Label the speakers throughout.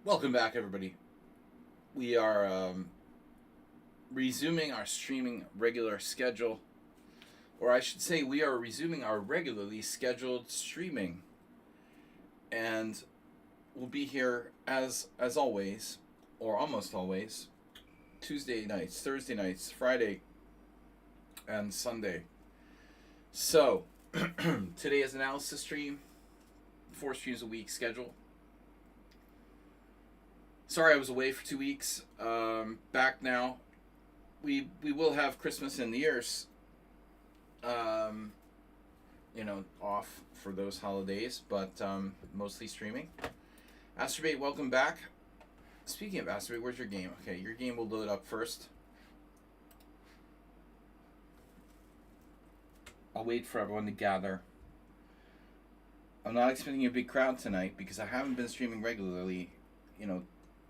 Speaker 1: Welcome back, everybody. We are resuming our streaming regular schedule, or I should say, we are resuming our regularly scheduled streaming, and we'll be here as always, or almost always, Tuesday nights, Thursday nights, Friday, and Sunday. So today is analysis stream, 4 streams a week schedule. Sorry, I was away for 2 weeks. Back now. We will have Christmas and New Year's, um, off for those holidays, but mostly streaming. Astrobate, welcome back. Speaking of Astrobate, where's your game? Okay, your game will load up first. I'll wait for everyone to gather. I'm not expecting a big crowd tonight because I haven't been streaming regularly.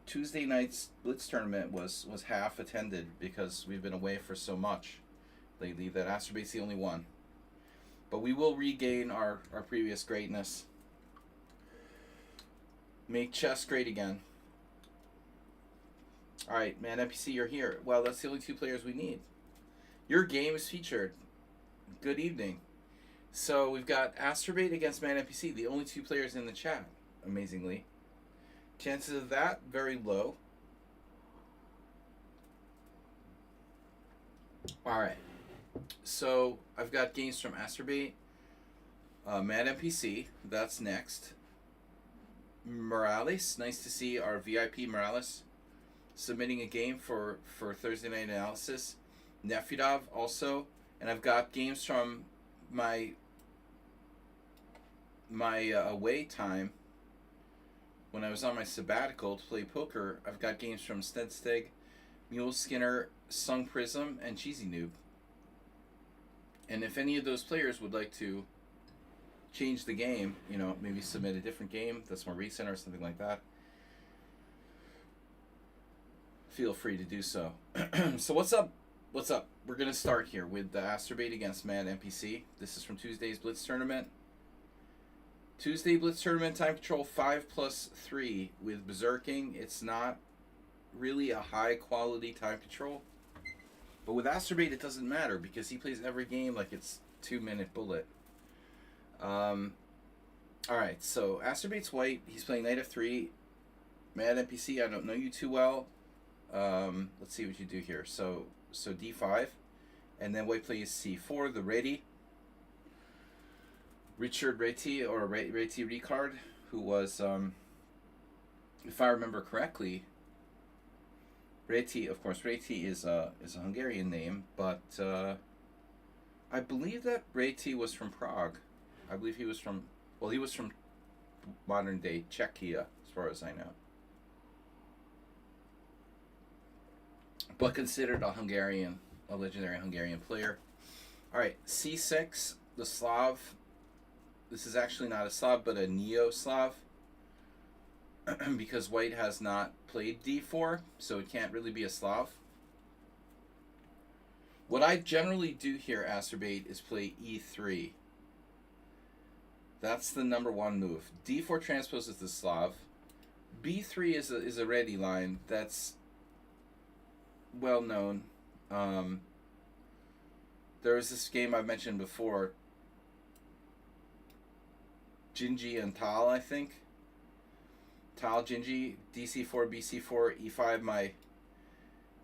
Speaker 1: Tuesday night's Blitz tournament was half attended because we've been away for so much lately that Astrobate's the only one. But we will regain our previous greatness. Make chess great again. Alright, man, NPC, you're here. Well, that's the only two players we need. Your game is featured. Good evening. So we've got Astrobate against Man NPC, the only two players in the chat, amazingly. Chances of that, very low. Alright. So, I've got games from Astrobate, Mad NPC, that's next. Morales, nice to see our VIP Morales submitting a game for Thursday Night Analysis. Nefidov also. And I've got games from my away time when I was on my sabbatical to play poker. I've got games from Stedsteg, Mule Skinner, Sung Prism, and Cheesy Noob. And if any of those players would like to change the game, maybe submit a different game that's more recent or something like that, feel free to do so. So what's up? We're going to start here with the Astrobate against Mad NPC. This is from Tuesday's Blitz tournament. Tuesday Blitz tournament, time control 5+3 with Berserking. It's not really a high quality time control. But with Astrobate, it doesn't matter because he plays every game like it's 2-minute bullet. Alright, so Astrobate's white. He's playing Knight f3. Mad NPC, I don't know you too well. Let's see what you do here. So d5. And then white plays c4, the ready. Richard Reti, or Reti Ricard, who was, if I remember correctly, Reti, of course, Reti is a Hungarian name, but I believe that Reti was from Prague. I believe he was from modern day Czechia, as far as I know. But considered a legendary Hungarian player. Alright, c6, the Slav. This is actually not a Slav, but a Neo-Slav. Because white has not played d4, so it can't really be a Slav. What I generally do here, Astrobate, is play e3. That's the number one move. d4 transposes the Slav. b3 is a ready line that's well known. There was this game I mentioned before, Jinji and Tal, I think. Tal, Jinji, dc4, bc4, e5.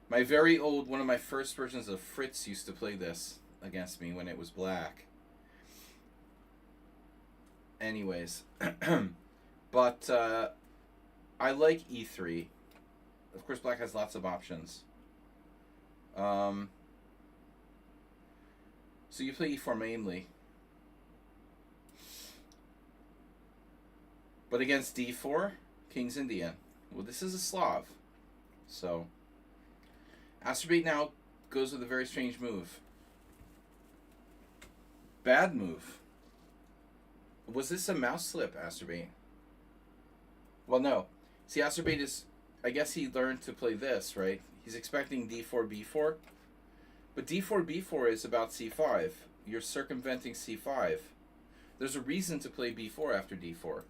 Speaker 1: My very old, one of my first versions of Fritz used to play this against me when it was black. Anyways, but I like e3. Of course, black has lots of options. So you play e4 mainly. But against d4, King's Indian. Well, this is a Slav. So, Astrobate now goes with a very strange move. Bad move. Was this a mouse slip, Astrobate? Well, no. See, Astrobate is... I guess he learned to play this, right? He's expecting d4, b4. But d4, b4 is about c5. You're circumventing c5. There's a reason to play b4 after d4.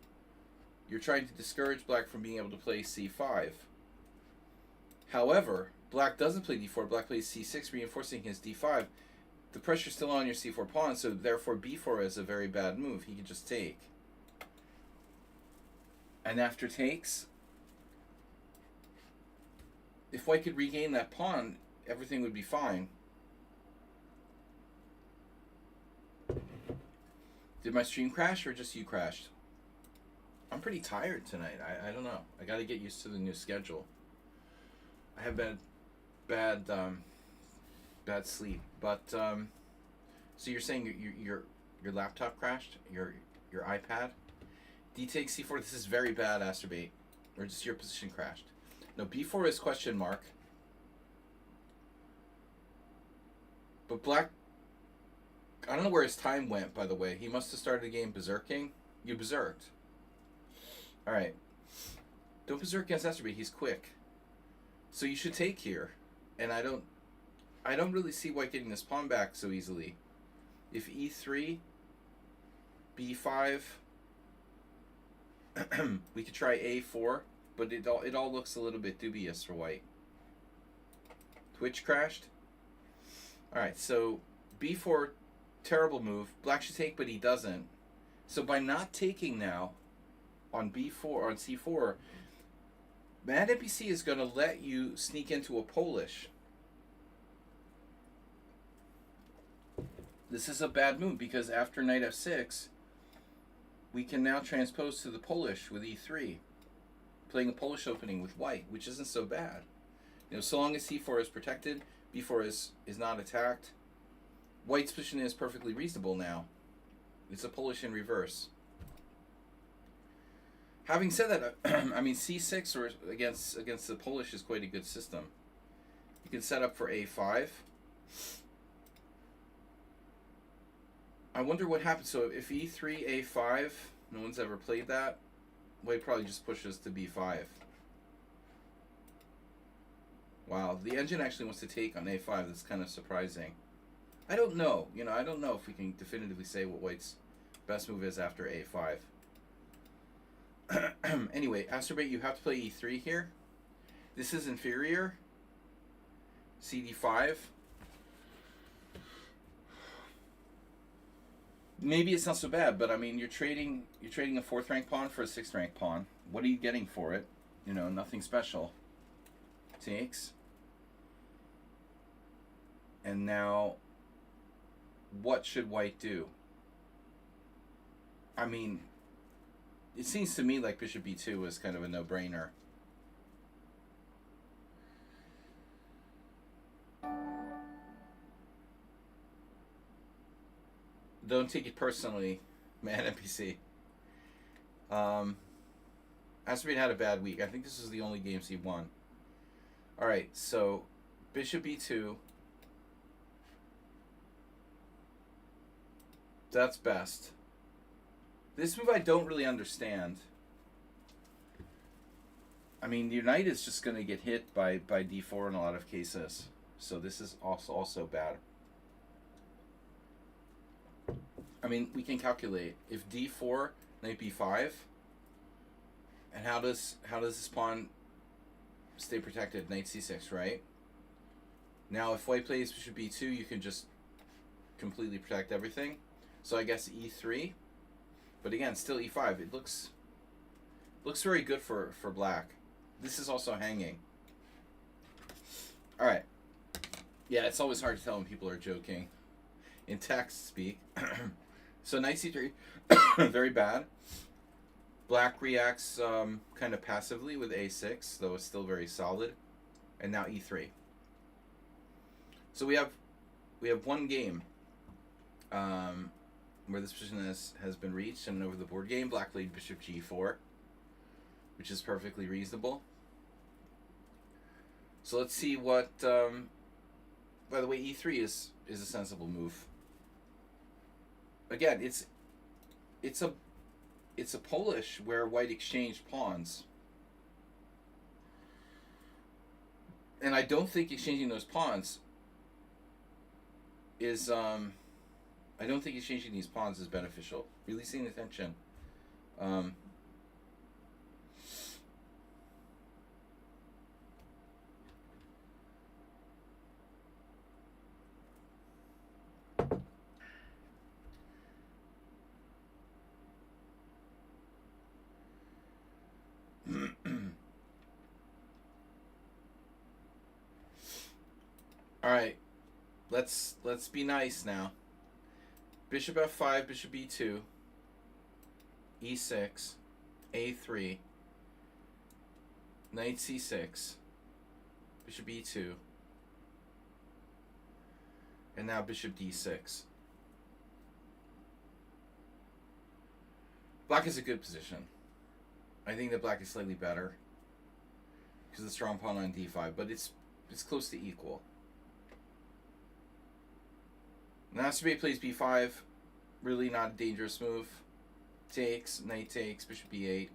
Speaker 1: you're trying to discourage black from being able to play c5. However, black doesn't play d4. Black plays c6, reinforcing his d5. The pressure's still on your c4 pawn, so therefore b4 is a very bad move. He could just take. And after takes, if white could regain that pawn, everything would be fine. Did my stream crash or just you crashed? I'm pretty tired tonight. I don't know. I got to get used to the new schedule. I have bad sleep. But so you're saying your laptop crashed? Your iPad? D takes c4. This is very bad, Asterbait. Or just your position crashed. No, b4 is question mark. But black, I don't know where his time went, by the way. He must have started the game berserking. You berserked. Alright. Don't berserk against Asterbait. He's quick. So you should take here. And I don't really see white getting this pawn back so easily. If e3, b5, we could try a4, but it all looks a little bit dubious for white. Twitch crashed. Alright, so b4, terrible move. Black should take, but he doesn't. So by not taking now on b4, on c4, Mad NPC is going to let you sneak into a Polish. This is a bad move because after knight f6, we can now transpose to the Polish with e3, playing a Polish opening with white, which isn't so bad. You know, so long as c4 is protected, b4 is not attacked, white's position is perfectly reasonable now. It's a Polish in reverse. Having said that, I mean c6 or against the Polish is quite a good system. You can set up for a5. I wonder what happens. So if e3, a5, no one's ever played that, white probably just pushes to b5. Wow, the engine actually wants to take on a5. That's kind of surprising. I don't know. You know, I don't know if we can definitively say what white's best move is after a5. Anyway, Asterbait, you have to play e3 here. This is inferior. cd5. Maybe it's not so bad, but I mean, you're trading a 4th rank pawn for a 6th rank pawn. What are you getting for it? You know, nothing special. Takes. And now, what should white do? I mean, it seems to me like bishop b2 is kind of a no-brainer. Don't take it personally, man, NPC. Asterbait had a bad week. I think this is the only games he won. Alright, so bishop b2. That's best. This move I don't really understand. I mean, your knight is just going to get hit by d4 in a lot of cases. So this is also bad. I mean, we can calculate. If d4, knight b5, and how does this pawn stay protected? Knight c6, right? Now, if white plays bishop b2, you can just completely protect everything. So I guess e3. But again, still e5. It looks very good for black. This is also hanging. All right. Yeah, it's always hard to tell when people are joking. In text speak. So knight c3, very bad. Black reacts kind of passively with a6, though it's still very solid. And now e3. So we have one game where this position has been reached and over the board game. Black played bishop g4, which is perfectly reasonable. So let's see what. By the way, e3 is a sensible move. Again, it's a Polish where white exchanged pawns, and I don't think exchanging those pawns is I don't think exchanging these pawns is beneficial. Releasing the tension. Let's be nice now. Bishop f5, bishop b2, e6, a3, knight c6, bishop e2, and now bishop d6. Black is a good position. I think that black is slightly better because of the strong pawn on d5, but it's close to equal. Now Masturbate plays b5, really not a dangerous move. Takes, knight takes, bishop b8.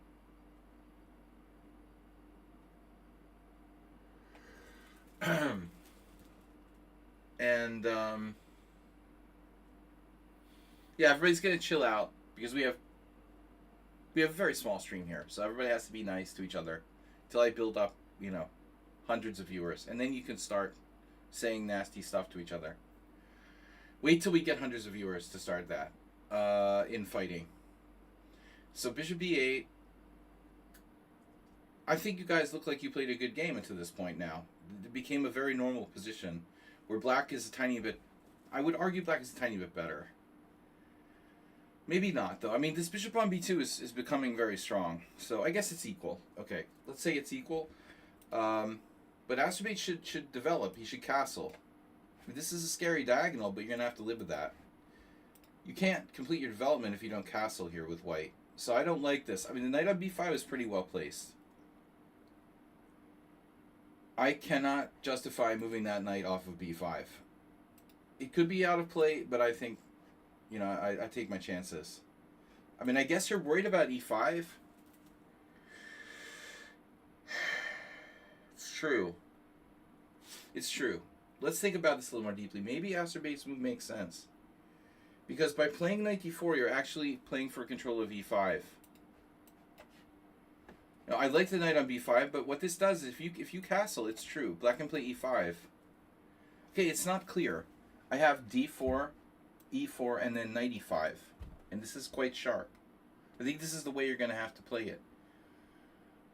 Speaker 1: And yeah, everybody's gonna chill out because we have a very small stream here, so everybody has to be nice to each other till I build up, hundreds of viewers, and then you can start saying nasty stuff to each other. Wait till we get hundreds of viewers to start that in fighting. So bishop b8. I think you guys look like you played a good game until this point now. It became a very normal position where black is a tiny bit... I would argue black is a tiny bit better. Maybe not, though. I mean, this bishop on b2 is becoming very strong. So I guess it's equal. Okay, let's say it's equal. But Masturbate should develop. He should castle. I mean, this is a scary diagonal, but you're going to have to live with that. You can't complete your development if you don't castle here with white. So I don't like this. I mean, the knight on b5 is pretty well placed. I cannot justify moving that knight off of b5. It could be out of play, but I think, I take my chances. I mean, I guess you're worried about e5. It's true. It's true. Let's think about this a little more deeply. Maybe Masturbate's move makes sense. Because by playing knight d4, you're actually playing for control of e5. Now, I like the knight on b5, but what this does is if you castle, it's true. Black can play e5. Okay, it's not clear. I have d4, e4, and then knight e5. And this is quite sharp. I think this is the way you're going to have to play it.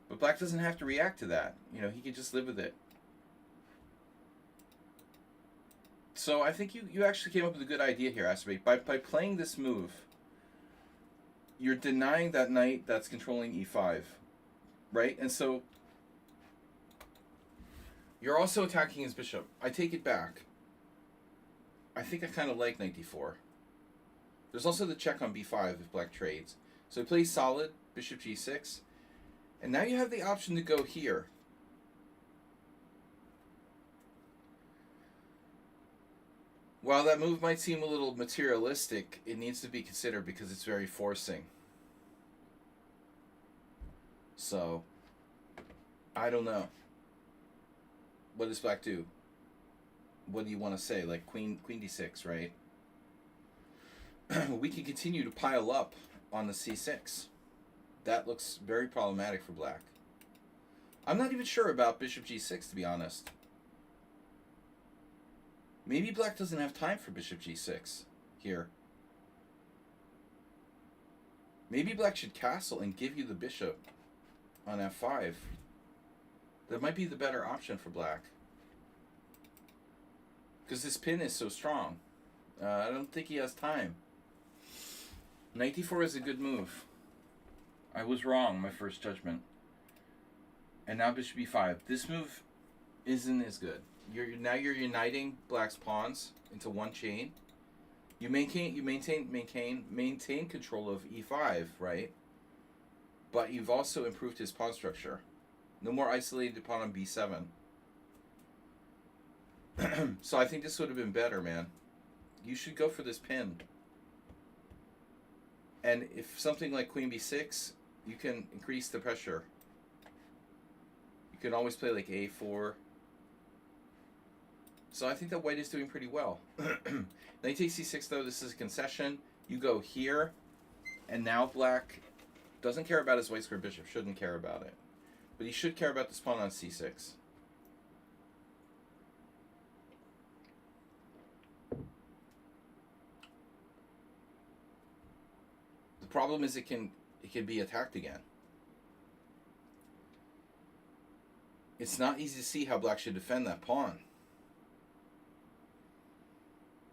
Speaker 1: But black doesn't have to react to that. He can just live with it. So I think you actually came up with a good idea here, Masturbate. By playing this move, you're denying that knight that's controlling e5. Right? And so you're also attacking his bishop. I take it back. I think I kind of like knight d4. There's also the check on b5 if black trades. So he plays solid, bishop g6. And now you have the option to go here. While that move might seem a little materialistic, it needs to be considered because it's very forcing. So, I don't know. What does black do? What do you want to say? Like queen d6, right? We can continue to pile up on the c6. That looks very problematic for black. I'm not even sure about bishop g6, to be honest. Maybe black doesn't have time for bishop g6 here. Maybe black should castle and give you the bishop on f5. That might be the better option for black. Because this pin is so strong. I don't think he has time. Knight d4 is a good move. I was wrong, my first judgment. And now bishop e5. This move isn't as good. Now you're uniting black's pawns into one chain. You maintain control of e5, right? But you've also improved his pawn structure. No more isolated pawn on b7. So I think this would have been better, man. You should go for this pin. And if something like queen b6, you can increase the pressure. You can always play like a4. So I think that white is doing pretty well. Knight takes c6, though. This is a concession. You go here, and now black doesn't care about his white square bishop. Shouldn't care about it. But he should care about this pawn on c6. The problem is it can be attacked again. It's not easy to see how black should defend that pawn.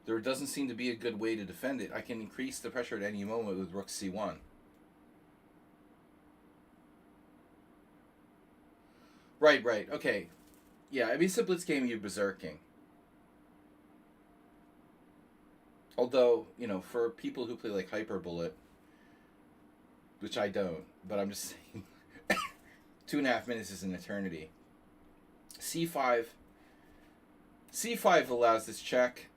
Speaker 1: There doesn't seem to be a good way to defend it. I can increase the pressure at any moment with rook c1. Right, right. Okay. Yeah, I mean, it's a blitz game, you're berserking. Although, you know, for people who play like Hyper Bullet, which I don't, but I'm just saying, 2.5 minutes is an eternity. c5. c5 allows this check,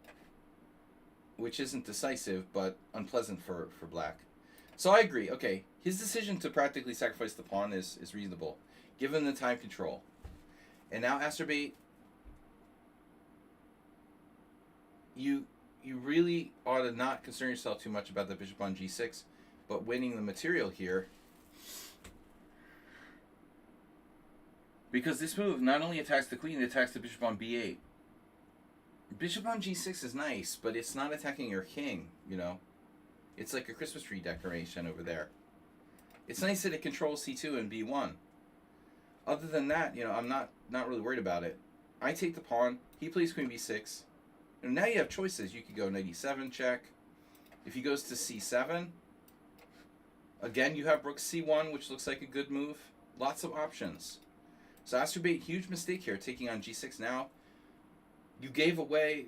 Speaker 1: which isn't decisive, but unpleasant for black. So I agree. Okay, his decision to practically sacrifice the pawn is reasonable, given the time control. And now Astrobate, you really ought to not concern yourself too much about the bishop on g6, but winning the material here. Because this move not only attacks the queen, it attacks the bishop on b8. Bishop on g6 is nice, but it's not attacking your king, you know. It's like a Christmas tree decoration over there. It's nice that it controls c2 and b1. Other than that, you know, I'm not really worried about it. I take the pawn. He plays queen b6. And now you have choices. You could go knight e7 check. If he goes to c7, again, you have rook c1, which looks like a good move. Lots of options. So Astrobate, huge mistake here, taking on g6 now. You gave away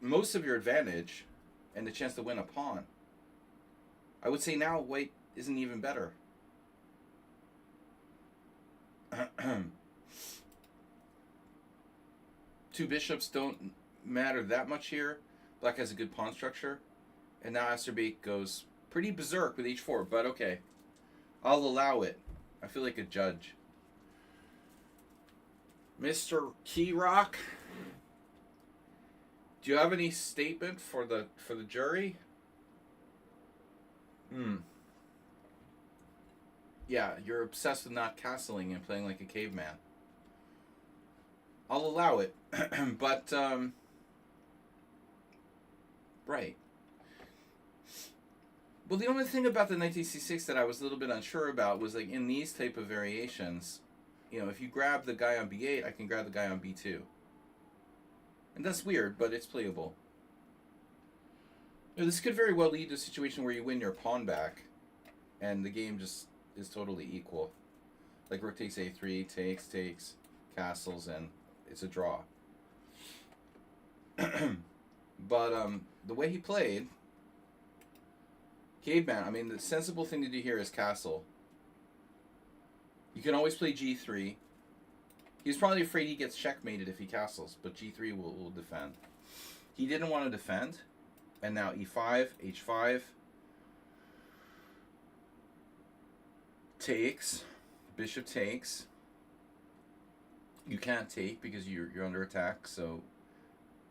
Speaker 1: most of your advantage and the chance to win a pawn. I would say now white isn't even better. Two bishops don't matter that much here. Black has a good pawn structure. And now Astrobate goes pretty berserk with h4, but okay. I'll allow it. I feel like a judge. Mr. Keyrock, do you have any statement for the jury? Yeah, you're obsessed with not castling and playing like a caveman. I'll allow it, but right. Well, the only thing about the knight c6 that I was a little bit unsure about was, like, in these type of variations, you know, if you grab the guy on b8, I can grab the guy on b2. And that's weird, but it's playable. You know, this could very well lead to a situation where you win your pawn back, and the game just is totally equal. Like rook takes a3, takes, castles, and it's a draw. But the way he played, caveman, I mean, the sensible thing to do here is castle. You can always play g3. He's probably afraid he gets checkmated if he castles, but g3 will defend. He didn't want to defend, and now e5, h5. Takes. Bishop takes. You can't take because you're under attack, so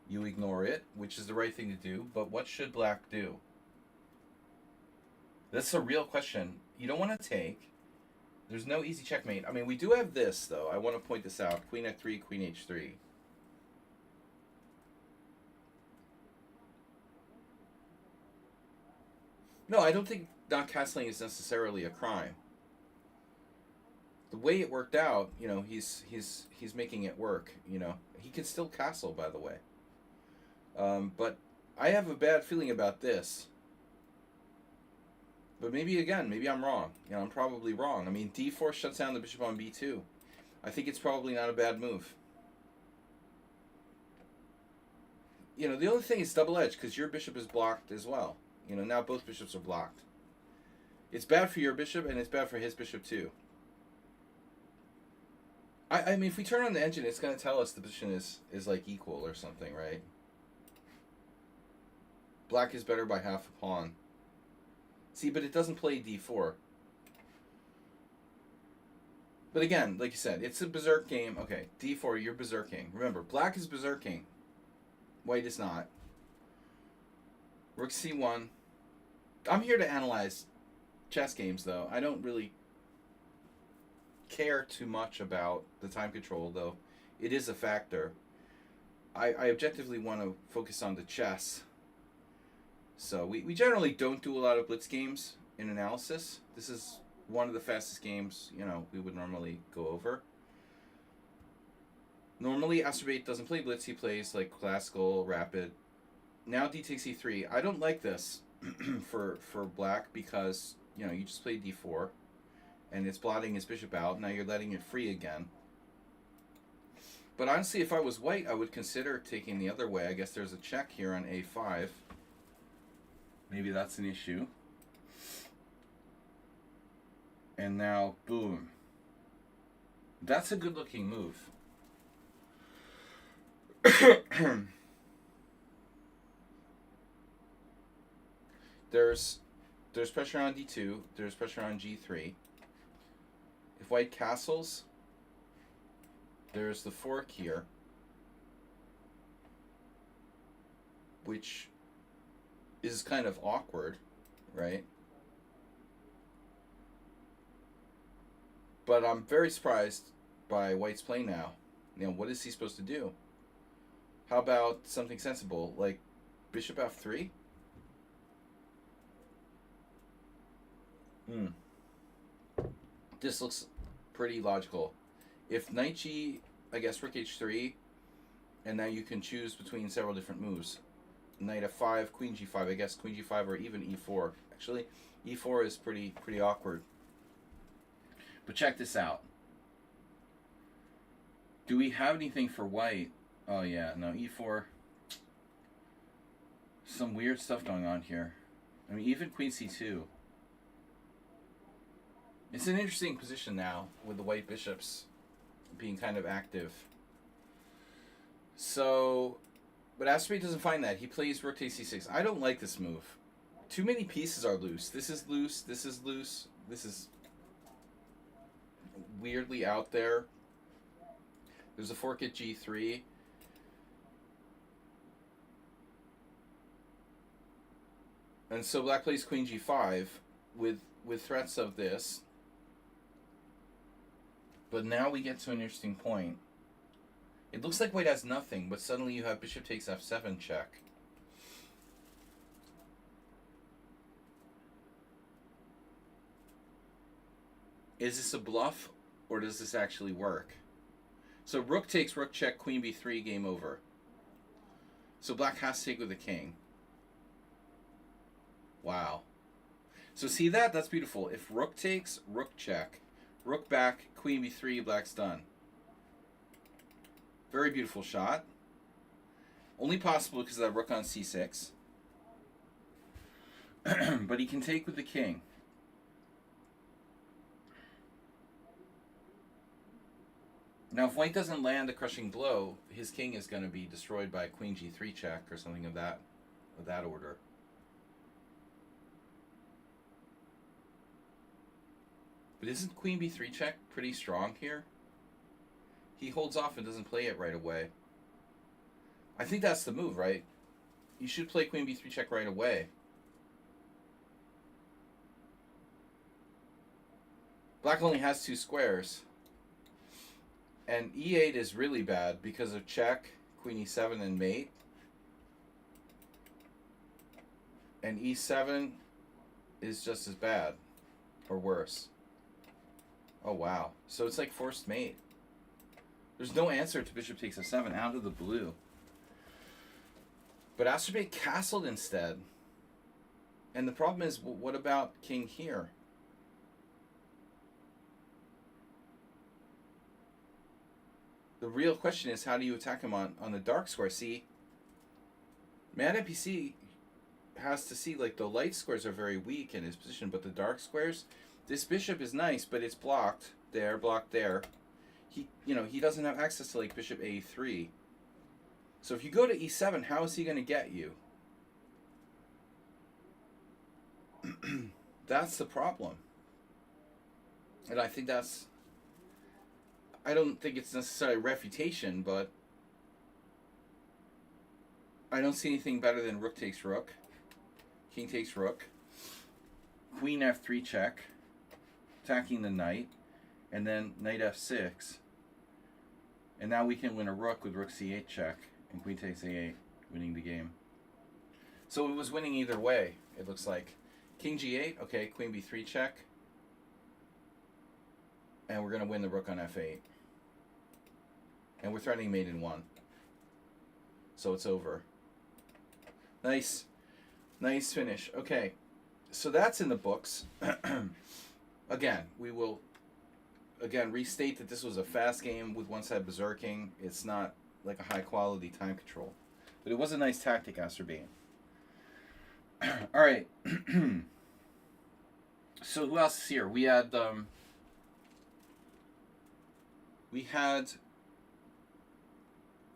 Speaker 1: you ignore it, which is the right thing to do. But what should black do? That's a real question. You don't want to take. There's no easy checkmate. I mean, we do have this, though. I want to point this out. Queen f3, queen h3. No, I don't think not castling is necessarily a crime. The way it worked out, you know, he's making it work. You know, he can still castle, by the way. But I have a bad feeling about this. But maybe I'm wrong. You know, I'm probably wrong. I mean, d4 shuts down the bishop on b2. I think it's probably not a bad move. You know, the only thing is double-edged because your bishop is blocked as well. You know, now both bishops are blocked. It's bad for your bishop and it's bad for his bishop too. I mean, if we turn on the engine, it's going to tell us the position is like equal or something, right? Black is better by half a pawn. See, but it doesn't play d4. But again, like you said, it's a berserk game. Okay, d4, you're berserking. Remember, black is berserking. White is not. Rook c1. I'm here to analyze chess games, though. I don't really care too much about the time control, though it is a factor. I objectively want to focus on the chess. So we generally don't do a lot of blitz games in analysis. This is one of the fastest games, you know, we would normally go over. Normally, Astrobate doesn't play blitz. He plays like classical, rapid, Now d takes e3. I don't like this for black because, you know, you just played d4 and it's blotting his bishop out. Now you're letting it free again. But honestly, if I was white, I would consider taking the other way. I guess there's a check here on a5. Maybe that's an issue. And now, boom. That's a good-looking move. There's pressure on d2. There's pressure on g3. If white castles, there's the fork here, which is kind of awkward, right? But I'm very surprised by white's play now. You know, what is he supposed to do? How about something sensible, like bishop f3? This looks pretty logical. If knight g, I guess rook h3, and now you can choose between several different moves. Knight f5, queen g5, I guess queen g5 or even e4. Actually, e4 is pretty awkward. But check this out. Do we have anything for white? Oh yeah, no, e4. Some weird stuff going on here. I mean, even queen c2. It's an interesting position now with the white bishops being kind of active. So, but Asprey doesn't find that. He plays rook takes c6. I don't like this move. Too many pieces are loose. This is loose. This is loose. This is weirdly out there. There's a fork at g3. And so black plays queen g5 with threats of this. But now we get to an interesting point. It looks like white has nothing, but suddenly you have bishop takes f7 check. Is this a bluff, or does this actually work? So rook takes rook check, queen b3, game over. So black has to take with the king. Wow. So see that? That's beautiful. If rook takes, rook check. Rook back, queen b3, black's done. Very beautiful shot. Only possible because of that rook on c6. But he can take with the king. Now, if white doesn't land a crushing blow, his king is going to be destroyed by queen g3 check or something of that order. But isn't queen b3 check pretty strong here? He holds off and doesn't play it right away. I think that's the move, right? You should play queen b3 check right away. Black only has 2 squares. And e8 is really bad because of check, queen e7, and mate. And e7 is just as bad, or worse. Oh wow. So it's like forced mate. There's no answer to bishop takes f7 out of the blue. But Astrobay castled instead. And the problem is, what about king here? The real question is, how do you attack him on the dark square? See, Mad NPC has to see, like, the light squares are very weak in his position, but the dark squares, this bishop is nice, but it's blocked there, blocked there. He doesn't have access to, like, bishop a3. So if you go to e7, how is he going to get you? That's the problem. And I think I don't think it's necessarily refutation, but I don't see anything better than rook takes rook, king takes rook, queen f3 check, attacking the knight, and then knight f6. And now we can win a rook with rook c8 check, and queen takes a8, winning the game. So it was winning either way, it looks like. King g8, okay, queen b3 check. And we're going to win the rook on f8. And we're threatening mate in 1. So it's over. Nice. Nice finish. Okay. So that's in the books. Again, we will restate that this was a fast game with one side berserking. It's not like a high quality time control. But it was a nice tactic, Azerbaijan. Alright. So who else is here? We had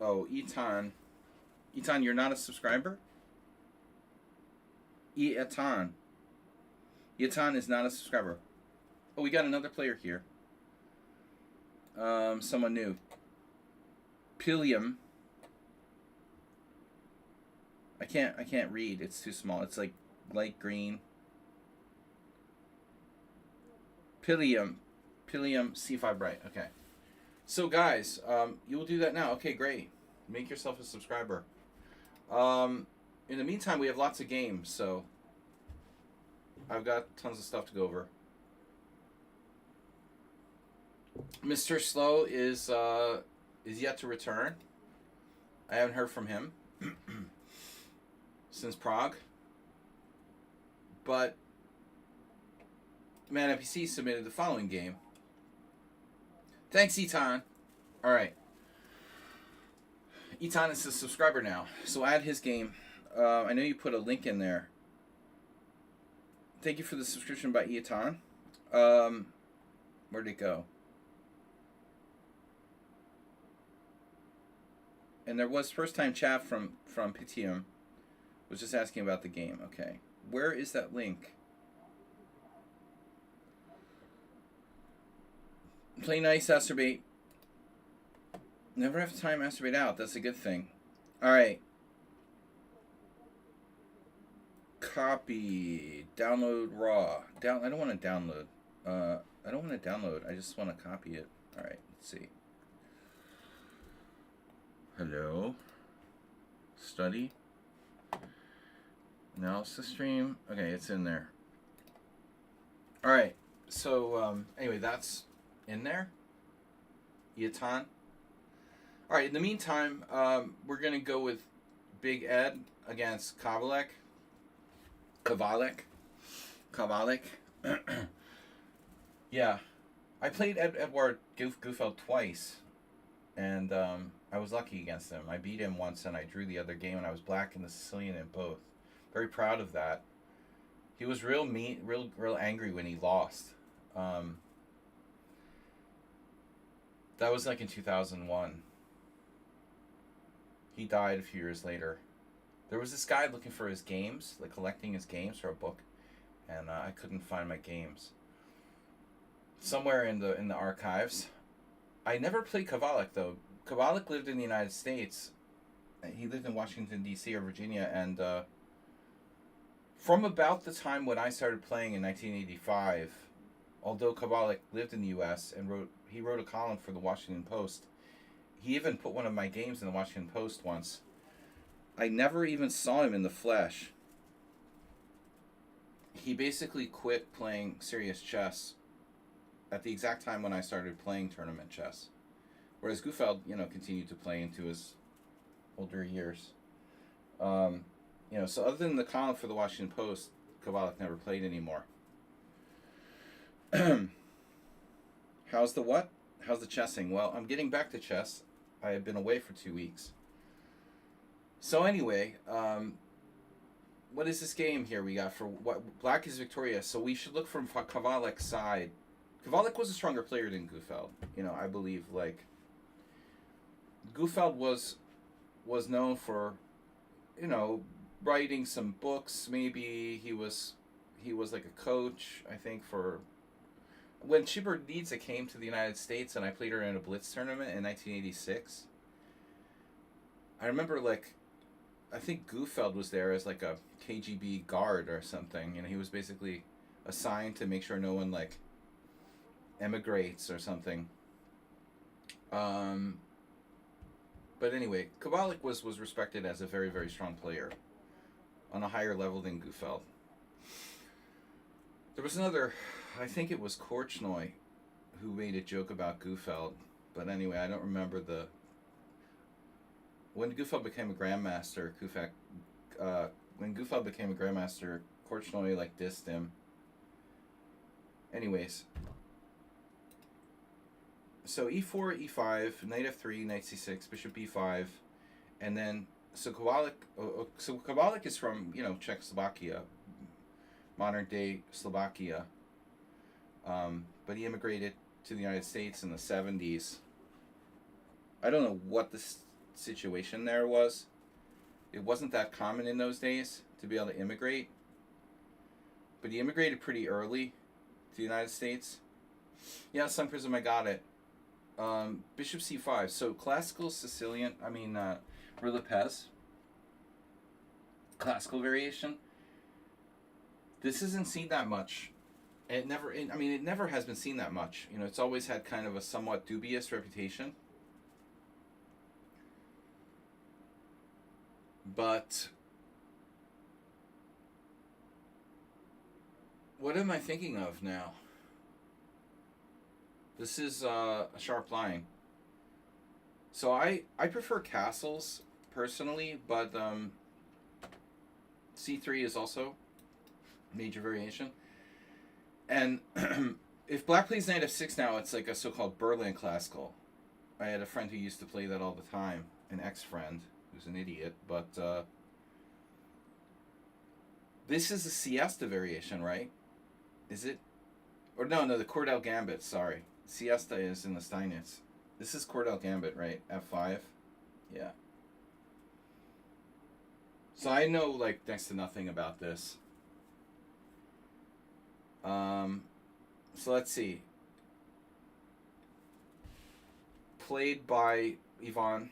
Speaker 1: Etan. Etan, you're not a subscriber? Etan. Etan is not a subscriber. Oh, we got another player here. Someone new. Pilium. I can't read. It's too small. It's like light green. Pilium C5 Bright. Okay. So guys, you will do that now. Okay, great. Make yourself a subscriber. In the meantime, we have lots of games, so I've got tons of stuff to go over. Mr. Slow is yet to return. I haven't heard from him since Prague. But Man NPC submitted the following game. Thanks, Etan. Alright. Etan is a subscriber now, so add his game. I know you put a link in there. Thank you for the subscription by Etan. Where'd it go? And there was first time chat from Pitium. Was just asking about the game. Okay. Where is that link? Play nice, Asterbait. Never have time to masturbate out. That's a good thing. Alright. Copy. Download raw. I don't want to download. I don't want to download. I just want to copy it. Alright, let's see. Hello. Study. Analysis stream. Okay, it's in there. Alright. So, anyway, that's in there. Etan. Alright, in the meantime, we're going to go with Big Ed against Kavalek. Yeah. I played Edward Gufeld twice, and I was lucky against him. I beat him once, and I drew the other game, and I was black and the Sicilian in both. Very proud of that. He was real mean, real angry when he lost. That was like in 2001. He died a few years later. There was this guy looking for his games, like collecting his games for a book, and I couldn't find my games. Somewhere in the archives. I never played Kavalek though. Kavalek lived in the United States. He lived in Washington D.C. or Virginia, and from about the time when I started playing in 1985, although Kavalek lived in the U.S. and wrote a column for the Washington Post. He even put one of my games in the Washington Post once. I never even saw him in the flesh. He basically quit playing serious chess at the exact time when I started playing tournament chess. Whereas Gufeld, continued to play into his older years. So other than the column for the Washington Post, Kavalek never played anymore. How's the what? How's the chessing? Well, I'm getting back to chess. I have been away for 2 weeks. So anyway, what is this game here we got for what? Black is victorious, so we should look from Kavalek's side. Kavalek was a stronger player than Gufeld. I believe, Gufeld was known for, writing some books. Maybe he was like a coach, I think, for... When Chibernidze came to the United States and I played her in a Blitz tournament in 1986, I remember, I think Gufeld was there as, a KGB guard or something. He was basically assigned to make sure no one, emigrates or something. But anyway, Kavalek was respected as a very, very strong player on a higher level than Gufeld. There was another... I think it was Korchnoi who made a joke about Gufeld, but anyway, I don't remember when Gufeld became a grandmaster, when Gufeld became a grandmaster, Korchnoi like dissed him. Anyways, so e4, e5, knight f3, knight c6, bishop b5, and then so Kowalik is from Czechoslovakia, modern day Slovakia, but he immigrated to the United States in the 70s. I don't know what the situation there was. It wasn't that common in those days to be able to immigrate, but he immigrated pretty early to the United States. Yeah, Sun Prism, I got it. Bishop c5. So classical Sicilian, Rilipez. Classical variation. This isn't seen that much. It never has been seen that much. It's always had kind of a somewhat dubious reputation. But what am I thinking of now? This is a sharp line. So I prefer castles personally, but c3 is also a major variation. And if black plays knight f6 now, it's like a so-called Berlin classical. I had a friend who used to play that all the time, an ex-friend who's an idiot, but this is a siesta variation, right? Is it? Or no, the Cordell Gambit, sorry. Siesta is in the Steinitz. This is Cordell Gambit, right? F5? Yeah. So I know, like, next to nothing about this. So let's see. Played by Ivan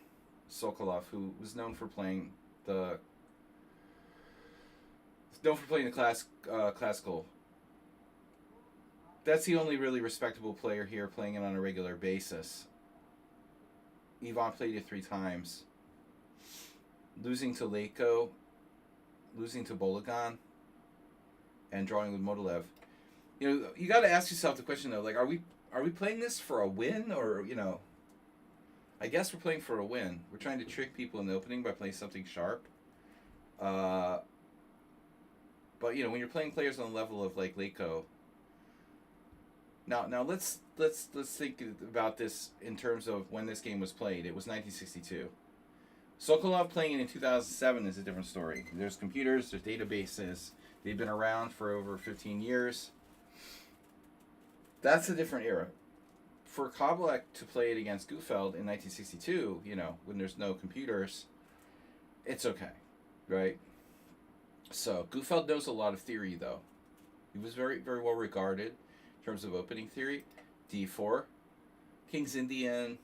Speaker 1: Sokolov, who was known for playing the classical. That's the only really respectable player here playing it on a regular basis. Ivan played it 3 times. Losing to Leiko, losing to Bologan, and drawing with Motolev. You got to ask yourself the question though, like, are we playing this for a win, or I guess we're playing for a win. We're trying to trick people in the opening by playing something sharp. But when you're playing players on the level of like Leiko. Now let's think about this in terms of when this game was played. It was 1962. Sokolov playing it in 2007 is a different story. There's computers, there's databases. They've been around for over 15 years. That's a different era. For Kowalik to play it against Gufeld in 1962, when there's no computers, it's okay, right? So Gufeld knows a lot of theory, though. He was very, very well regarded in terms of opening theory. D4, King's Indian,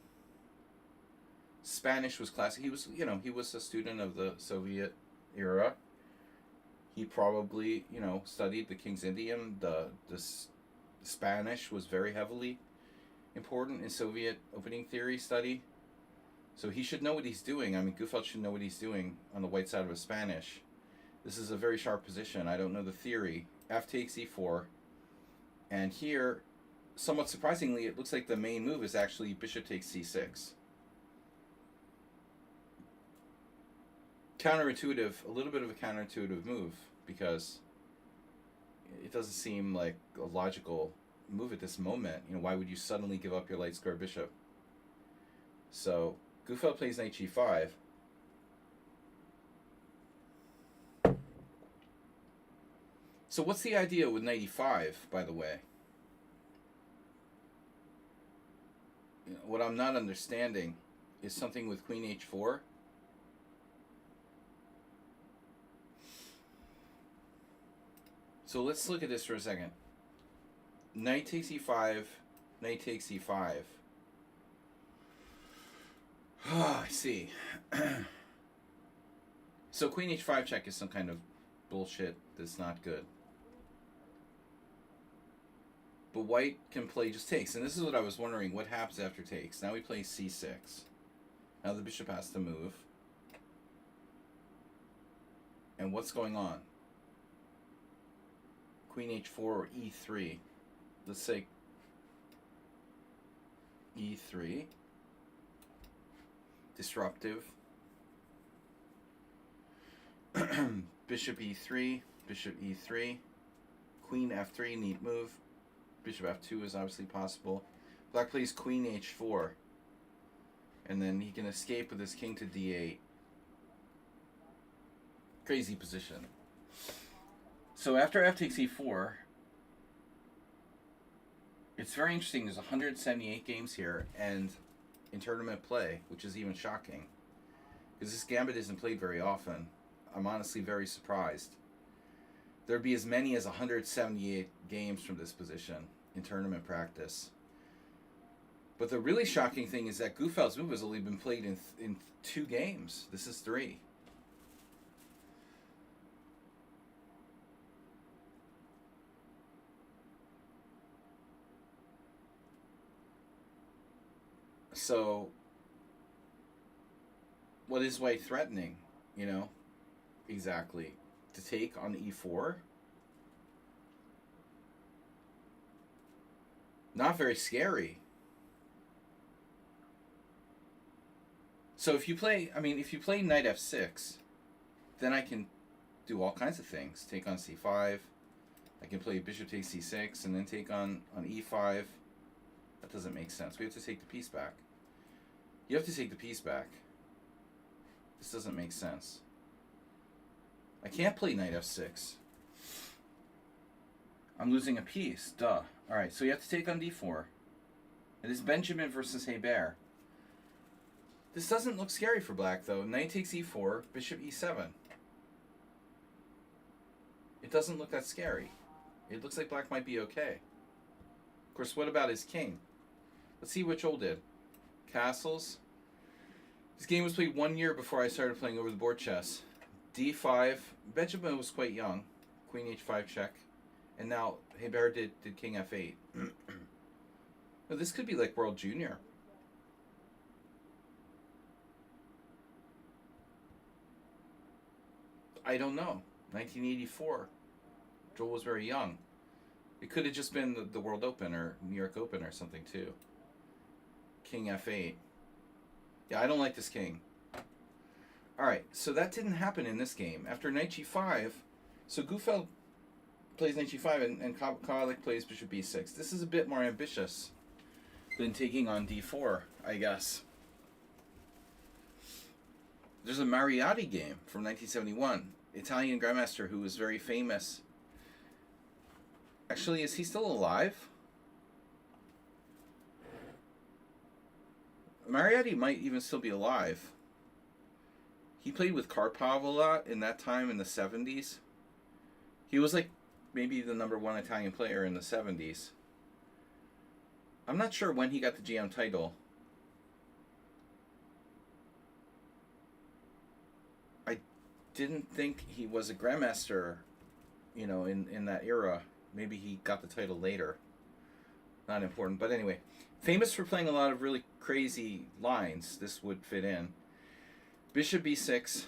Speaker 1: Spanish was classic. He was a student of the Soviet era. He probably, studied the King's Indian. The Spanish was very heavily important in Soviet opening theory study. So he should know what he's doing. Gufeld should know what he's doing on the white side of a Spanish. This is a very sharp position. I don't know the theory. F takes e4. And here, somewhat surprisingly, it looks like the main move is actually bishop takes c6. Counterintuitive, a little bit of a counterintuitive move, because it doesn't seem like a logical move at this moment. Why would you suddenly give up your light square bishop? So Gufeld plays knight g5. So what's the idea with knight e5, by the way? What I'm not understanding is something with queen h4. So let's look at this for a second. Knight takes e5, knight takes e5. Oh, I see. So queen h5 check is some kind of bullshit that's not good. But white can play just takes. And this is what I was wondering. What happens after takes? Now we play c6. Now the bishop has to move. And what's going on? Queen h4 or e3. Let's say e3. Disruptive. Bishop e3, bishop e3, queen f3, neat move. Bishop f2 is obviously possible. Black plays queen h4. And then he can escape with his king to d8. Crazy position. So after f takes e4, it's very interesting. There's 178 games here, and in tournament play, which is even shocking, because this gambit isn't played very often. I'm honestly very surprised. There'd be as many as 178 games from this position in tournament practice. But the really shocking thing is that Gufeld's move has only been played in 2 games. This is 3. So, what is White threatening? You know, exactly. To take on e4? Not very scary. So if you play, if you play knight f6, then I can do all kinds of things. Take on c5. I can play bishop takes c6 and then take on e5. That doesn't make sense. We have to take the piece back. You have to take the piece back. This doesn't make sense. I can't play knight f6. I'm losing a piece. Duh. Alright, so you have to take on d4. It is Benjamin versus Hebert. This doesn't look scary for black, though. Knight takes e4, bishop e7. It doesn't look that scary. It looks like black might be okay. Of course, what about his king? Let's see what Joel did. Castles. This game was played 1 year before I started playing over the board chess. d5. Benjamin was quite young. Queen h5 check. And now Hebert did king f8. Well, this could be like World Junior. I don't know. 1984. Joel was very young. It could have just been the World Open or New York Open or something too. King f8. Yeah, I don't like this king. Alright, so that didn't happen in this game. After knight g5, so Gufeld plays knight g5 and Kowalik plays bishop b6. This is a bit more ambitious than taking on d4, I guess. There's a Mariotti game from 1971. Italian grandmaster who was very famous. Actually, is he still alive? Mariotti might even still be alive. He played with Karpov a lot in that time in the 70s. He was like maybe the #1 Italian player in the 70s. I'm not sure when he got the GM title. I didn't think he was a grandmaster, in that era. Maybe he got the title later. Not important, but anyway. Famous for playing a lot of really crazy lines. This would fit in. Bishop b6,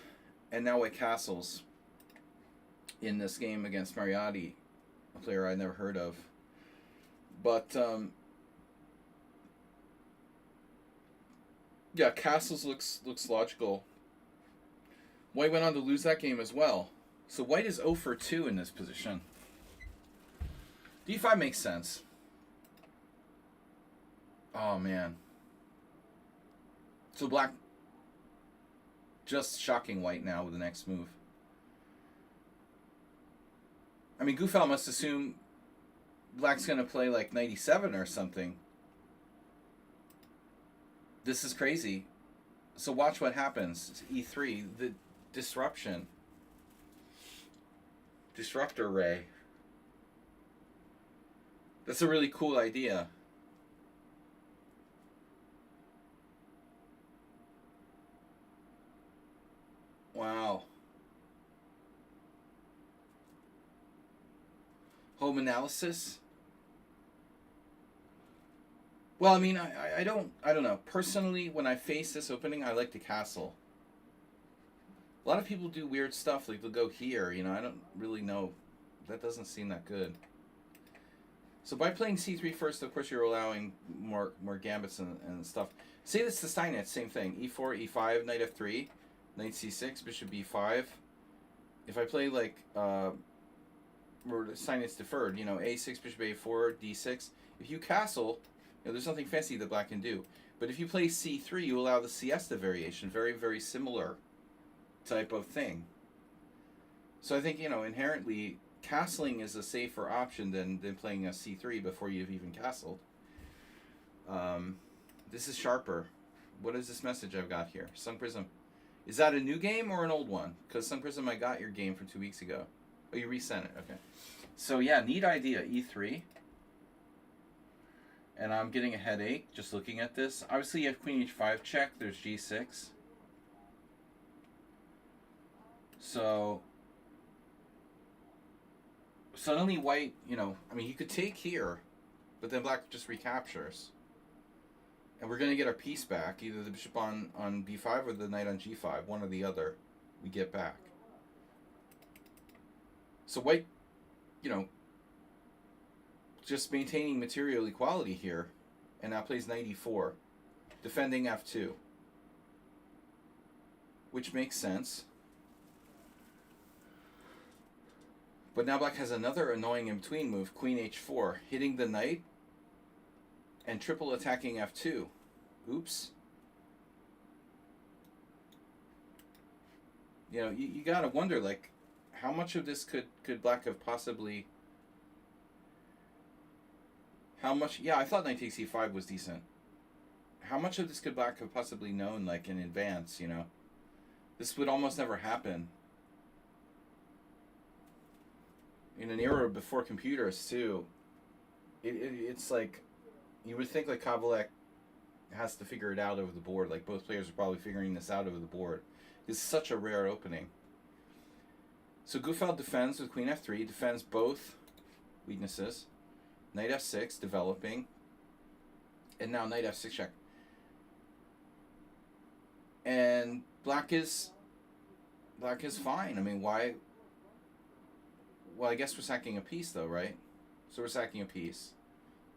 Speaker 1: and now White castles in this game against Mariotti, a player I never heard of. But, yeah, castles looks logical. White went on to lose that game as well. So White is 0 for 2 in this position. d5 makes sense. Oh, man. So black just shocking white now with the next move. Gufeld must assume black's going to play like knight e7 or something. This is crazy. So watch what happens. e3, the disruption. Disruptor ray. That's a really cool idea. Wow. Home analysis? Well, I don't know. Personally, when I face this opening, I like to castle. A lot of people do weird stuff, like they'll go here, I don't really know. That doesn't seem that good. So by playing c3 first, of course, you're allowing more gambits and stuff. Say this to Steinitz, same thing. e4, e5, knight f3, knight c6, bishop b5. if I play like or sign it's deferred, a6, bishop a4, d6. If you castle, there's nothing fancy that black can do. But if you play c3, you allow the siesta variation, very, very similar type of thing. So I think, inherently, castling is a safer option than playing a c3 before you've even castled. This is sharper. What is this message I've got here? Sun Prism. Is that a new game or an old one? Because Sun Prism, I got your game from 2 weeks ago. Oh, you resent it. Okay. So, yeah, neat idea. E3. And I'm getting a headache just looking at this. Obviously, you have Queen H5 check. There's G6. So, suddenly white, he could take here, but then black just recaptures. And we're going to get our piece back. Either the bishop on b5 or the knight on g5. One or the other we get back. So white, just maintaining material equality here. And now plays knight e4. Defending f2. Which makes sense. But now black has another annoying in-between move, queen h4. Hitting the knight and triple attacking f2. Oops. You gotta wonder, like, how much of this could black have possibly... How much... Yeah, I thought knight takes e5 was decent. How much of this could black have possibly known, like, in advance, This would almost never happen. In an era before computers, too, it's like... You would think, like, Kavalek has to figure it out over the board. Like, both players are probably figuring this out over the board. It's such a rare opening. So Gufeld defends with queen f3, defends both weaknesses. Knight f6, developing. And now knight f6 check. And black is fine. I mean, why? Well, I guess we're sacking a piece, though, right? So we're sacking a piece.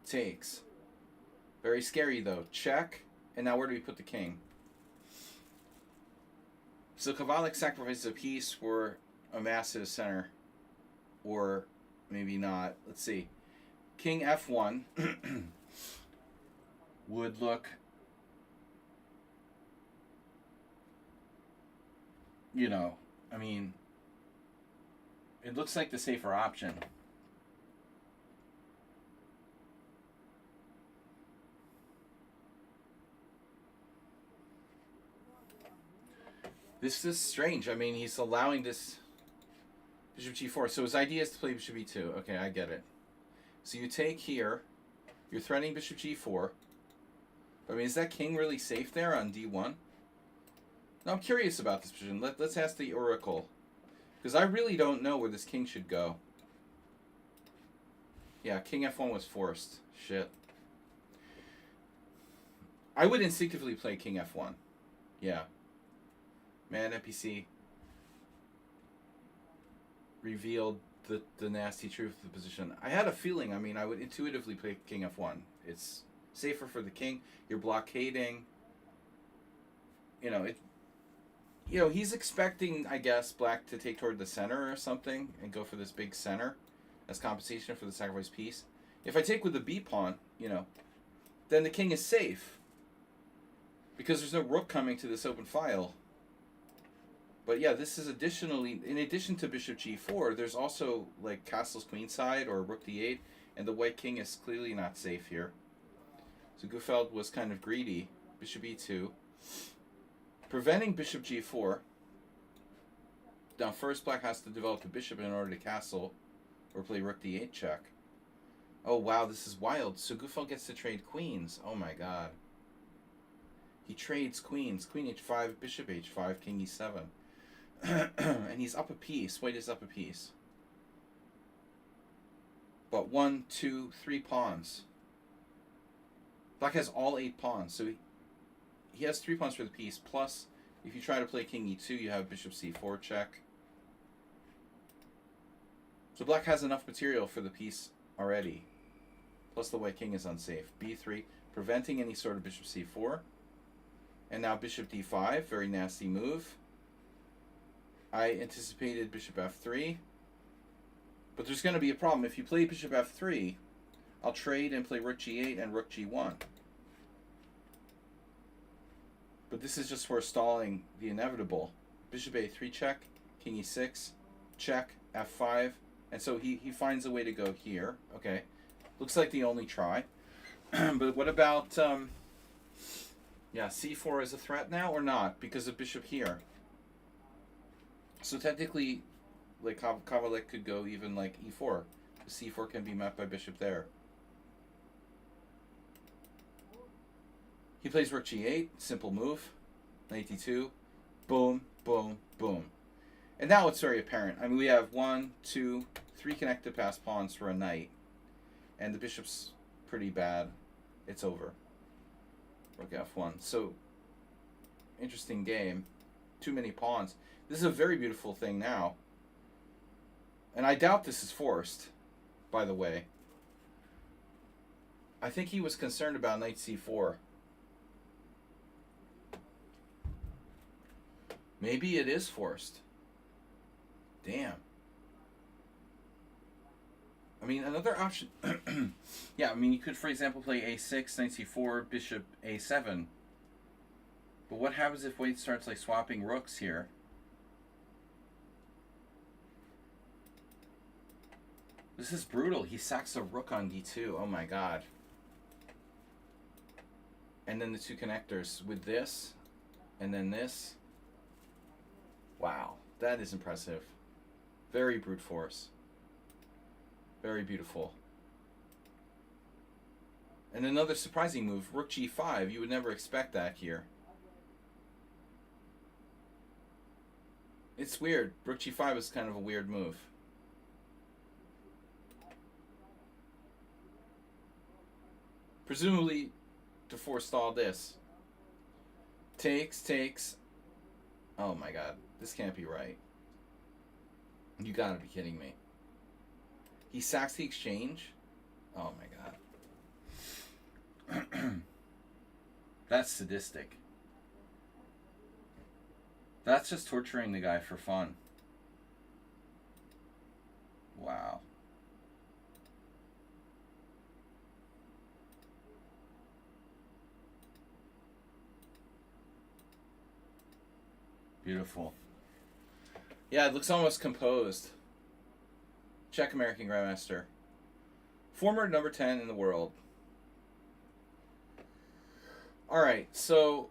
Speaker 1: Takes. Very scary, though. Check. And now where do we put the king? So Kavalek sacrifices a piece for a massive center. Or maybe not. Let's see. King f1 would look... it looks like the safer option. This is strange. I mean, he's allowing this bishop g4. So his idea is to play bishop e2. Okay, I get it. So you take here. You're threatening bishop g4. I mean, is that king really safe there on d1? Now, I'm curious about this position. Let's ask the oracle. Because I really don't know where this king should go. Yeah, king f1 was forced. Shit. I would instinctively play king f1. Yeah. Man, NPC revealed the nasty truth of the position. I had a feeling, I would intuitively play king f1. It's safer for the king. You're blockading. He's expecting, I guess, black to take toward the center or something and go for this big center as compensation for the sacrifice piece. If I take with the b pawn, then the king is safe because there's no rook coming to this open file. But yeah, this is additionally, in addition to bishop g4, there's also like castle's queenside or rook d8, and the white king is clearly not safe here. So Gufeld was kind of greedy. Bishop e2. Preventing bishop g4. Now first black has to develop a bishop in order to castle or play rook d8 check. Oh wow, this is wild. So Gufeld gets to trade queens. Oh my god. He trades queens. Queen h5, bishop h5, king e7. And he's up a piece. White is up a piece. But 1, 2, 3 pawns. Black has all 8 pawns. So he has 3 pawns for the piece. Plus, if you try to play king e2, you have bishop c4 check. So black has enough material for the piece already. Plus the white king is unsafe. b3, preventing any sort of bishop c4. And now bishop d5, very nasty move. I anticipated bishop f3. But there's going to be a problem. If you play bishop f3, I'll trade and play rook g8 and rook g1. But this is just forestalling the inevitable. Bishop a3 check, king e6, check, f5. And so he finds a way to go here. Okay. Looks like the only try. But what about, yeah, c4 is a threat now or not? Because of bishop here. So technically, like Kovalik could go even like e4. c4 can be met by bishop there. He plays rook g8, simple move. Knight d2, boom, boom, boom. And now it's very apparent. I mean, we have 1, 2, 3 connected passed pawns for a knight. And the bishop's pretty bad. It's over. Rook f1. So, interesting game. Too many pawns. This is a very beautiful thing now. And I doubt this is forced, by the way. I think he was concerned about knight c4. Maybe it is forced. Damn. I mean, another option... yeah, I mean, you could, for example, play a6, knight c4, bishop a7. But what happens if White starts, like, swapping rooks here? This is brutal. He sacks a rook on d2. Oh, my God. And then the two connectors with this, and then this. Wow, that is impressive. Very brute force. Very beautiful. And another surprising move, rook g5. You would never expect that here. It's weird. Rook g5 is kind of a weird move. Presumably to forestall this. Takes. Oh my God. This can't be right. You gotta be kidding me. He sacks the exchange? Oh my God. That's sadistic. That's just torturing the guy for fun. Wow. Beautiful. Yeah, it looks almost composed. Czech American Grandmaster. Former number 10 in the world. Alright, so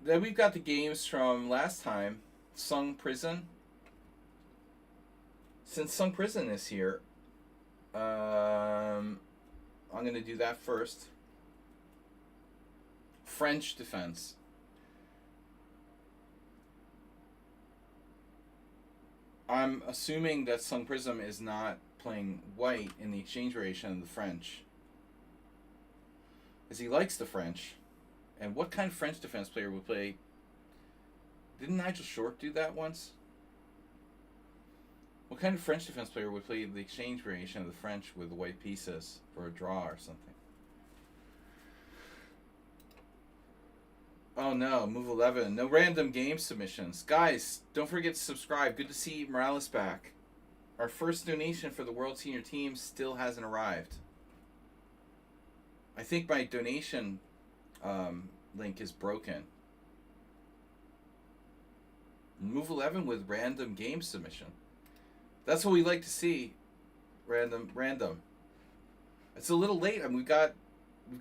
Speaker 1: then we've got the games from last time. Sung Prison. Since Sung Prison is here, I'm going to do that first. French defense. I'm assuming that Sung Prism is not playing white in the exchange variation of the French. As he likes the French. And what kind of French defense player would play... Didn't Nigel Short do that once? What kind of French defense player would play the exchange variation of the French with the white pieces for a draw or something? Oh no, move 11. No random game submissions. Guys, don't forget to subscribe. Good to see Morales back. Our first donation for the World Senior Team still hasn't arrived. I think my donation link is broken. Move 11 with random game submission. That's what we like to see. Random. It's a little late. I mean, we've got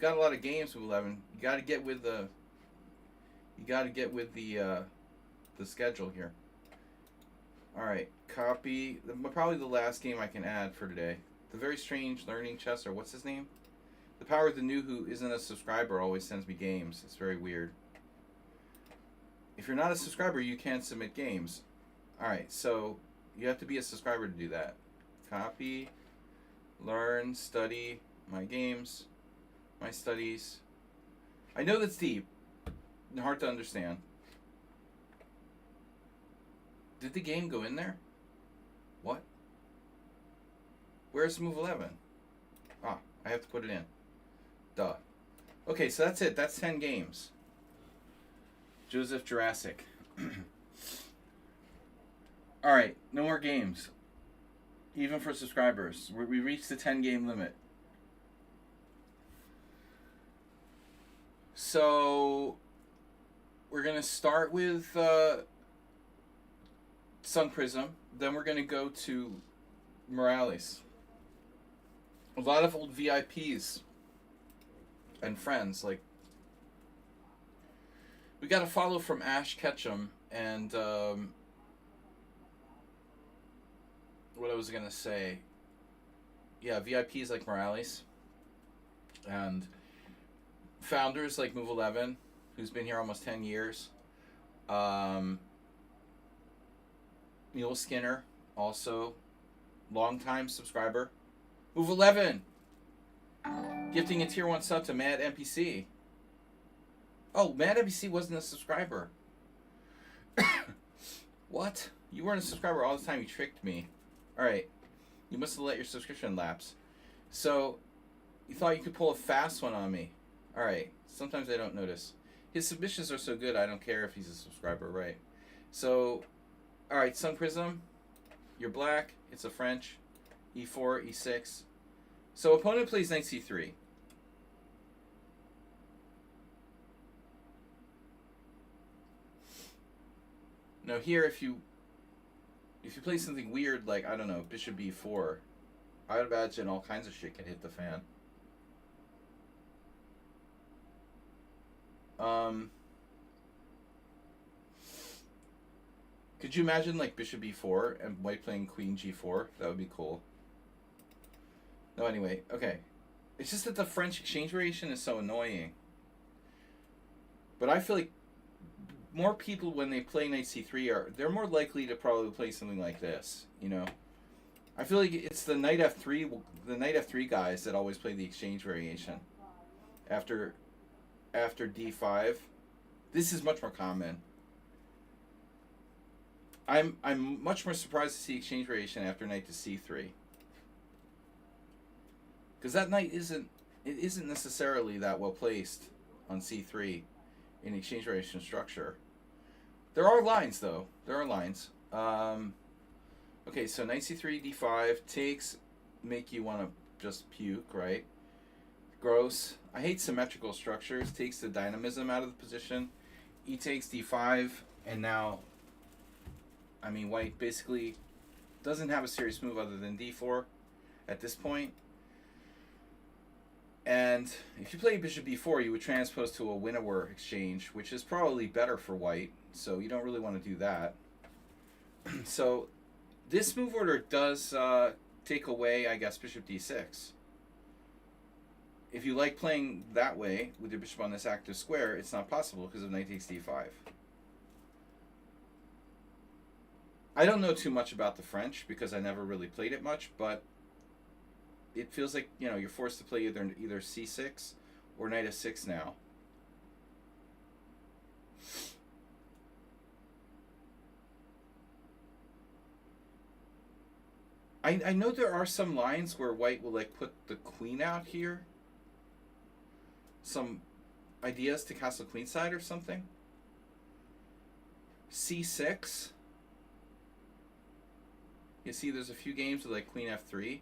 Speaker 1: a lot of games with 11. You got to get with the... the schedule here. Alright, copy. Probably the last game I can add for today. The Very Strange Learning Chess, or what's his name? The Power of the New, who isn't a subscriber, always sends me games. It's very weird. If you're not a subscriber, you can't submit games. Alright, so you have to be a subscriber to do that. Copy, learn, study, my games, my studies. I know that's deep. Hard to understand. Did the game go in there? What? Where's move 11? Ah, I have to put it in. Duh. Okay, so that's it. That's 10 games. Joseph Jurassic. All right, no more games. Even for subscribers, we reached the 10 game limit. So we're gonna start with Sun Prism. Then we're gonna go to Morales. A lot of old VIPs and friends. Like, we got a follow from Ash Ketchum, and what I was gonna say. Yeah, VIPs like Morales, and founders like Move 11, who's been here almost 10 years. Mule Skinner, also longtime subscriber. Move 11, gifting a tier 1 sub to Mad NPC. Oh, Mad NPC wasn't a subscriber. What? You weren't a subscriber all the time. You tricked me. Alright. You must have let your subscription lapse. So, you thought you could pull a fast one on me. Alright. Sometimes I don't notice. His submissions are so good, I don't care if he's a subscriber, right? So, alright, Sun Prism. You're black. It's a French. E4, E6. So, opponent plays knight C3. Now here, if you play something weird like, I don't know, Bishop B4, I would imagine all kinds of shit can hit the fan. Could you imagine like Bishop B4 and white playing Queen G4? That would be cool. No, anyway, okay. It's just that the French exchange variation is so annoying. But I feel like more people, when they play knight c3, they're more likely to probably play something like this, you know. I feel like it's the knight f3 guys that always play the exchange variation after d5. This is much more common. I'm much more surprised to see exchange variation after knight to c3, because that knight isn't necessarily that well placed on c3 in exchange variation structure. There are lines, though. There are lines. Okay, so knight c3, d5 takes, make you want to just puke, right? Gross. I hate symmetrical structures. Takes the dynamism out of the position. E takes d5, and now, I mean, white basically doesn't have a serious move other than d4 at this point. And if you play bishop b4, you would transpose to a Winawer exchange, which is probably better for white, so you don't really want to do that. So this move order does take away, I guess, bishop d6. If you like playing that way with your bishop on this active square, it's not possible because of knight takes d5. I don't know too much about the French because I never really played it much, but it feels like, you know, you're forced to play either c6 or knight f6 now. I know there are some lines where white will like put the queen out here. Some ideas to castle queenside or something. c6. You see there's a few games with like queen f3.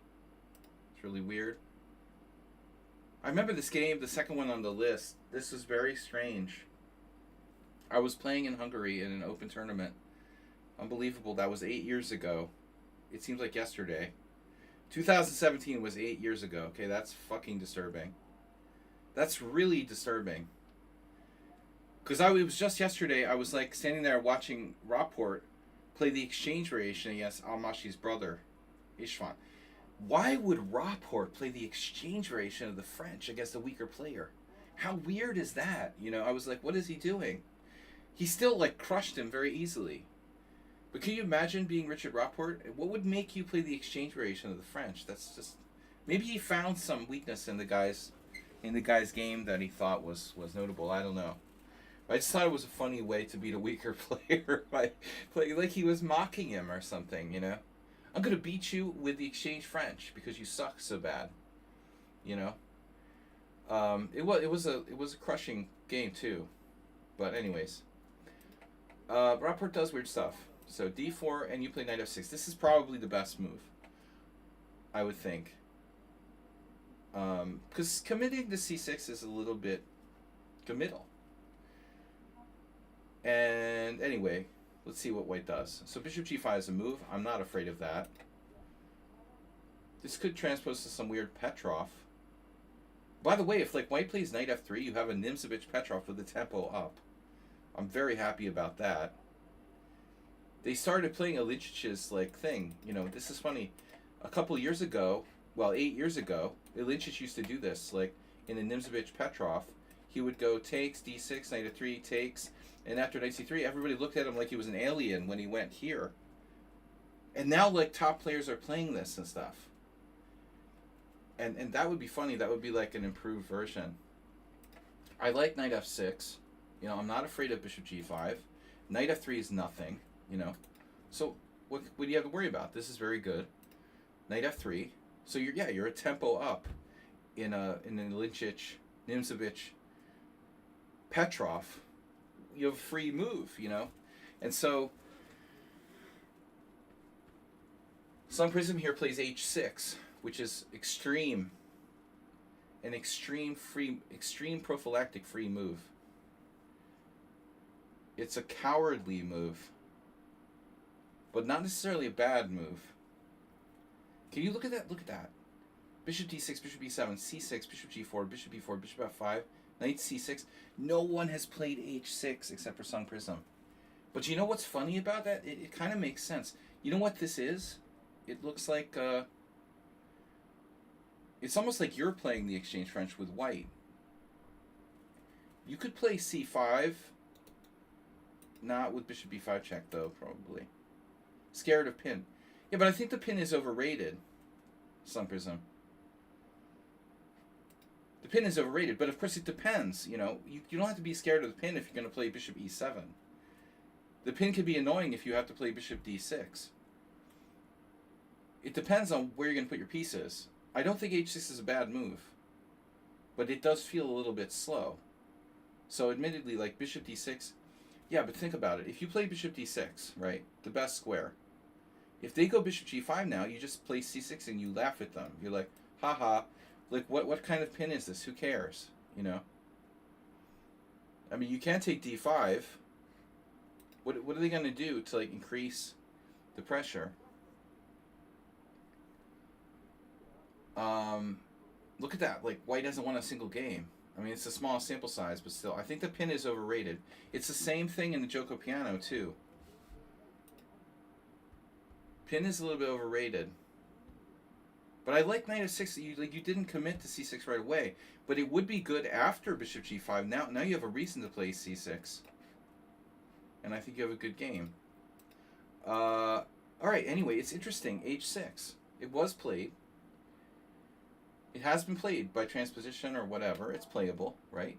Speaker 1: It's really weird. I remember this game, the second one on the list. This was very strange. I was playing in Hungary in an open tournament. Unbelievable. That was 8 years ago. It seems like yesterday. 2017 was 8 years ago. Okay, that's fucking disturbing. That's really disturbing. Because it was just yesterday, I was like standing there watching Rapport play the exchange variation against Almashi's brother, Istvan. Why would Rapport play the exchange variation of the French against a weaker player? How weird is that? You know, I was like, what is he doing? He still like crushed him very easily. But can you imagine being Richard Rapport? What would make you play the exchange variation of the French? That's just, maybe he found some weakness in the guy's game that he thought was notable. I don't know. I just thought it was a funny way to beat a weaker player by playing like he was mocking him or something, you know? I'm gonna beat you with the exchange French because you suck so bad, you know. It was a crushing game too, but anyways, Rapport does weird stuff. So d4 and you play knight f6. This is probably the best move, I would think. Because committing to c6 is a little bit committal. And anyway, let's see what white does. So bishop g5 is a move. I'm not afraid of that. This could transpose to some weird Petrov. By the way, if like white plays knight f3, you have a Nimzovich Petrov with the tempo up. I'm very happy about that. They started playing Ilinčić's like thing. You know, this is funny. A couple years ago, well, 8 years ago, Ilinčić used to do this. Like in the Nimzovich Petrov, he would go takes d6, knight f3, takes, and after knight c3, everybody looked at him like he was an alien when he went here. And now like top players are playing this and stuff. And that would be funny. That would be like an improved version. I like knight f6. You know, I'm not afraid of bishop g5. Knight f3 is nothing, you know. So what do you have to worry about? This is very good. Knight f3. So you're a tempo up in an Ilinčić, Nimzovich, Petrov. You have a free move, you know. And so Sun Prism here plays h6, which is extreme, an extreme prophylactic free move. It's a cowardly move, but not necessarily a bad move. Can you look at that? Look at that. Bishop d6, bishop e7, c6, bishop g4, bishop b4, bishop f5, knight c6. No one has played h6 except for Sun Prism. But you know what's funny about that? It kind of makes sense. You know what this is? It looks like... it's almost like you're playing the exchange French with white. You could play c5, not with bishop b5 check though, probably. Scared of pin. Yeah, but I think the pin is overrated, Sun Prism. The pin is overrated, but of course it depends. You know, you don't have to be scared of the pin if you're going to play bishop e7. The pin can be annoying if you have to play bishop d6. It depends on where you're going to put your pieces. I don't think h6 is a bad move, but it does feel a little bit slow. So admittedly, like bishop d6, yeah, but think about it. If you play bishop d6, right, the best square, if they go bishop g5 now, you just play c6 and you laugh at them. You're like, haha, like what kind of pin is this? Who cares? You know? I mean, you can't take d5. What are they going to do to like increase the pressure? Look at that. Like, white hasn't won a single game. I mean, it's a small sample size, but still. I think the pin is overrated. It's the same thing in the Joko Piano, too. Pin is a little bit overrated. But I like knight f6. You didn't commit to c6 right away. But it would be good after bishop g5. Now you have a reason to play c6. And I think you have a good game. All right, anyway, it's interesting. h6. It was played. It has been played by transposition or whatever. It's playable, right?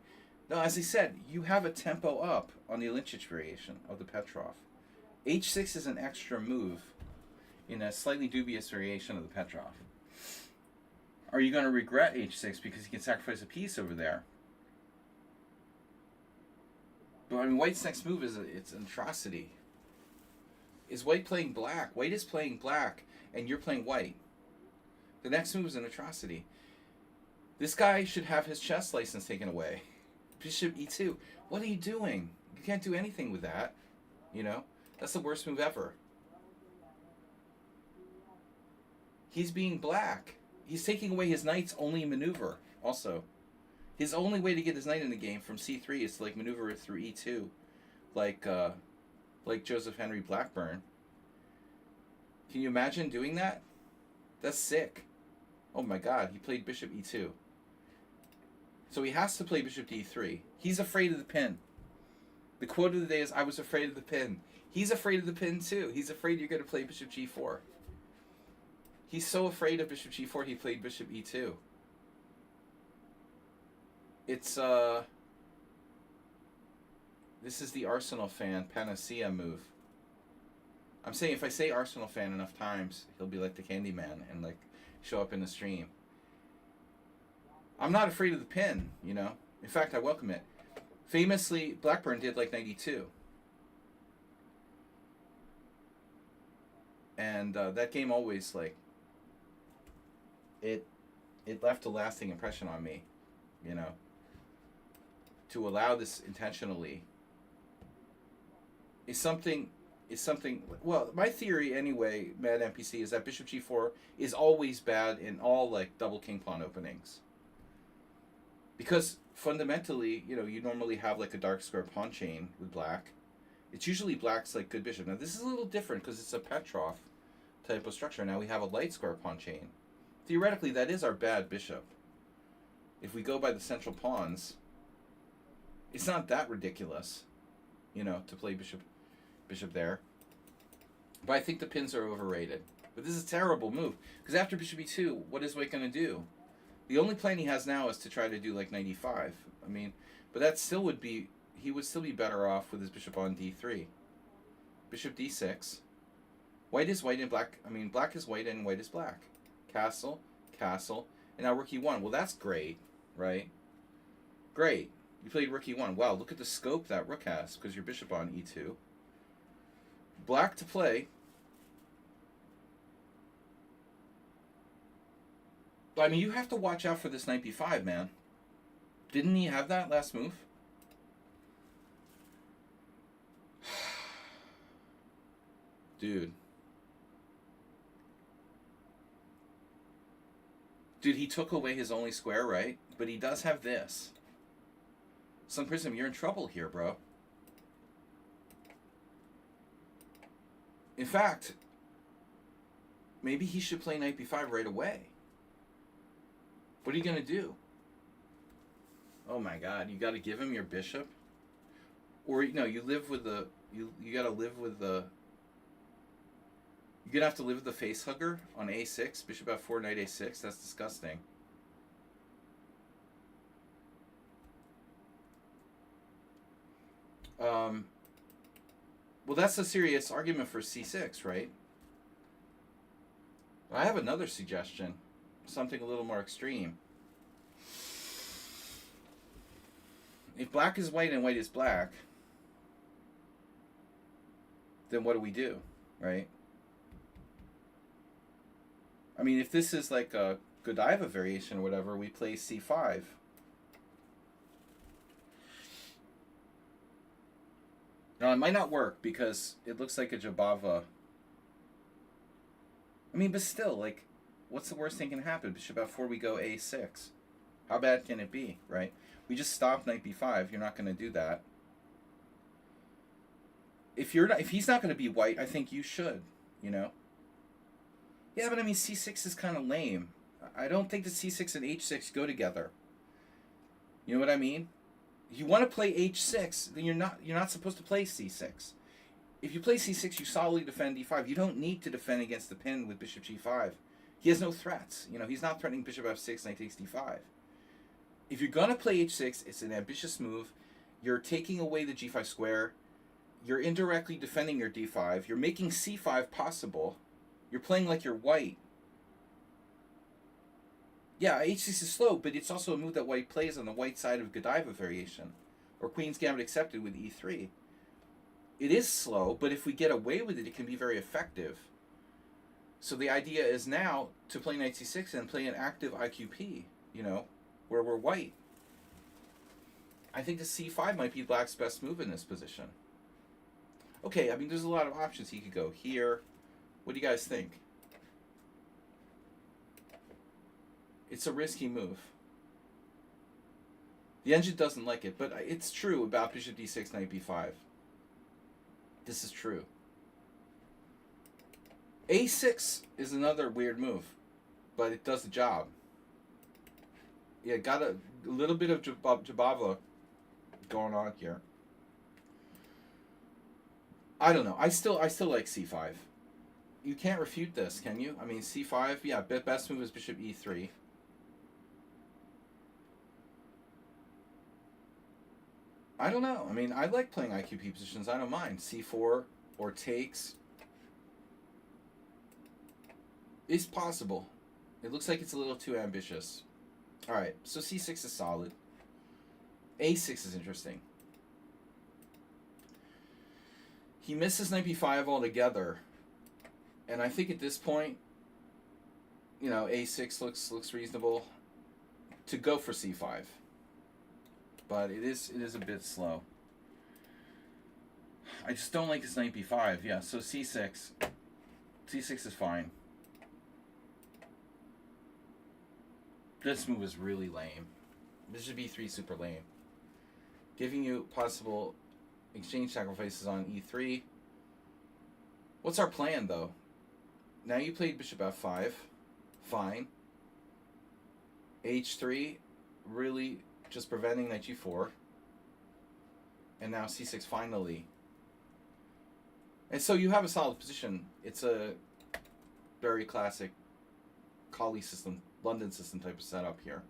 Speaker 1: Now, as I said, you have a tempo up on the Ilinčić variation of the Petrov. h6 is an extra move in a slightly dubious variation of the Petrov. Are you going to regret h6 because you can sacrifice a piece over there? But I mean, white's next move is it's an atrocity. Is white playing black? White is playing black, and you're playing white. The next move is an atrocity. This guy should have his chess license taken away. Bishop e2. What are you doing? You can't do anything with that. You know? That's the worst move ever. He's being black. He's taking away his knight's only maneuver, also. His only way to get his knight in the game from c3 is to like maneuver it through e2. Like Joseph Henry Blackburn. Can you imagine doing that? That's sick. Oh my god, he played bishop e2. So he has to play bishop d3. He's afraid of the pin. The quote of the day is, I was afraid of the pin. He's afraid of the pin too. He's afraid you're going to play bishop g4. He's so afraid of bishop g4 he played bishop e2. It's, this is the Arsenal fan panacea move. I'm saying if I say Arsenal fan enough times, he'll be like the Candyman and like show up in the stream. I'm not afraid of the pin, you know. In fact, I welcome it. Famously, Blackburn did like 92. And that game always, like, it left a lasting impression on me, you know. To allow this intentionally is something well, my theory anyway, Mad NPC, is that bishop g4 is always bad in all like double king pawn openings. Because fundamentally, you know, you normally have like a dark square pawn chain with black. It's usually black's like good bishop. Now this is a little different because it's a Petrov type of structure. Now we have a light square pawn chain. Theoretically, that is our bad bishop. If we go by the central pawns, it's not that ridiculous, you know, to play bishop there. But I think the pins are overrated. But this is a terrible move. Because after bishop e2, what is White going to do? The only plan he has now is to try to do like knight e5. I mean, but that still would be, he would still be better off with his bishop on d3. Bishop d6. White is white and black. I mean, black is white and white is black. Castle, castle. And now rook e1. Well, that's great, right? Great. You played rook e1. Wow, look at the scope that rook has because your bishop on e2. Black to play. I mean, you have to watch out for this knight b5, man. Didn't he have that last move? Dude. Dude, he took away his only square, right? But he does have this. Sun Prism, you're in trouble here, bro. In fact, maybe he should play knight b5 right away. What are you going to do? Oh my god, you got to give him your bishop? Or, no, you live with the... You got to live with the... You're going to have to live with the face hugger on a6. Bishop f4, knight a6. That's disgusting. Well, that's a serious argument for c6, right? I have another suggestion. Something a little more extreme. If black is white and white is black, then what do we do, right? I mean, if this is like a Godiva variation or whatever, we play c5. Now, it might not work because it looks like a Jabava. I mean, but still, like, what's the worst thing can happen? Bishop f4, we go a6. How bad can it be, right? We just stop knight b5. You're not going to do that. If he's not going to be white, I think you should, you know? Yeah, but I mean, c6 is kind of lame. I don't think that c6 and h6 go together. You know what I mean? If you want to play h6, then you're not supposed to play c6. If you play c6, you solidly defend d5. You don't need to defend against the pin with bishop g5. He has no threats. You know, he's not threatening bishop f6, knight takes d5. If you're going to play h6, it's an ambitious move. You're taking away the g5 square. You're indirectly defending your d5. You're making c5 possible. You're playing like you're white. Yeah, h6 is slow, but it's also a move that white plays on the white side of Godiva variation, or Queen's Gambit accepted with e3. It is slow, but if we get away with it, it can be very effective. So the idea is now to play knight c6 and play an active IQP, you know, where we're white. I think the c5 might be black's best move in this position. Okay, I mean, there's a lot of options. He could go here. What do you guys think? It's a risky move. The engine doesn't like it, but it's true about bishop d6, knight b5. This is true. a6 is another weird move, but it does the job. Yeah, got a little bit of Jabava going on here. I don't know. I still like c5. You can't refute this, can you? I mean, c5, yeah, best move is bishop e3. I don't know. I mean, I like playing IQP positions. I don't mind. c4 or takes. It's possible. It looks like it's a little too ambitious. All right, so c6 is solid. a6 is interesting. He misses knight b5 altogether. And I think at this point, a6 looks reasonable to go for c5. But it is a bit slow. I just don't like this knight b5. Yeah, so c6. c6 is fine. This move is really lame. Bishop b3 super lame. Giving you possible exchange sacrifices on e3. What's our plan, though? Now you played bishop f5. Fine. h3, really just preventing knight g4. And now c6 finally. And so you have a solid position. It's a very classic Kali system, London system type of setup here.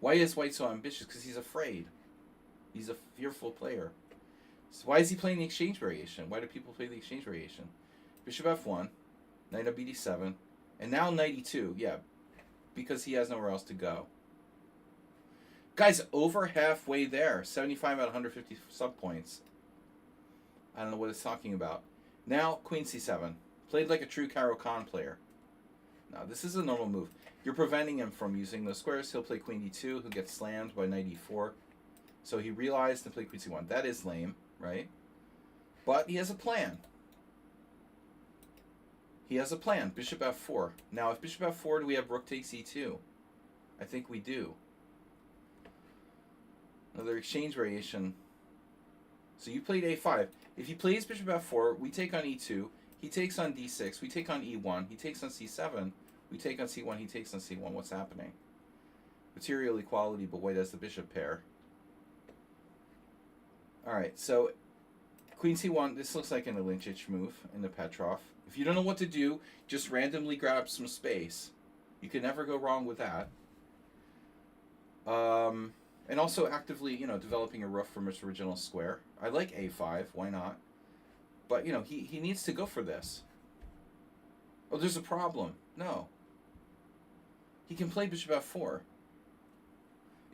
Speaker 1: Why is White so ambitious? Because he's afraid. He's a fearful player. So why is he playing the exchange variation? Why do people play the exchange variation? Bishop f1, knight of bd7, and now knight e2. Yeah, because he has nowhere else to go. Guy's over halfway there. 75 out of 150 sub points. I don't know what it's talking about. Now, queen c7. Played like a true Caro-Kann player. Now, this is a normal move. You're preventing him from using those squares. He'll play queen d2, who gets slammed by knight e4. So he realized to play queen c1. That is lame, right? But he has a plan. He has a plan. Bishop f4. Now, if bishop f4, do we have rook takes e2? I think we do. Another exchange variation. So you played a5. If he plays bishop f4, we take on e2. He takes on d6. We take on e1. He takes on c7. We take on c1. He takes on c1. What's happening? Material equality, but white has the bishop pair. All right, so queen c1. This looks like an Ilinčić move in the Petrov. If you don't know what to do, just randomly grab some space. You can never go wrong with that. And also actively, developing a rook from its original square. I like a5. Why not? But, he needs to go for this. Oh, there's a problem. No. He can play bishop f4.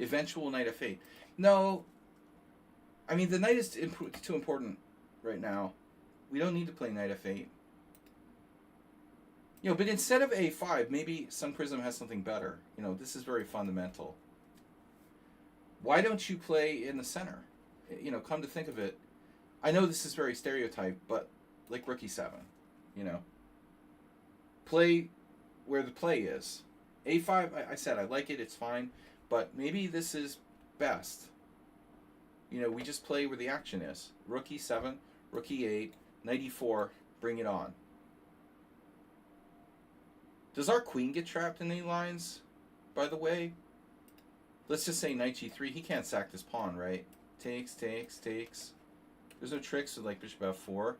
Speaker 1: Eventual knight f8. No. I mean, the knight is too important right now. We don't need to play knight f8. But instead of a5, maybe Sun Prism has something better. This is very fundamental. Why don't you play in the center? Come to think of it, I know this is very stereotyped, but like rook e7, play where the play is. a5, I said I like it, it's fine, but maybe this is best. We just play where the action is. Rook e7, rook e8, knight e4, bring it on. Does our queen get trapped in any lines, by the way? Let's just say knight g3. He can't sack this pawn, right? Takes, takes, takes. There's no tricks with like bishop f4.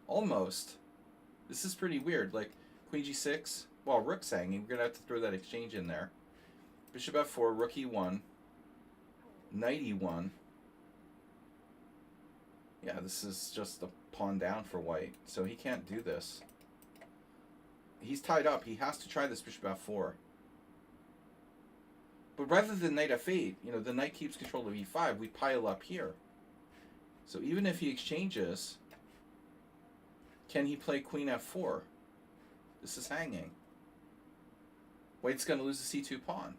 Speaker 1: Almost. This is pretty weird. Like queen g6. Well, rook's hanging. We're going to have to throw that exchange in there. Bishop f4, rook e1. Knight e1. Yeah, this is just a pawn down for white. So he can't do this. He's tied up. He has to try this bishop f4. But rather than knight f8, the knight keeps control of e5, we pile up here. So even if he exchanges, can he play queen f4? This is hanging. White's going to lose the c2 pawn.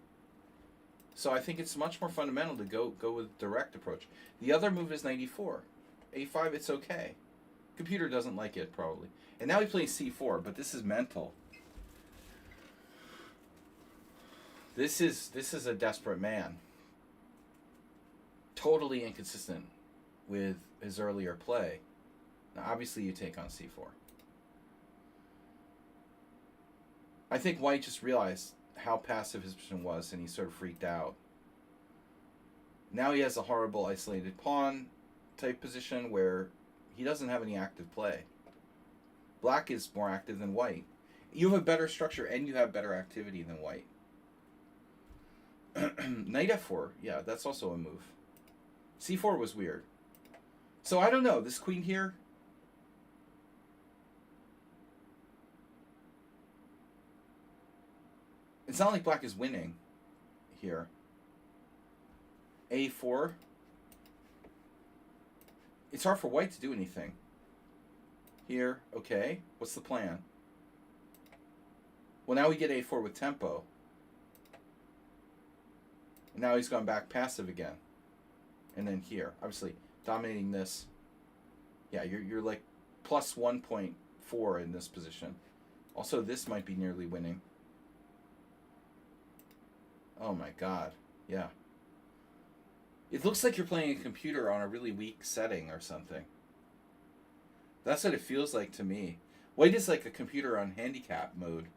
Speaker 1: So I think it's much more fundamental to go with direct approach. The other move is knight e4. a5, it's okay. Computer doesn't like it, probably. And now he plays c4, but this is mental. This is a desperate man. Totally inconsistent with his earlier play. Now, obviously, you take on c4. I think White just realized how passive his position was, and he sort of freaked out. Now he has a horrible isolated pawn type position where he doesn't have any active play. Black is more active than White. You have a better structure, and you have better activity than White. Knight f4, yeah, that's also a move. c4 was weird. So I don't know, this queen here. It's not like black is winning here. a4. It's hard for white to do anything. here. Okay, what's the plan? Well, now we get a4 with tempo. And now he's gone back passive again. And then here, obviously, dominating this. Yeah, you're like plus 1.4 in this position. Also, this might be nearly winning. Oh my god, yeah. It looks like you're playing a computer on a really weak setting or something. That's what it feels like to me. White is like a computer on handicap mode.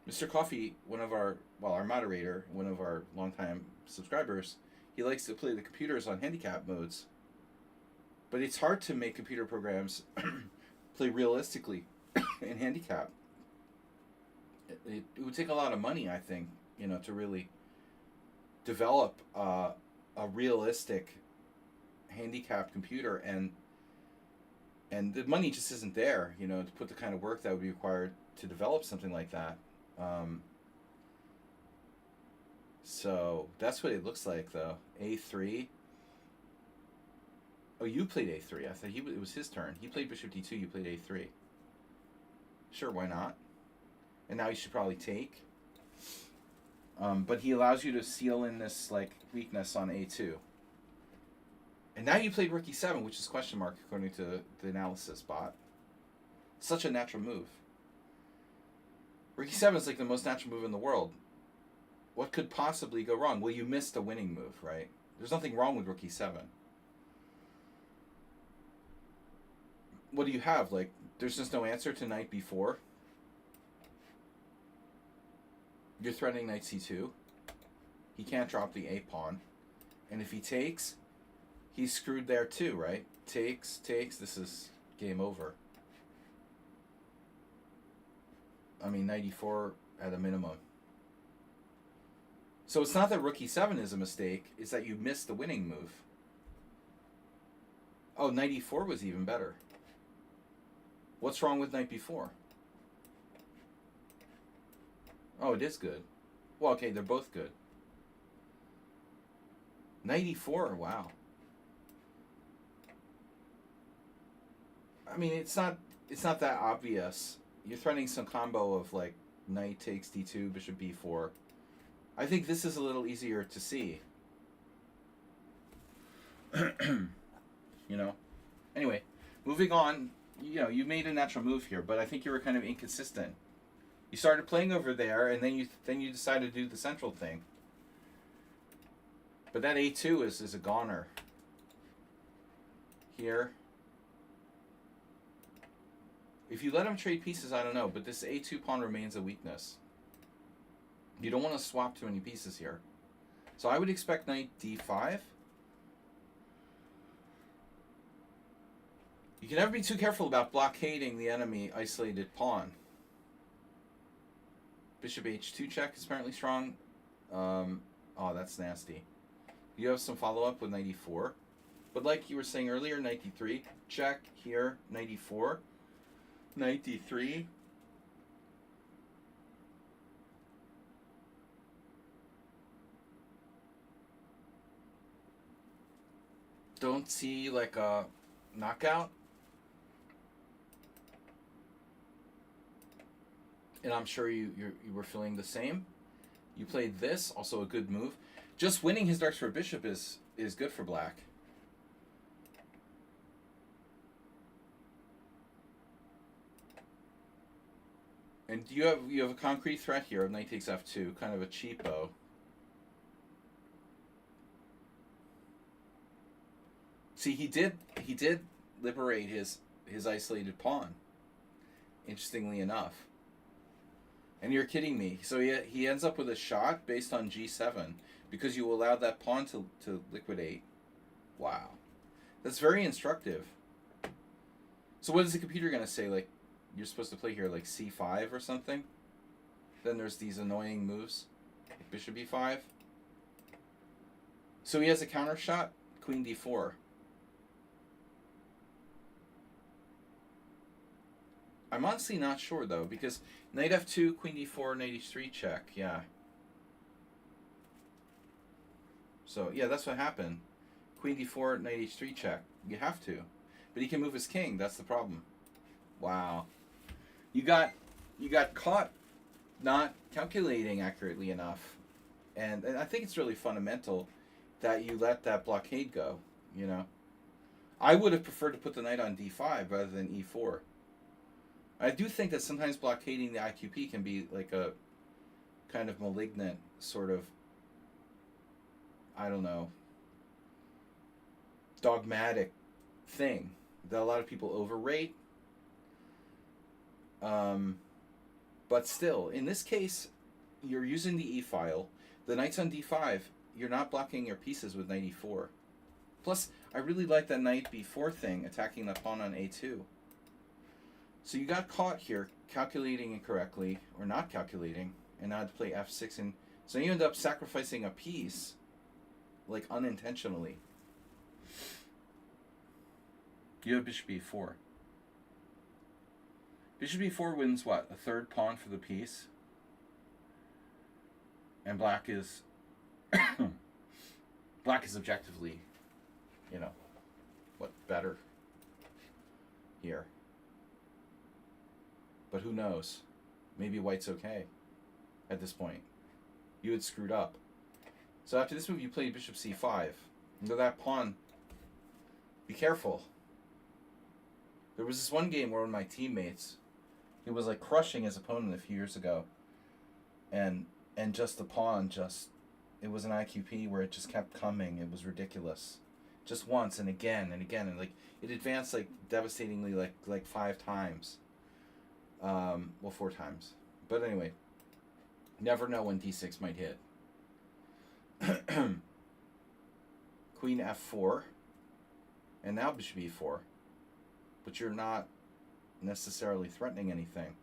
Speaker 1: Mr. Coffee, our moderator, one of our longtime subscribers, he likes to play the computers on handicap modes. But it's hard to make computer programs play realistically in handicap. It would take a lot of money, I think, to really develop a realistic handicap computer, and the money just isn't there, to put the kind of work that would be required to develop something like that. So that's what it looks like, though. A3. Oh, you played A3. I thought it was his turn. He played bishop D2. You played A3. Sure, why not? And now you should probably take. But he allows you to seal in this weakness on A2. And now you played rook E7, which is question mark according to the analysis bot. Such a natural move. Rook E7 is like the most natural move in the world. What could possibly go wrong? Well, you missed a winning move, right? There's nothing wrong with rook E7. What do you have? There's just no answer to knight B4. You're threatening knight C2. He can't drop the A pawn. And if he takes, he's screwed there too, right? Takes. This is game over. I mean, knight E4 at a minimum. So it's not that rook E7 is a mistake. It's that you missed the winning move. Oh, knight E4 was even better. What's wrong with knight B4? Oh, it is good. Well, okay, they're both good. Knight E4, wow. I mean, it's not that obvious. You're threatening some combo of knight takes D2, bishop B4. I think this is a little easier to see. Anyway, moving on. You made a natural move here, but I think you were kind of inconsistent. You started playing over there, and then you decided to do the central thing. But that A2 is a goner. Here. If you let him trade pieces, I don't know, but this A2 pawn remains a weakness. You don't want to swap too many pieces here. So I would expect knight D5. You can never be too careful about blockading the enemy isolated pawn. Bishop H2 check is apparently strong. Oh, that's nasty. You have some follow-up with knight E4. But like you were saying earlier, knight D3, check here, knight E4, knight D3. Don't see a knockout. And I'm sure you were feeling the same. You played this, also a good move. Just winning his dark square bishop is good for black. And you have a concrete threat here of knight takes f2, kind of a cheapo. See, he did liberate his isolated pawn. Interestingly enough. And you're kidding me. So he ends up with a shot based on G7 because you allowed that pawn to liquidate. Wow. That's very instructive. So what is the computer going to say? You're supposed to play here C5 or something? Then there's these annoying moves. Bishop E5. So he has a counter shot. Queen D4. I'm honestly not sure, though, because knight f2, queen d4, knight h3 check, yeah. So, yeah, that's what happened. Queen d4, knight h3 check. You have to. But he can move his king. That's the problem. Wow. You got caught not calculating accurately enough. And I think it's really fundamental that you let that blockade go, you know. I would have preferred to put the knight on d5 rather than e4. I do think that sometimes blockading the IQP can be like a kind of malignant sort of, I don't know, dogmatic thing that a lot of people overrate. But still, in this case, you're using the e-file. The knight's on d5. You're not blocking your pieces with knight e4. Plus, I really like that knight b4 thing, attacking the pawn on a2. So you got caught here, calculating incorrectly, or not calculating, and now to play f6. And so you end up sacrificing a piece, like unintentionally. You have bishop e4. Bishop e4 wins what? A third pawn for the piece. And black is black is objectively, you know, what, better here. But who knows? Maybe white's okay at this point. You had screwed up. So after this move, you played bishop c5. So that pawn, be careful. There was this one game where one of my teammates, he was like crushing his opponent a few years ago. And just the pawn it was an IQP where it just kept coming. It was ridiculous. Just once and again and again. And like it advanced like devastatingly like 5 times. Well, 4 times. But anyway, never know when d6 might hit. Queen f4. And now bishop e4. But you're not necessarily threatening anything.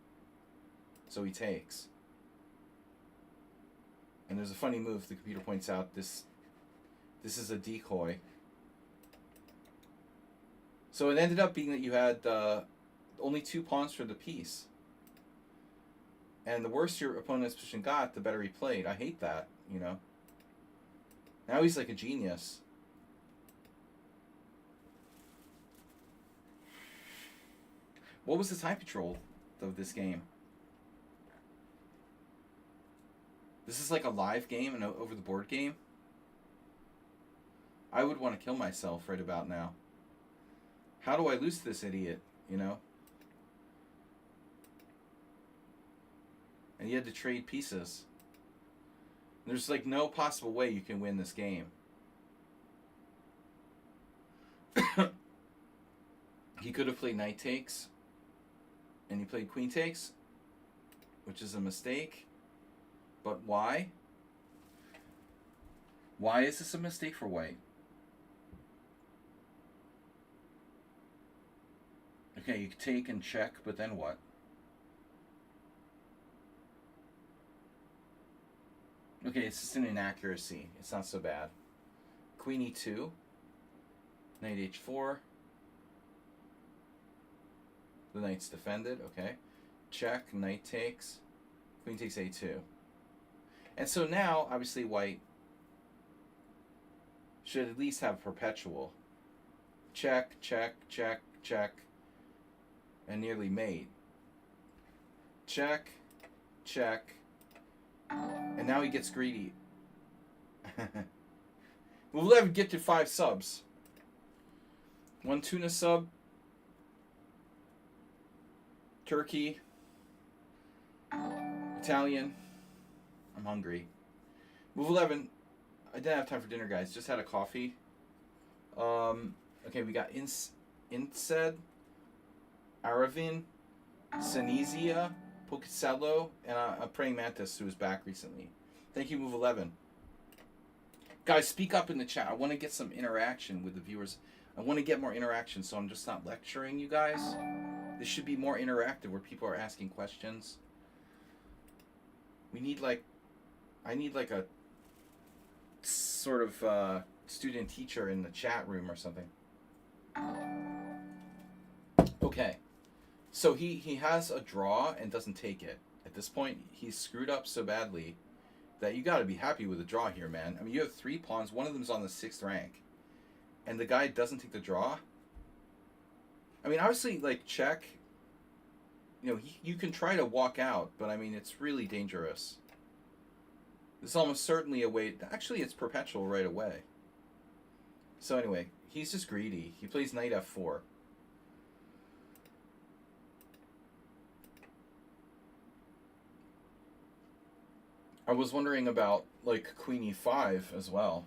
Speaker 1: So he takes. And there's a funny move the computer points out. This is a decoy. So it ended up being that you had only 2 pawns for the piece. And the worse your opponent's position got, the better he played. I hate that, you know. Now he's like a genius. What was the time control of this game? This is like a live game, an over-the-board game. I would want to kill myself right about now. How do I lose to this idiot, you know? And you had to trade pieces. There's like no possible way you can win this game. He could have played knight takes. And he played queen takes, which is a mistake. But why? Why is this a mistake for white? Okay, you take and check, but then what? Okay, it's just an inaccuracy. It's not so bad. Queen e2. Knight h4. The knight's defended, okay. Check, knight takes. Queen takes a2. And so now, obviously, white should at least have perpetual. Check, check, check, check. And nearly mate. Check, check. And now he gets greedy. We'll never get to 5 subs. 1 tuna sub. Turkey. Italian. I'm hungry. Move 11. I didn't have time for dinner, guys. Just had a coffee. Okay, we got Insed, Aravin, Sanizia, Pocacello, and a Praying Mantis who was back recently. Thank you, Move 11. Guys, speak up in the chat. I want to get some interaction with the viewers. I want to get more interaction, so I'm just not lecturing you guys. This should be more interactive where people are asking questions. We need like... I need like a sort of student teacher in the chat room or something. Okay. So he has a draw and doesn't take it. At this point, he's screwed up so badly that you got to be happy with the draw here, man. I mean, you have 3 pawns. One of them's on the 6th rank. And the guy doesn't take the draw? I mean, obviously, like, check. You know, you can try to walk out, but I mean, it's really dangerous. This is almost certainly a way. Actually, it's perpetual right away. So anyway, he's just greedy. He plays knight f4. I was wondering about, like, queen e5 as well.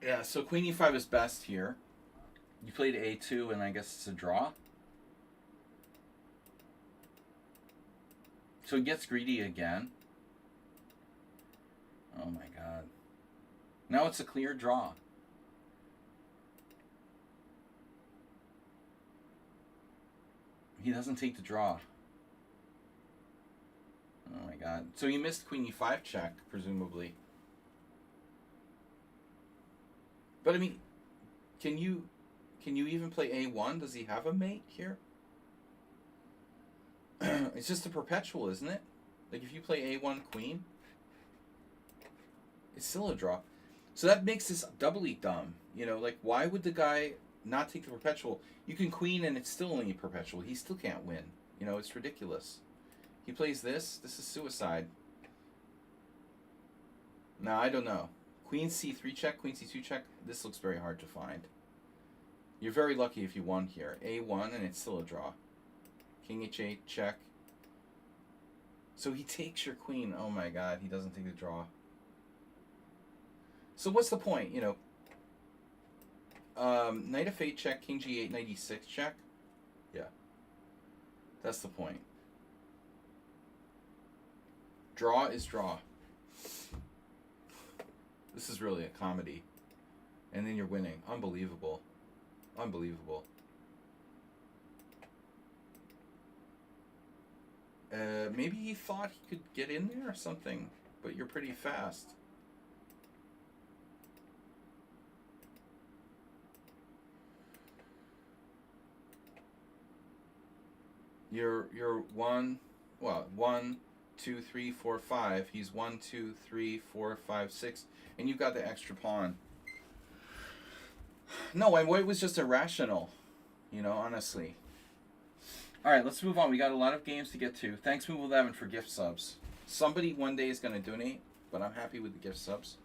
Speaker 1: Yeah, so queen e5 is best here. You played a2, and I guess it's a draw. So he gets greedy again. Oh my god. Now it's a clear draw. He doesn't take the draw. Oh my god. So you missed queen e5 check, presumably. But I mean, can you even play a1? Does he have a mate here? It's just a perpetual, isn't it? Like if you play a1 queen, it's still a draw. So that makes this doubly dumb. You know, like why would the guy not take the perpetual? You can queen and it's still only perpetual. He still can't win. You know, it's ridiculous. He plays this. This is suicide. No, I don't know. Queen c3 check, queen c2 check. This looks very hard to find. You're very lucky if you won here. a1 and it's still a draw. King h8 check. So he takes your queen. Oh my god, he doesn't take the draw. So what's the point, you know? Knight f8 check, king g8, knight e6 check. Yeah. That's the point. Draw is draw. This is really a comedy. And then you're winning. Unbelievable. Unbelievable. Maybe he thought he could get in there or something, but you're pretty fast. You're 1, 2, 3, 4, 5. He's 1, 2, 3, 4, 5, 6, and you got the extra pawn. No, it was just irrational, you know, honestly. All right, let's move on. We got a lot of games to get to. Thanks, Move11, for gift subs. Somebody one day is going to donate, but I'm happy with the gift subs.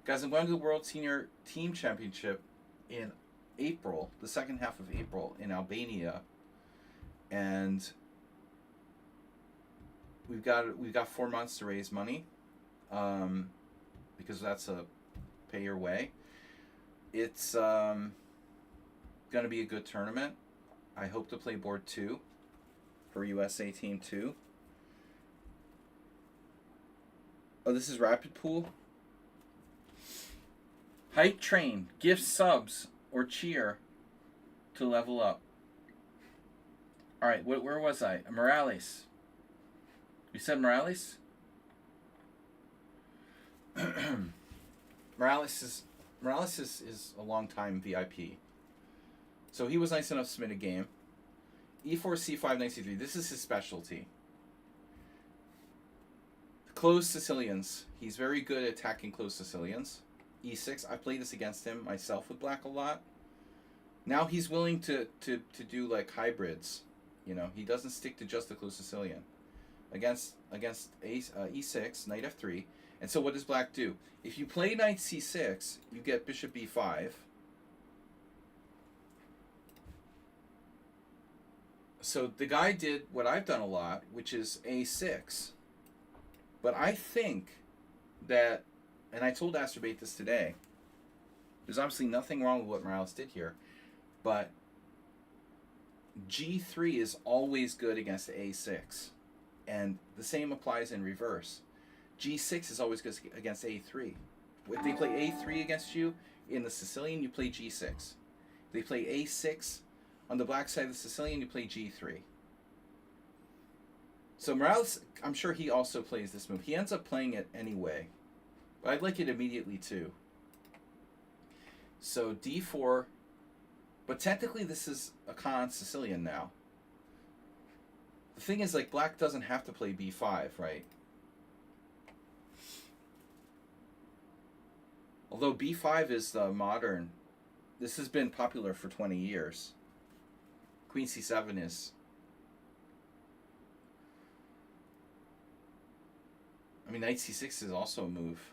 Speaker 1: Guys, I'm going to the World Senior Team Championship in April, the second half of April, in Albania. And we've got 4 months to raise money, because that's a pay your way. It's going to be a good tournament. I hope to play board 2 for USA Team 2. Oh, this is Rapid Pool. Hype Train, gift subs or cheer to level up. All right, where was I? Morales. You said Morales? Morales is a long time VIP. So he was nice enough to submit a game. E4, C5, knight C3. This is his specialty. Closed Sicilians. He's very good at attacking closed Sicilians. E6. I played this against him myself with black a lot. Now he's willing to do like hybrids. You know, he doesn't stick to just the closed Sicilian. Against E6, knight F3. And so what does black do? If you play knight C6, you get bishop B5. So the guy did what I've done a lot, which is A6. But I think that, and I told Astrobate this today, there's obviously nothing wrong with what Morales did here, but G3 is always good against A6. And the same applies in reverse. G6 is always good against A3. If they play A3 against you in the Sicilian, you play G6. If they play A6 on the black side of the Sicilian, you play G3. So Morales, I'm sure he also plays this move. He ends up playing it anyway. But I'd like it immediately too. So D4, But technically, this is a con Sicilian now. The thing is, like, black doesn't have to play b5, right? Although b5 is the modern, this has been popular for 20 years. Queen c7 is. I mean, knight c6 is also a move.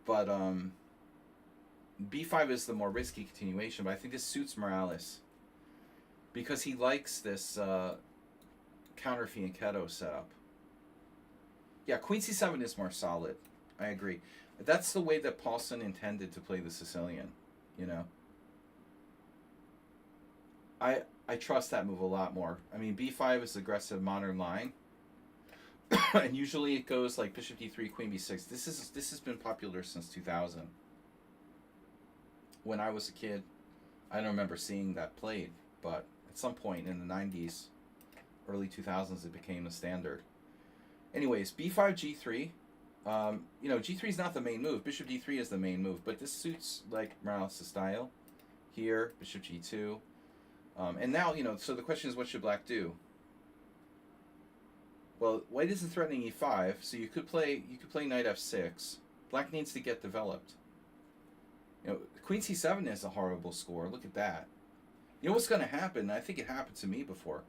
Speaker 1: But b5 is the more risky continuation, but I think this suits Morales. Because he likes this counter fianchetto setup. Yeah, queen c7 is more solid. I agree. That's the way that Paulson intended to play the Sicilian, you know. I trust that move a lot more. I mean, b5 is aggressive modern line. And usually it goes like bishop d3, queen b6. This has been popular since 2000. When I was a kid, I don't remember seeing that played, but at some point in the 90s, early 2000s, it became a standard. Anyways, b5, g3. You know, g3 is not the main move. Bishop d3 is the main move, but this suits like Morales' style. Here, bishop g2. And now, you know, so the question is, what should black do? Well, white isn't threatening e5, so you could play knight f6. Black needs to get developed. You know, queen c7 is a horrible score. Look at that. You know what's going to happen? I think it happened to me before.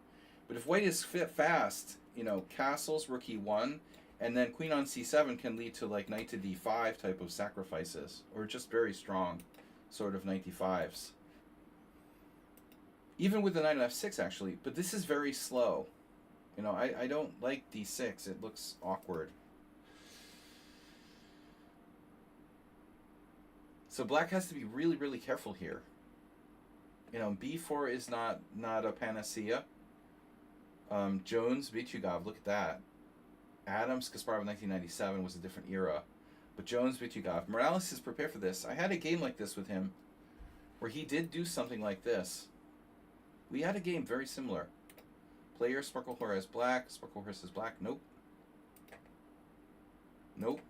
Speaker 1: But if white is fast, you know, castles, rook e1, and then queen on c7 can lead to like knight to d5 type of sacrifices, or just very strong sort of knight d5s. Even with the knight on f6, actually. But this is very slow. You know, I don't like d6. It looks awkward. So black has to be really, really careful here. You know, b4 is not a panacea. Jones, Vityugov, look at that. Adams, Kasparov, 1997 was a different era. But Jones, Vityugov. Morales is prepared for this. I had a game like this with him where he did do something like this. We had a game very similar. Player, Sparklehorse has black. Sparklehorse has black. Nope. Nope.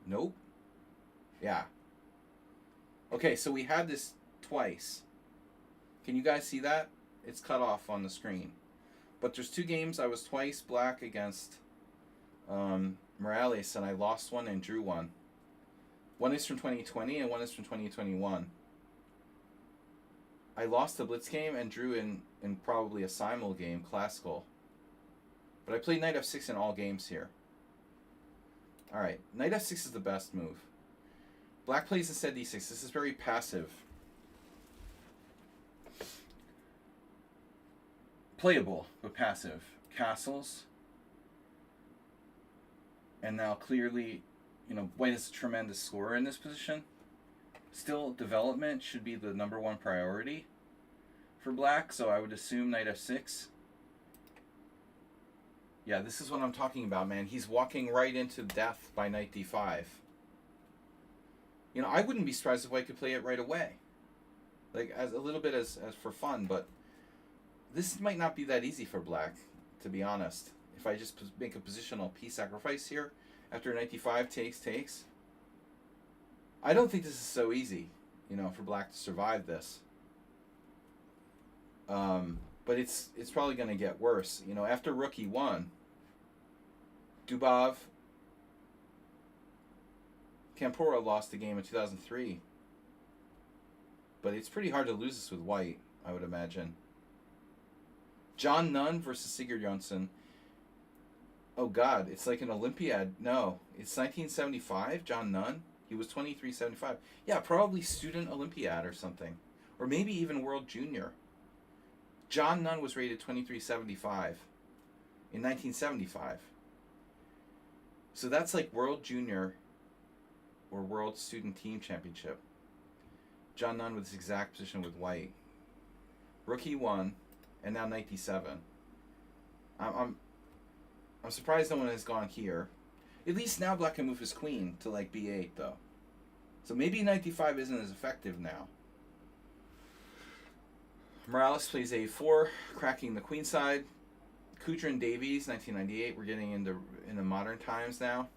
Speaker 1: Nope. Yeah. Okay, so we had this twice. Can you guys see that? It's cut off on the screen. But there's two games. I was twice black against Morales, and I lost one and drew one. One is from 2020 and one is from 2021. I lost the blitz game and drew in probably a simul game, classical. But I played knight f6 in all games here. Alright, knight f6 is the best move. Black plays instead d6. This is very passive. Playable, but passive. Castles. And now clearly, you know, white is a tremendous scorer in this position. Still, development should be the #1 priority for black, so I would assume knight f6. Yeah, this is what I'm talking about, man. He's walking right into death by knight d5. You know, I wouldn't be surprised if white could play it right away. Like, as a little bit as for fun, but this might not be that easy for black, to be honest. If I just make a positional piece sacrifice here, after knight d5 takes, I don't think this is so easy, you know, for black to survive this. But it's probably going to get worse. You know, after rook e1, Dubov, Campora lost the game in 2003. But it's pretty hard to lose this with white, I would imagine. John Nunn versus Sigurd Jonsson. Oh God, it's like an Olympiad. No, it's 1975, John Nunn. He was 23.75. Yeah, probably student Olympiad or something. Or maybe even World Junior. John Nunn was rated 23.75 in 1975. So that's like World Junior or World Student Team Championship. John Nunn with his exact position with white. Rook e1, and now knight d7. I'm surprised no one has gone here. At least now black can move his queen to like b8 though. So maybe knight d5 isn't as effective now. Morales plays a4, cracking the queen side. Kudrin Davies, 1998. We're getting into modern times now.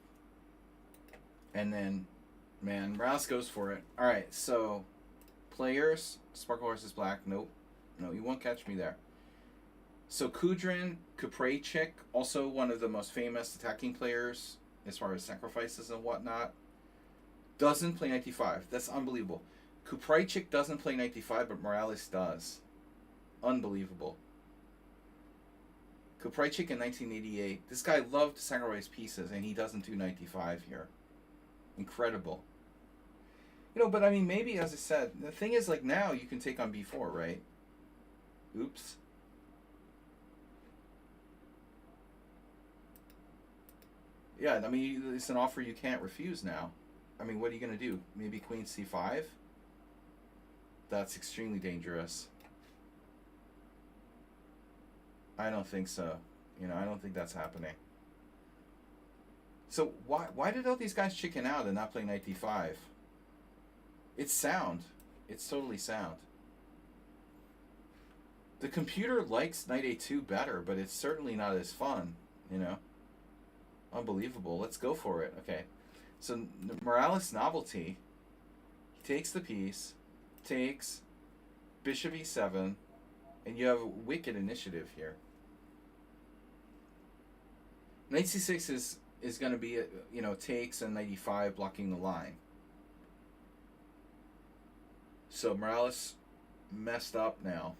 Speaker 1: And then, man, Morales goes for it. All right, so players. Sparkle Horse is black. Nope. No, you won't catch me there. So Kudrin Kupraychik, also one of the most famous attacking players as far as sacrifices and whatnot, doesn't play 95. That's unbelievable. Kupraychik doesn't play 95, but Morales does. Unbelievable. Kupraychik in 1988. This guy loved to sacrifice pieces, and he doesn't do 95 here. Incredible. You know, but I mean, maybe, as I said, the thing is, like, now you can take on b4, right? Oops. Yeah, I mean, it's an offer you can't refuse now. I mean, what are you going to do? Maybe queen c5? That's extremely dangerous. I don't think so. You know, I don't think that's happening. So why did all these guys chicken out and not play knight d5? It's sound. It's totally sound. The computer likes knight a2 better, but it's certainly not as fun, you know. Unbelievable. Let's go for it. Okay. So Morales novelty. He takes the piece, takes bishop e7, and you have a wicked initiative here. Knight c6 is going to be, you know, takes, and knight e5 blocking the line. So Morales messed up now.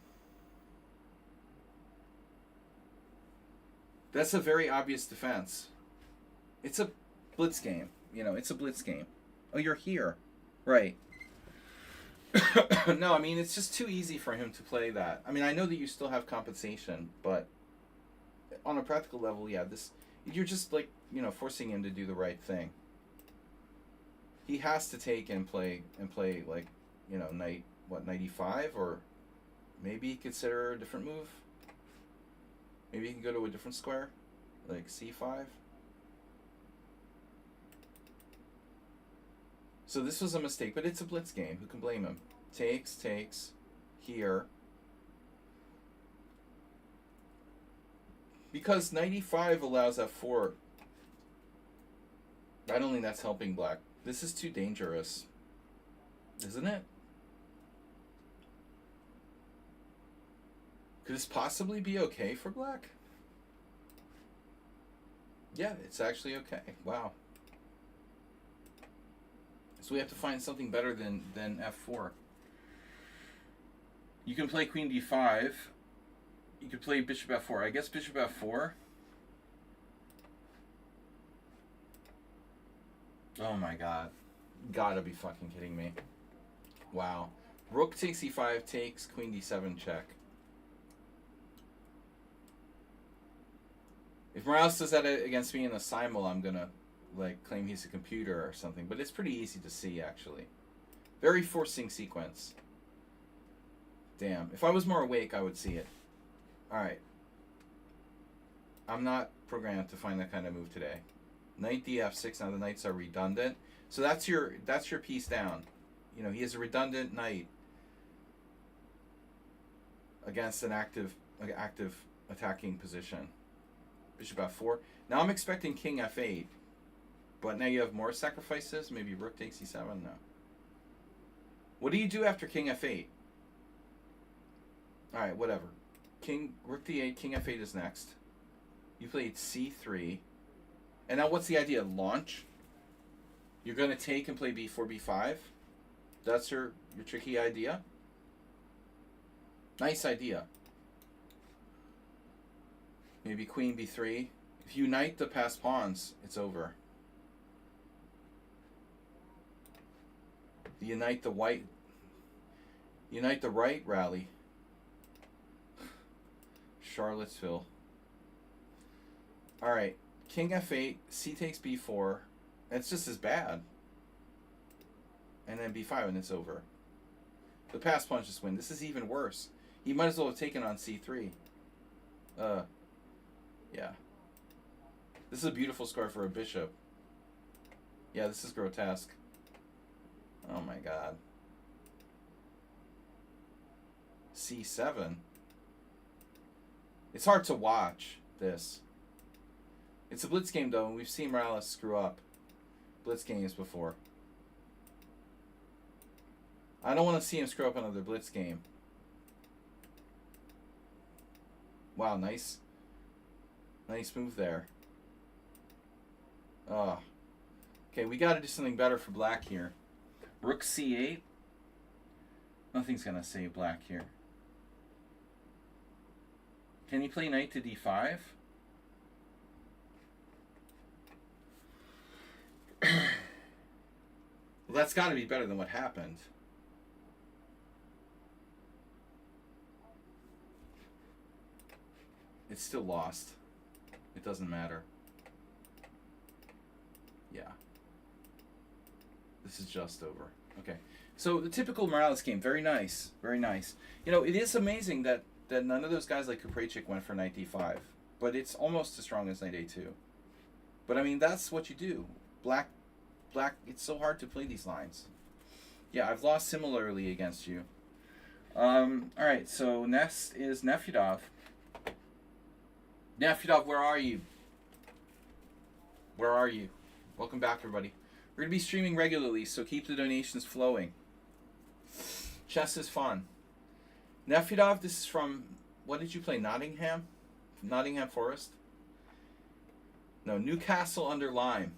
Speaker 1: That's a very obvious defense. It's a blitz game. You know, it's a blitz game. Oh, you're here. Right. No, I mean, it's just too easy for him to play that. I mean, I know that you still have compensation, but on a practical level, yeah, you're just, like, you know, forcing him to do the right thing. He has to take and play, like, you know, knight e5, or maybe consider a different move. Maybe he can go to a different square, like c5. So this was a mistake, but it's a blitz game. Who can blame him? Takes, here. Because knight e5 allows f4. I don't think that's helping black. This is too dangerous. Isn't it? Could this possibly be okay for black? Yeah, it's actually okay. Wow. So we have to find something better than f4. You can play queen d5. You could play bishop f4. I guess bishop f4. Oh my god. Gotta be fucking kidding me. Wow. Rook takes e5, takes queen d7 check. If Morales does that against me in a simul, I'm gonna, like, claim he's a computer or something. But it's pretty easy to see, actually. Very forcing sequence. Damn. If I was more awake, I would see it. Alright. I'm not programmed to find that kind of move today. Knight df6. Now the knights are redundant. So that's your piece down. You know, he has a redundant knight against an active attacking position. Bishop f4. Now I'm expecting king f8. But now you have more sacrifices. Maybe rook takes e7. No. What do you do after king f8? Alright, whatever. Rook d8, king f8 is next. You played c3. And now what's the idea? Launch? You're going to take and play b4, b5? That's your tricky idea? Nice idea. Maybe queen b3. If you knight the passed pawns, it's over. You knight the white. You knight the right rally. Charlottesville. Alright. King f8. C takes b4. It's just as bad. And then b5 and it's over. The passed pawns just win. This is even worse. He might as well have taken on c3. Yeah. This is a beautiful square for a bishop. Yeah, this is grotesque. Oh my god. c7. It's hard to watch this. It's a blitz game though, and we've seen Morales screw up blitz games before. I don't want to see him screw up another blitz game. Wow, nice. Nice move there. Oh. Okay, we got to do something better for black here. Rook c8. Nothing's going to save black here. Can he play knight to d5? Well, that's got to be better than what happened. It's still lost. It doesn't matter. Yeah. This is just over. Okay. So the typical Morales game, very nice. Very nice. You know, it is amazing that none of those guys like Kuprejcik went for knight d5. But it's almost as strong as knight a2. But I mean, that's what you do. Black, it's so hard to play these lines. Yeah, I've lost similarly against you. Alright, so next is Nefyedov. Nefyedov, where are you? Where are you? Welcome back, everybody. We're going to be streaming regularly, so keep the donations flowing. Chess is fun. Nefyedov, this is from, what did you play, Nottingham? Nottingham Forest? No, Newcastle under Lyme.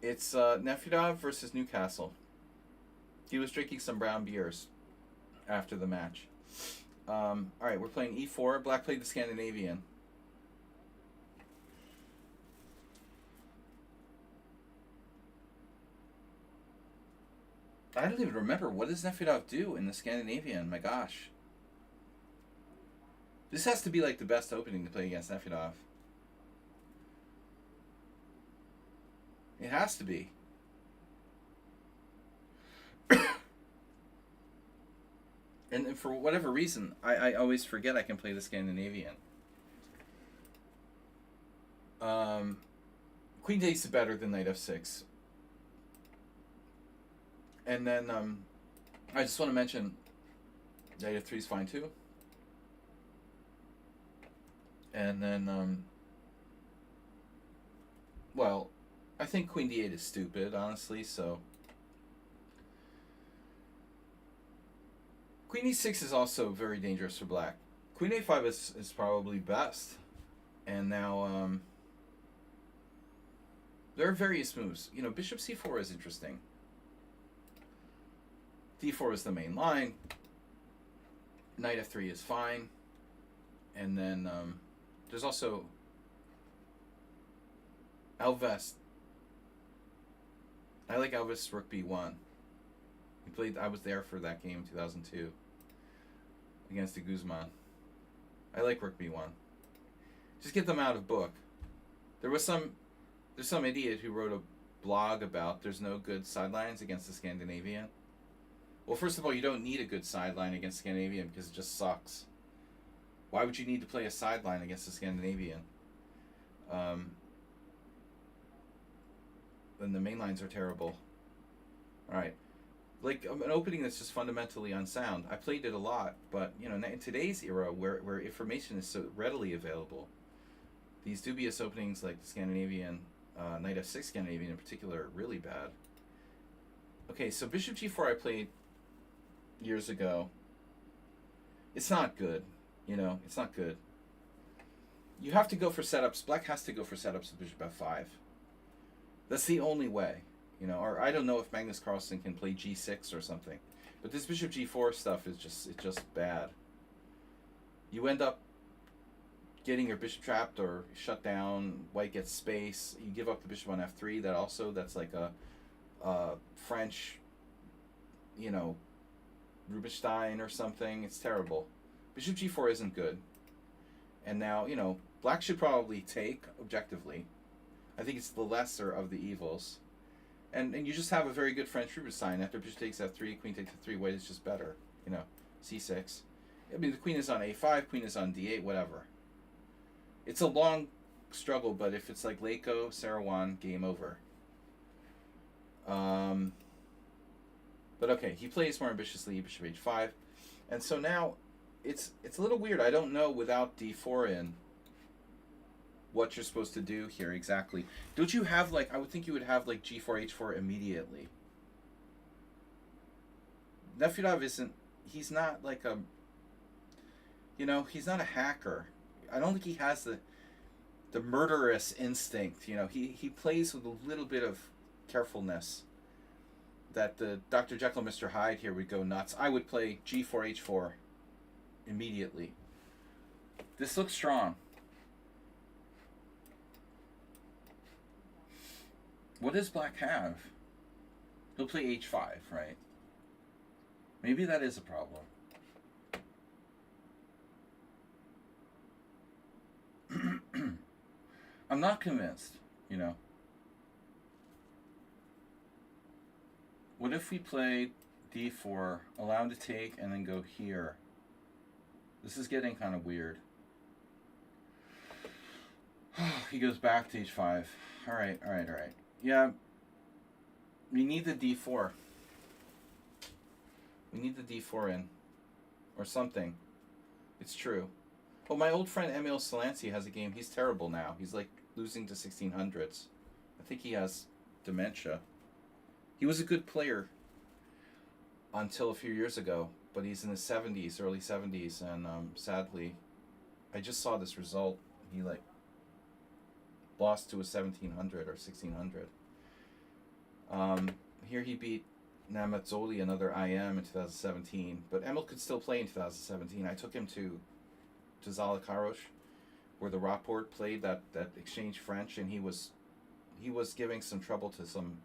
Speaker 1: It's Nefyedov versus Newcastle. He was drinking some brown beers after the match. Alright, we're playing e4. Black played the Scandinavian. I don't even remember. What does Nefyedov do in the Scandinavian? My gosh. This has to be like the best opening to play against Nefyedov. It has to be. And for whatever reason, I always forget I can play the Scandinavian. Queen takes it better than knight f6. And then I just want to mention knight f3 is fine too. And then, well, I think queen d8 is stupid, honestly, so. Queen e6 is also very dangerous for black. Queen a5 is probably best. And now, there are various moves. You know, bishop c4 is interesting. d4 is the main line. Knight f3 is fine. And then, there's also Alves. I like Alves rook b1. He played. I was there for that game, 2002, against de Guzman. I like rook b1. Just get them out of book. There's some idiot who wrote a blog about there's no good sidelines against the Scandinavian. Well, first of all, you don't need a good sideline against Scandinavian because it just sucks. Why would you need to play a sideline against the Scandinavian? Then the main lines are terrible. Alright. Like, an opening that's just fundamentally unsound. I played it a lot, but, you know, in today's era where information is so readily available, these dubious openings like the Scandinavian, knight f6 Scandinavian in particular, are really bad. Okay, so bishop g4 I played years ago. It's not good. You know, it's not good. You have to go for setups. Black has to go for setups with bishop f5. That's the only way. You know, or I don't know if Magnus Carlsen can play g6 or something. But this bishop g4 stuff is just bad. You end up getting your bishop trapped or shut down. White gets space. You give up the bishop on f3. That's like a French, you know, Rubinstein or something. It's terrible. Bishop g4 isn't good. And now, you know, black should probably take, objectively. I think it's the lesser of the evils. And you just have a very good French Rubinstein. After bishop takes f3, queen takes f3, white is just better. You know, c6. I mean, the queen is on a5, queen is on d8, whatever. It's a long struggle, but if it's like Leko, Sarawan, game over. But okay, he plays more ambitiously, bishop h5. And so now, it's a little weird. I don't know without d4 in what you're supposed to do here exactly. Don't you have like, I would think you would have like g4 h4 immediately. Nefedov isn't, he's not like a, he's not a hacker. I don't think he has the murderous instinct. He plays with a little bit of carefulness. That the Dr. Jekyll, Mr. Hyde here would go nuts. I would play g4 h4 immediately. This looks strong. What does black have? He'll play h5, right? Maybe that is a problem. I'm not convinced, What if we play d4, allow him to take, and then go here? This is getting kind of weird. He goes back to h5. Alright. Yeah. We need the d4. We need the d4 in. Or something. It's true. Oh, my old friend Emil Salanci has a game. He's terrible now. He's like losing to 1600s. I think he has dementia. He was a good player until a few years ago, but he's in his 70s, early 70s, and sadly, I just saw this result. He like lost to a 1700 or 1600. Here he beat Namazzoli, another IM, in 2017, but Emil could still play in 2017. I took him to Zalakaros, where the Rapport played that exchange French, and he was giving some trouble to some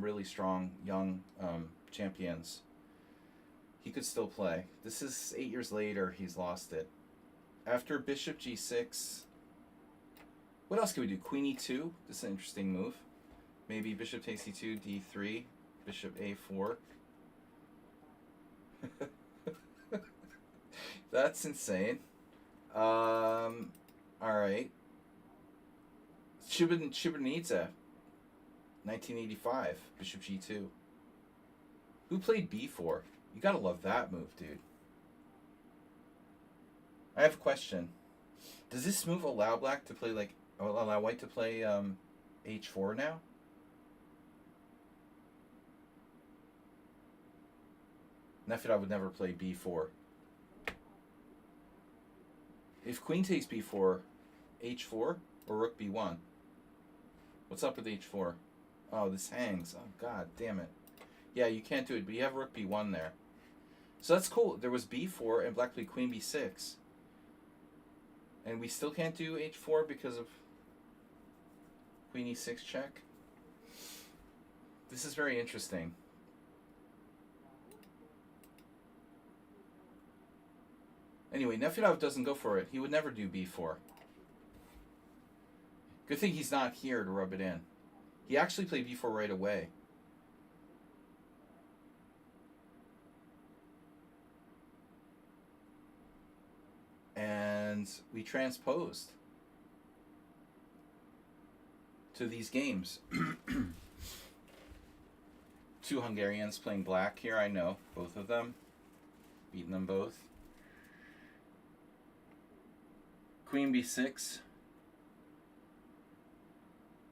Speaker 1: really strong young champions. He could still play. This is 8 years later. He's lost it. After bishop g6, what else can we do? Queen e2. This is an interesting move. Maybe bishop takes e2, d3, bishop a4. That's insane. All right. Shibernidze, 1985, bishop g2. Who played b4? You gotta love that move, dude. I have a question. Does this move allow black to play allow white to play h4 now? Nefedov would never play b4. If queen takes b4, h4 or rook b1? What's up with h4? Oh, this hangs. Oh, god damn it. Yeah, you can't do it, but you have rook b1 there. So that's cool. There was b4 and black played queen b6. And we still can't do h4 because of queen e6 check. This is very interesting. Anyway, Nefedov doesn't go for it. He would never do b4. Good thing he's not here to rub it in. He actually played b4 right away. And we transposed to these games. Two Hungarians playing black here, I know. Both of them. Beaten them both. Queen b6.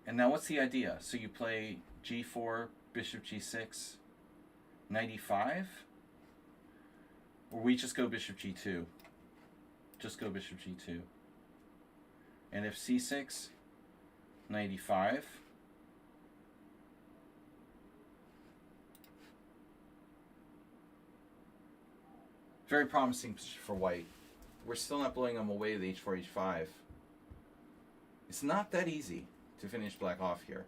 Speaker 1: And now what's the idea? So you play g4, bishop g6, knight e5? Or we just go bishop g2? Just go bishop g2. And if c6, knight e5. Very promising position for white. We're still not blowing them away with h4, h5. It's not that easy to finish black off here.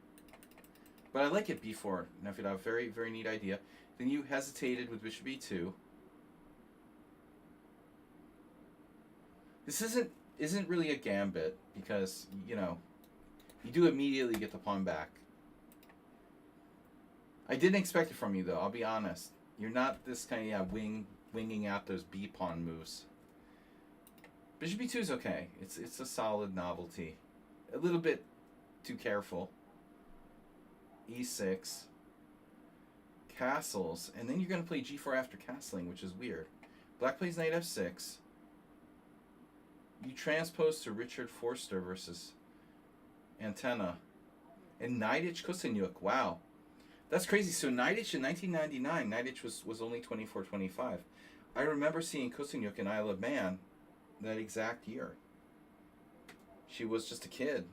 Speaker 1: But I like it b4, Nefedov. Very, very neat idea. Then you hesitated with bishop e2. This isn't really a gambit because, you do immediately get the pawn back. I didn't expect it from you, though. I'll be honest. You're not this kind of winging out those b pawn moves. Bishop e2 is okay. It's a solid novelty. A little bit too careful. e6. Castles. And then you're going to play g4 after castling, which is weird. Black plays knight f6. You transpose to Richard Forster versus antenna. And Naiditch Kusanyuk. Wow. That's crazy. So Naiditch in 1999, Naiditch was only 24-25. I remember seeing Kusanyuk in Isle of Man that exact year. She was just a kid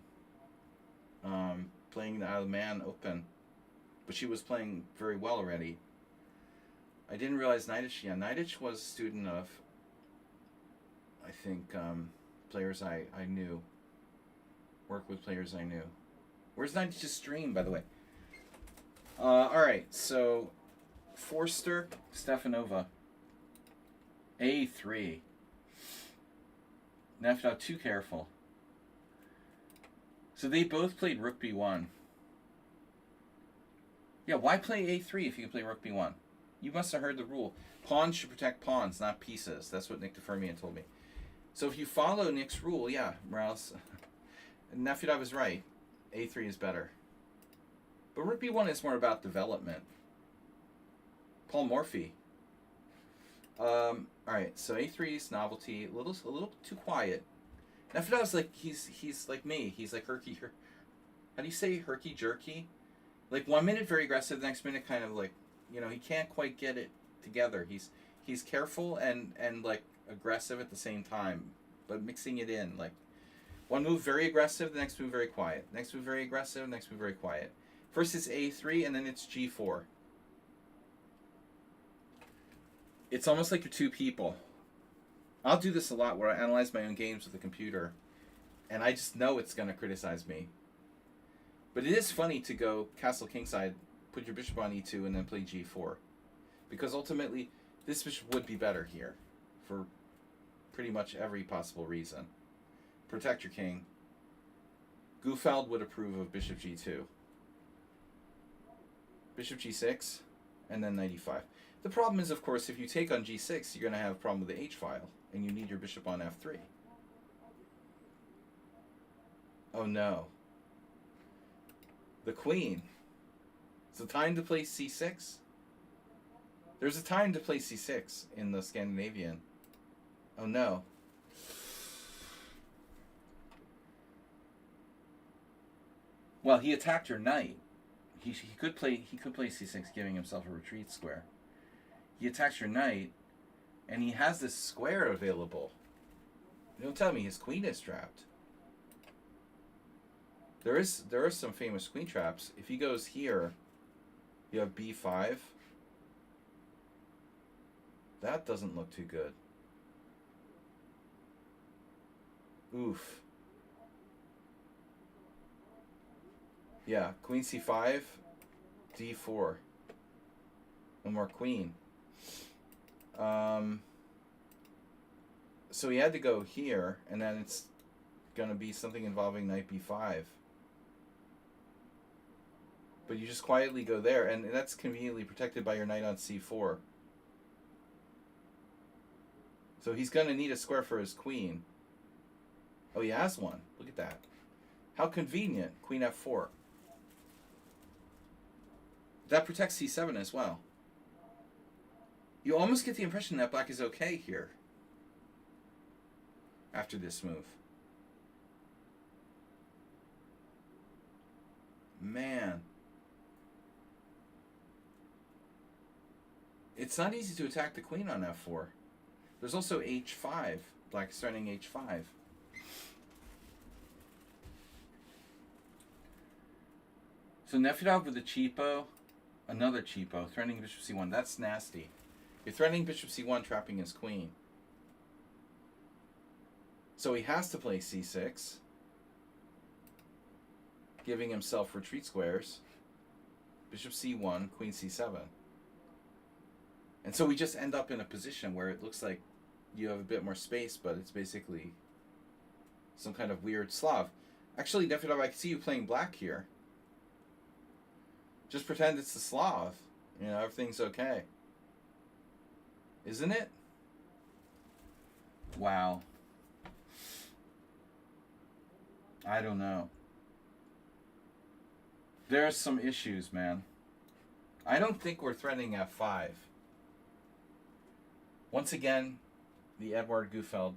Speaker 1: playing the Isle of Man Open. But she was playing very well already. I didn't realize Naiditch. Yeah, Naiditch was a student of, I think, players I knew. Work with players I knew. Where's Naiditch's stream, by the way? Alright, so Forster, Stefanova. A3. Nefedov too careful. So they both played Rook B1. Yeah, why play A3 if you can play Rook B1? You must have heard the rule. Pawns should protect pawns, not pieces. That's what Nick DeFermian told me. So if you follow Nick's rule, yeah, Morales, Nefedov is right. A3 is better. But Rook B1 is more about development. Paul Morphy. Alright, so A3's novelty, a little too quiet. Nefedov's like, he's like me. He's like herky. How do you say herky jerky? Like 1 minute very aggressive, the next minute kind of like, you know, he can't quite get it together. He's careful and like aggressive at the same time, but mixing it in. Like one move very aggressive, the next move very quiet. Next move very aggressive, next move very quiet. First it's A3 and then it's G4. It's almost like you're two people. I'll do this a lot where I analyze my own games with the computer and I just know it's going to criticize me. But it is funny to go castle kingside, put your bishop on E2 and then play G4. Because ultimately this bishop would be better here for pretty much every possible reason. Protect your king. Gufeld would approve of bishop G2. Bishop G6 and then knight E5. The problem is, of course, if you take on G6, you're going to have a problem with the H file, and you need your bishop on F3. Oh no. The queen. It's a time to play C6. There's a time to play C6 in the Scandinavian. Oh no. Well, he attacked your knight. He could play C6, giving himself a retreat square. He attacks your knight, and he has this square available. Don't tell me his queen is trapped. There are some famous queen traps. If he goes here, you have B5. That doesn't look too good. Oof. Yeah, queen C5, D4. One more queen. So he had to go here, and then it's going to be something involving knight B5. But you just quietly go there, and that's conveniently protected by your knight on C4. So he's going to need a square for his queen. Oh, he has one. Look at that. How convenient. Queen F4. That protects C7 as well. You almost get the impression that black is okay here after this move. Man. It's not easy to attack the queen on F4. There's also H5. Black is threatening H5. So Nefedov with a cheapo. Another cheapo. Threatening bishop C1. That's nasty. You're threatening bishop C1, trapping his queen. So he has to play C6, giving himself retreat squares. Bishop C1, queen C7. And so we just end up in a position where it looks like you have a bit more space, but it's basically some kind of weird Slav. Actually, Nefedov, I can see you playing black here. Just pretend it's the Slav. You know, everything's okay. Isn't it? Wow. I don't know. There's some issues, man. I don't think we're threatening F5. Once again, the Edward Gufeld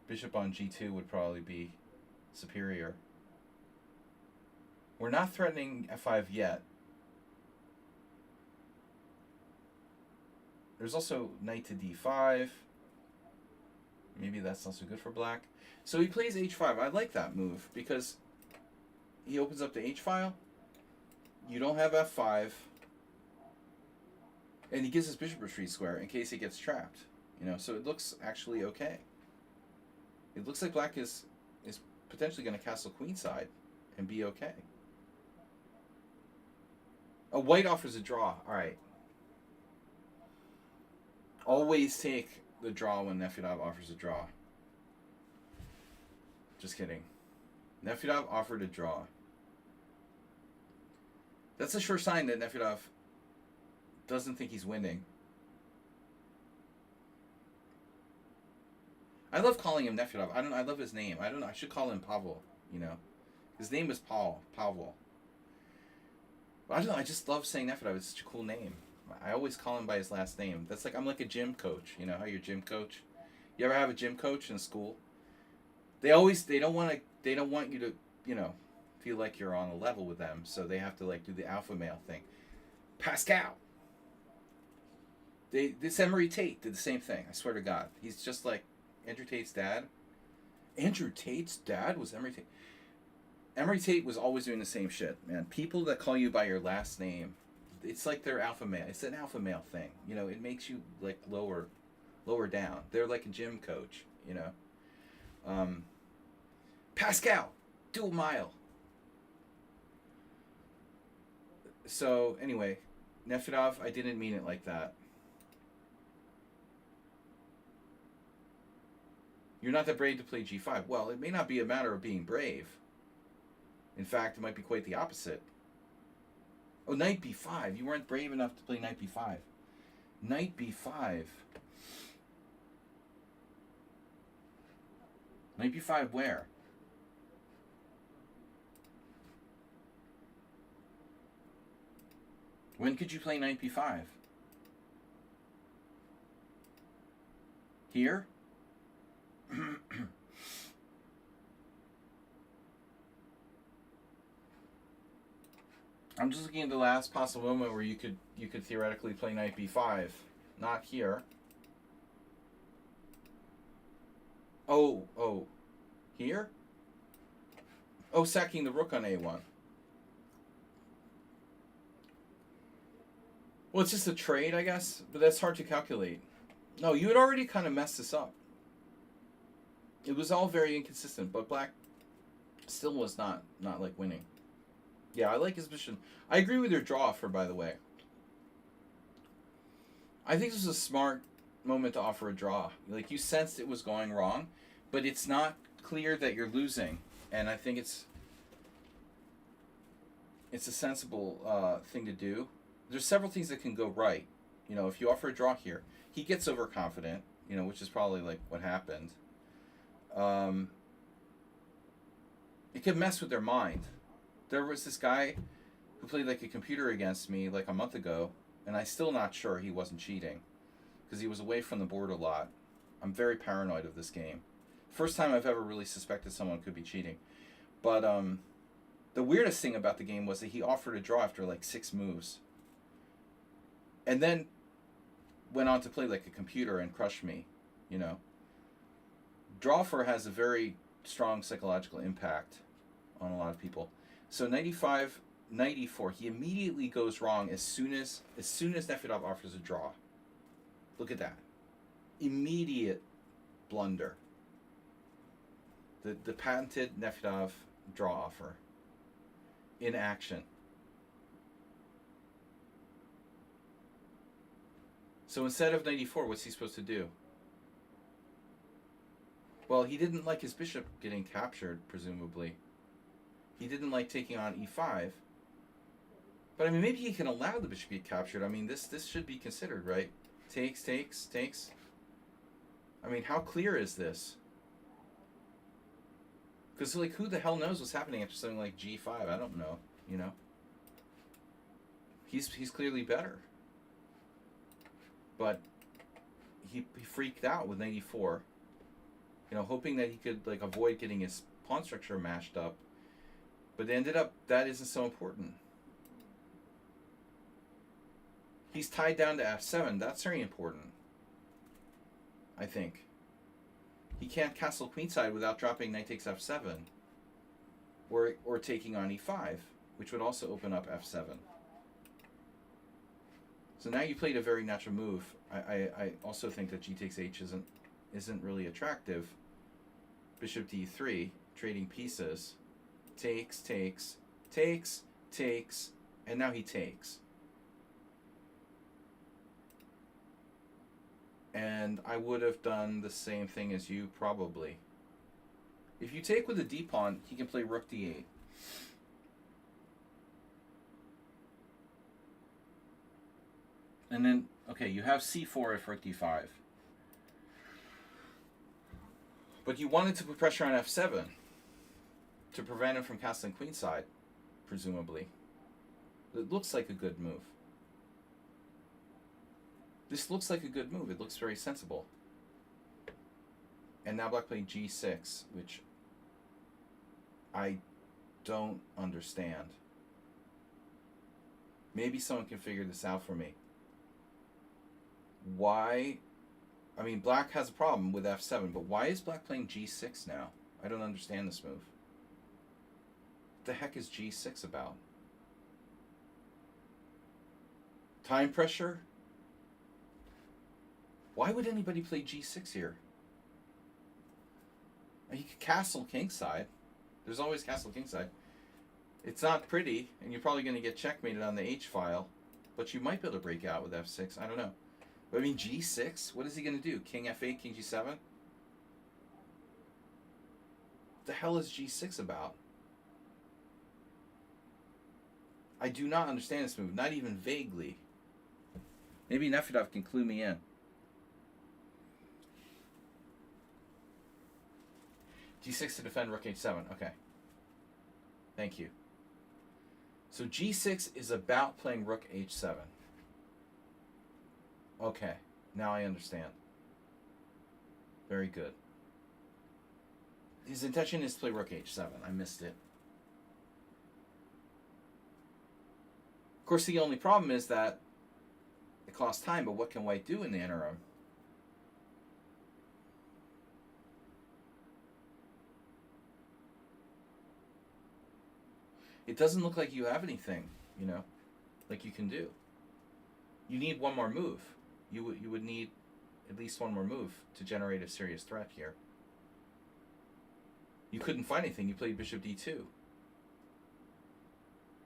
Speaker 1: bishop on G2 would probably be superior. We're not threatening f5 yet. There's also knight to d5. Maybe that's not so good for black. So he plays h5. I like that move because he opens up the h file. You don't have f5. And he gives his bishop retreat square in case he gets trapped. You know, so it looks actually okay. It looks like black is potentially going to castle queenside and be okay. Oh, white offers a draw. All right. Always take the draw when Nefedov offers a draw. Just kidding. Nefedov offered a draw. That's a sure sign that Nefedov doesn't think he's winning. I love calling him Nefedov. I love his name. I don't know. I should call him Pavel. You know, his name is Pavel. But I don't know. I just love saying Nefedov. It's such a cool name. I always call him by his last name. That's like I'm like a gym coach. You know how you're gym coach. You ever have a gym coach in school? They don't want you to, you know, feel like you're on a level with them. So they have to like do the alpha male thing. Pascal. This Emery Tate did the same thing. I swear to God, he's just like Andrew Tate's dad. Andrew Tate's dad was Emery Tate. Emery Tate was always doing the same shit, man. People that call you by your last name, it's like they're alpha male. It's an alpha male thing. You know, it makes you like lower down. They're like a gym coach, you know. Pascal, do a mile. So anyway, Nefedov, I didn't mean it like that. You're not that brave to play g5. Well, it may not be a matter of being brave. In fact, it might be quite the opposite. Oh, knight b5. You weren't brave enough to play knight b5. Knight b5. Knight b5 where? When could you play knight b5? Here? I'm just looking at the last possible moment where you could theoretically play knight b5. Not here. Oh. Here? Oh, sacking the rook on a1. Well, it's just a trade, I guess, but that's hard to calculate. No, you had already kind of messed this up. It was all very inconsistent, but black still was not like winning. Yeah, I like his position. I agree with your draw offer, by the way. I think this was a smart moment to offer a draw. Like, you sensed it was going wrong, but it's not clear that you're losing. And I think it's a sensible thing to do. There's several things that can go right. You know, if you offer a draw here, he gets overconfident, you know, which is probably like what happened. It could mess with their mind. There was this guy who played like a computer against me like a month ago, and I'm still not sure he wasn't cheating because he was away from the board a lot. I'm very paranoid of this game. First time I've ever really suspected someone could be cheating. But the weirdest thing about the game was that he offered a draw after like 6 moves. And then went on to play like a computer and crush me, you know. Drawfer has a very strong psychological impact on a lot of people. So 95, 94, he immediately goes wrong as soon as Nefedov offers a draw. Look at that. Immediate blunder. The patented Nefedov draw offer. In action. So instead of 94, what's he supposed to do? Well, he didn't like his bishop getting captured, presumably. He didn't like taking on e5. But, I mean, maybe he can allow the bishop to get captured. I mean, this should be considered, right? Takes. I mean, how clear is this? Because, like, who the hell knows what's happening after something like g5? I don't know, you know? He's clearly better. But he freaked out with 94. You know, hoping that he could, like, avoid getting his pawn structure mashed up. But it ended up that isn't so important. He's tied down to f7. That's very important, I think. He can't castle queenside without dropping knight takes f7. Or taking on e5, which would also open up f7. So now you played a very natural move. I also think that g takes h isn't really attractive. Bishop d3, trading pieces. Takes, takes, takes, takes, and now he takes. And I would have done the same thing as you, probably. If you take with a d-pawn, he can play rook d8. And then, okay, you have c4 if rook d5. But you wanted to put pressure on f7 to prevent him from castling queenside, presumably. It looks like a good move. This looks like a good move. It looks very sensible. And now black played g6, which I don't understand. Maybe someone can figure this out for me. Why? I mean, black has a problem with f7, but why is black playing g6 now? I don't understand this move. What the heck is g6 about? Time pressure? Why would anybody play g6 here? You could castle kingside. There's always castle kingside. It's not pretty, and you're probably going to get checkmated on the h-file, but you might be able to break out with f6. I don't know. But I mean, g6? What is he going to do? King f8, king g7? What the hell is g6 about? I do not understand this move, not even vaguely. Maybe Nefedov can clue me in. g6 to defend rook h7. Okay. Thank you. So g6 is about playing rook h7. Okay. Now I understand. Very good. His intention is to play rook h7. I missed it. Of course, the only problem is that it costs time, but what can white do in the interim? It doesn't look like you have anything, you know, like you can do. You need one more move. You would need at least one more move to generate a serious threat here. You couldn't find anything. You played bishop d2.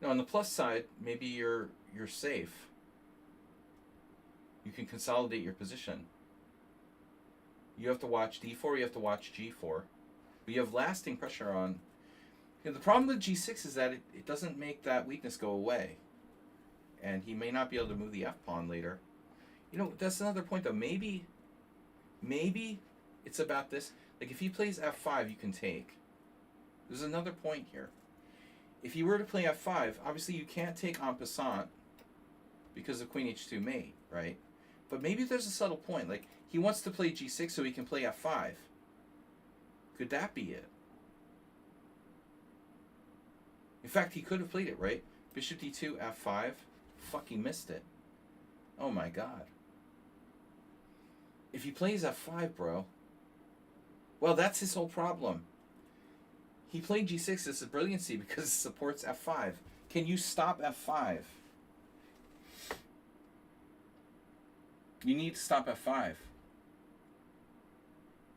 Speaker 1: Now, on the plus side, maybe you're safe. You can consolidate your position. You have to watch d4. You have to watch g4. But you have lasting pressure on. You know, the problem with g6 is that it doesn't make that weakness go away. And he may not be able to move the f-pawn later. You know, that's another point, though. Maybe it's about this. Like, if he plays f5, you can take. There's another point here. If he were to play f5, obviously you can't take en passant because of queen h2 mate, right? But maybe there's a subtle point. Like, he wants to play g6 so he can play f5. Could that be it? In fact, he could have played it, right? Bishop d2, f5. Fuck, he missed it. Oh my god. If he plays f5, bro, well, that's his whole problem. He played g6 as a brilliancy because it supports f5. Can you stop f5? You need to stop f5.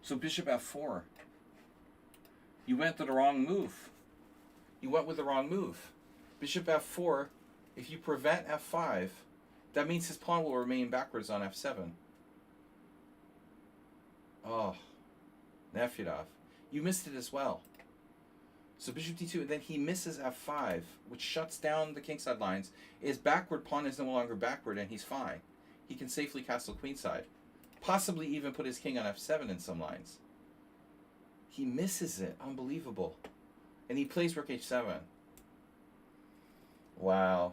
Speaker 1: So bishop f4. You went to the wrong move. You went with the wrong move. Bishop f4, if you prevent f5, that means his pawn will remain backwards on f7. Oh, Nefedov. You missed it as well. So bishop d2, and then he misses f5, which shuts down the kingside lines. His backward pawn is no longer backward, and he's fine. He can safely castle queenside. Possibly even put his king on f7 in some lines. He misses it. Unbelievable. And he plays rook h7. Wow.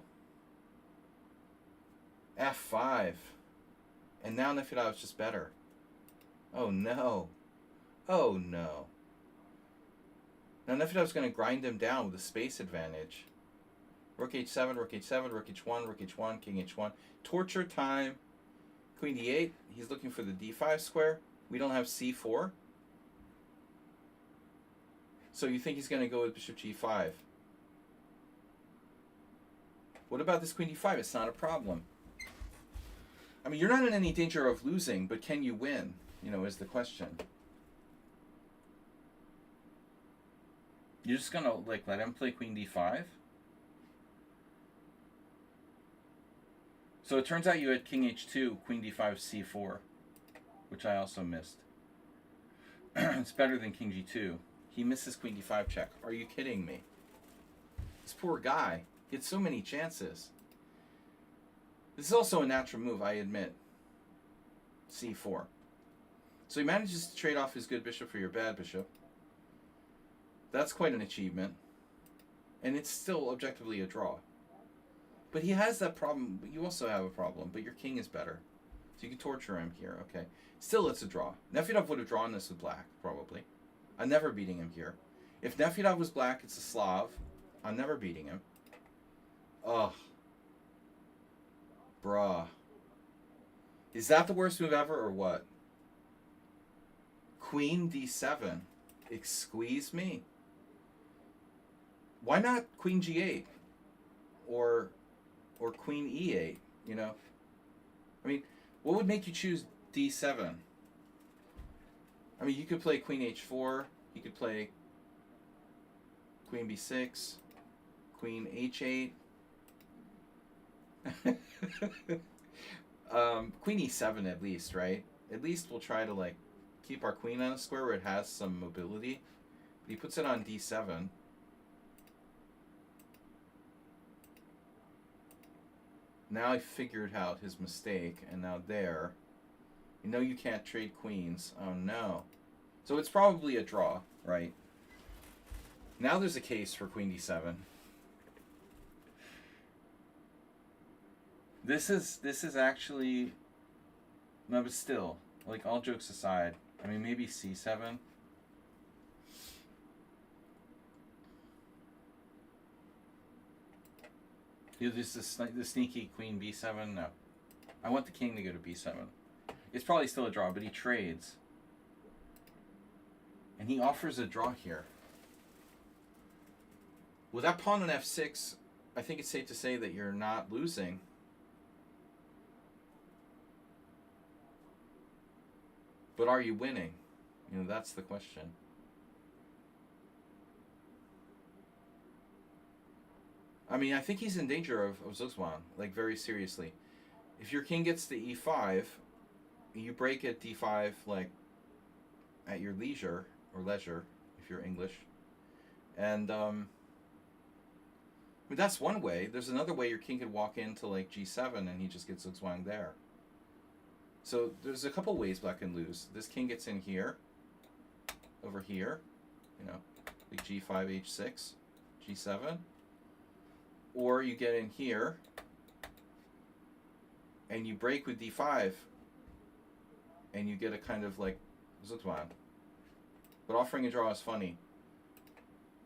Speaker 1: f5. And now Nefedov is just better. Oh no. Oh no. Now Nefedov's going to grind him down with a space advantage. Rook h7, rook h7, rook h1, rook h1, king h1. Torture time. Queen d8. He's looking for the d5 square. We don't have c4. So you think he's going to go with bishop g5. What about this queen d5? It's not a problem. I mean, you're not in any danger of losing, but can you win? You know, is the question. You're just going to, like, let him play queen d5? So it turns out you had king h2, queen d5, c4, which I also missed. It's better than king g2. He misses queen d5 check. Are you kidding me? This poor guy. He had so many chances. This is also a natural move, I admit. c4. So he manages to trade off his good bishop for your bad bishop. That's quite an achievement. And it's still objectively a draw. But he has that problem. You also have a problem, but your king is better. So you can torture him here. Okay. Still, it's a draw. Nefedov would have drawn this with black, probably. I'm never beating him here. If Nefedov was black, it's a Slav. I'm never beating him. Ugh. Bruh. Is that the worst move ever, or what? Queen d7. Squeeze me. Why not queen g8? Or queen e8, you know? I mean, what would make you choose d7? I mean, you could play queen h4. You could play queen b6. Queen h8. Queen e7 at least, right? At least we'll try to, like, keep our queen on a square where it has some mobility. But he puts it on d7. Now I figured out his mistake, and now there. You know you can't trade queens. Oh no. So it's probably a draw, right? Now there's a case for queen d7. This is actually, no, but still, like, all jokes aside, I mean, maybe c7. This is the sneaky queen b7. No, I want the king to go to b7. It's probably still a draw, but he trades, and he offers a draw here. With that pawn on f6, I think it's safe to say that you're not losing. But are you winning? You know, that's the question. I mean, I think he's in danger of Zugzwang, like, very seriously. If your king gets to e5, you break at d5, like, at your leisure, or leisure, if you're English. And, I mean, that's one way. There's another way your king could walk into, like, g7 and he just gets Zugzwang there. So there's a couple ways black can lose. This king gets in here, over here, you know, like g5, h6, g7. Or you get in here, and you break with d5, and you get a kind of, like, Zugzwang. But offering a draw is funny.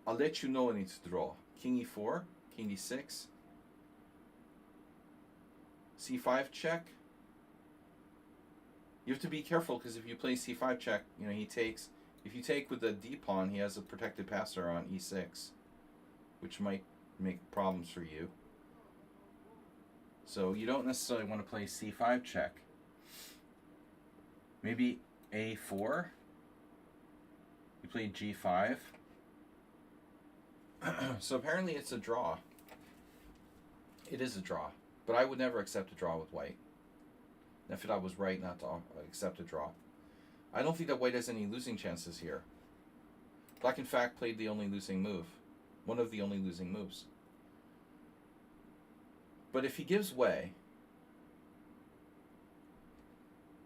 Speaker 1: I'll let you know when it's a draw. King e4, king d6, c5 check. You have to be careful, because if you play c5 check, you know, he takes. If you take with the d pawn, he has a protected passer on e6, which might make problems for you. So you don't necessarily want to play c5 check. Maybe a4. You play g5. So apparently it's a draw. It is a draw, but I would never accept a draw with white. Nefedov was right not to accept a draw. I don't think that white has any losing chances here. Black, in fact, played the only losing move. One of the only losing moves. But if he gives way,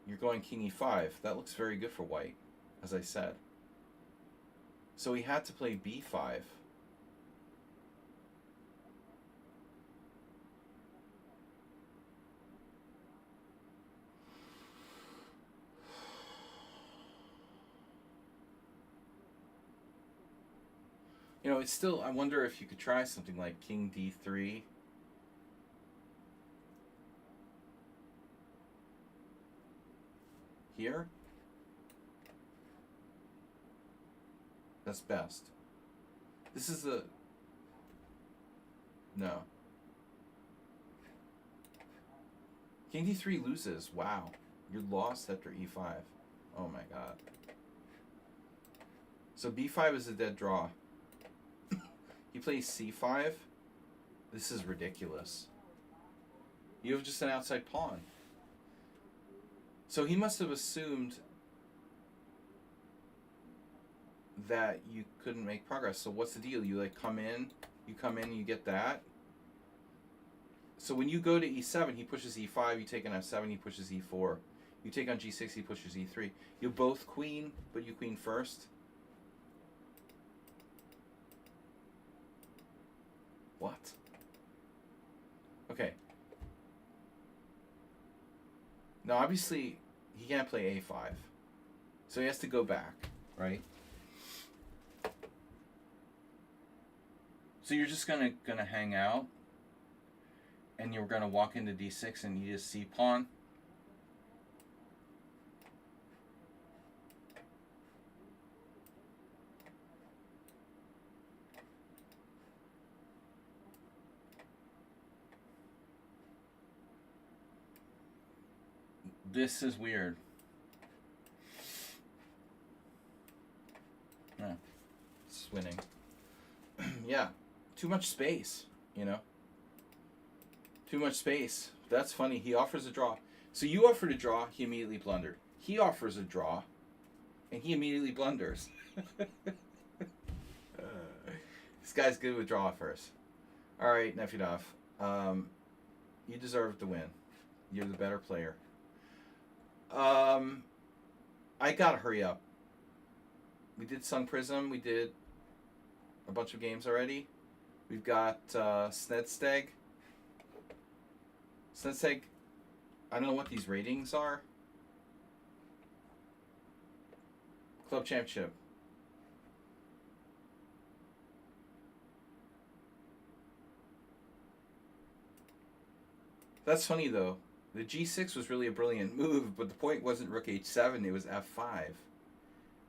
Speaker 1: you're going king e5. That looks very good for white, as I said. So he had to play b5. You know, it's still. I wonder if you could try something like King D3. Here. That's best. This is the. No. King D3 loses. Wow. You're lost after E5. Oh my god. So B5 is a dead draw. He plays C5. This is ridiculous. You have just an outside pawn. So he must have assumed that you couldn't make progress. So what's the deal? You like come in, you get that. So when you go to E7, he pushes E5, you take on F7, he pushes E4. You take on G6, he pushes E3. You both queen, but you queen first. What? Okay. Now obviously he can't play A5. So he has to go back, right? So you're just gonna hang out and you're gonna walk into D6 and you just C pawn. This is weird. Yeah, it's winning. Yeah, too much space, you know? Too much space. That's funny. He offers a draw. So you offered a draw, he immediately blundered. He offers a draw, and he immediately blunders. This guy's good with draw offers. All right, Nefedov. You deserve to win. You're the better player. I gotta hurry up. We did Sun Prism. We did a bunch of games already. We've got Snedsteg. Snedsteg, I don't know what these ratings are. Club Championship. That's funny though. The G6 was really a brilliant move, but the point wasn't Rook H7, it was F5.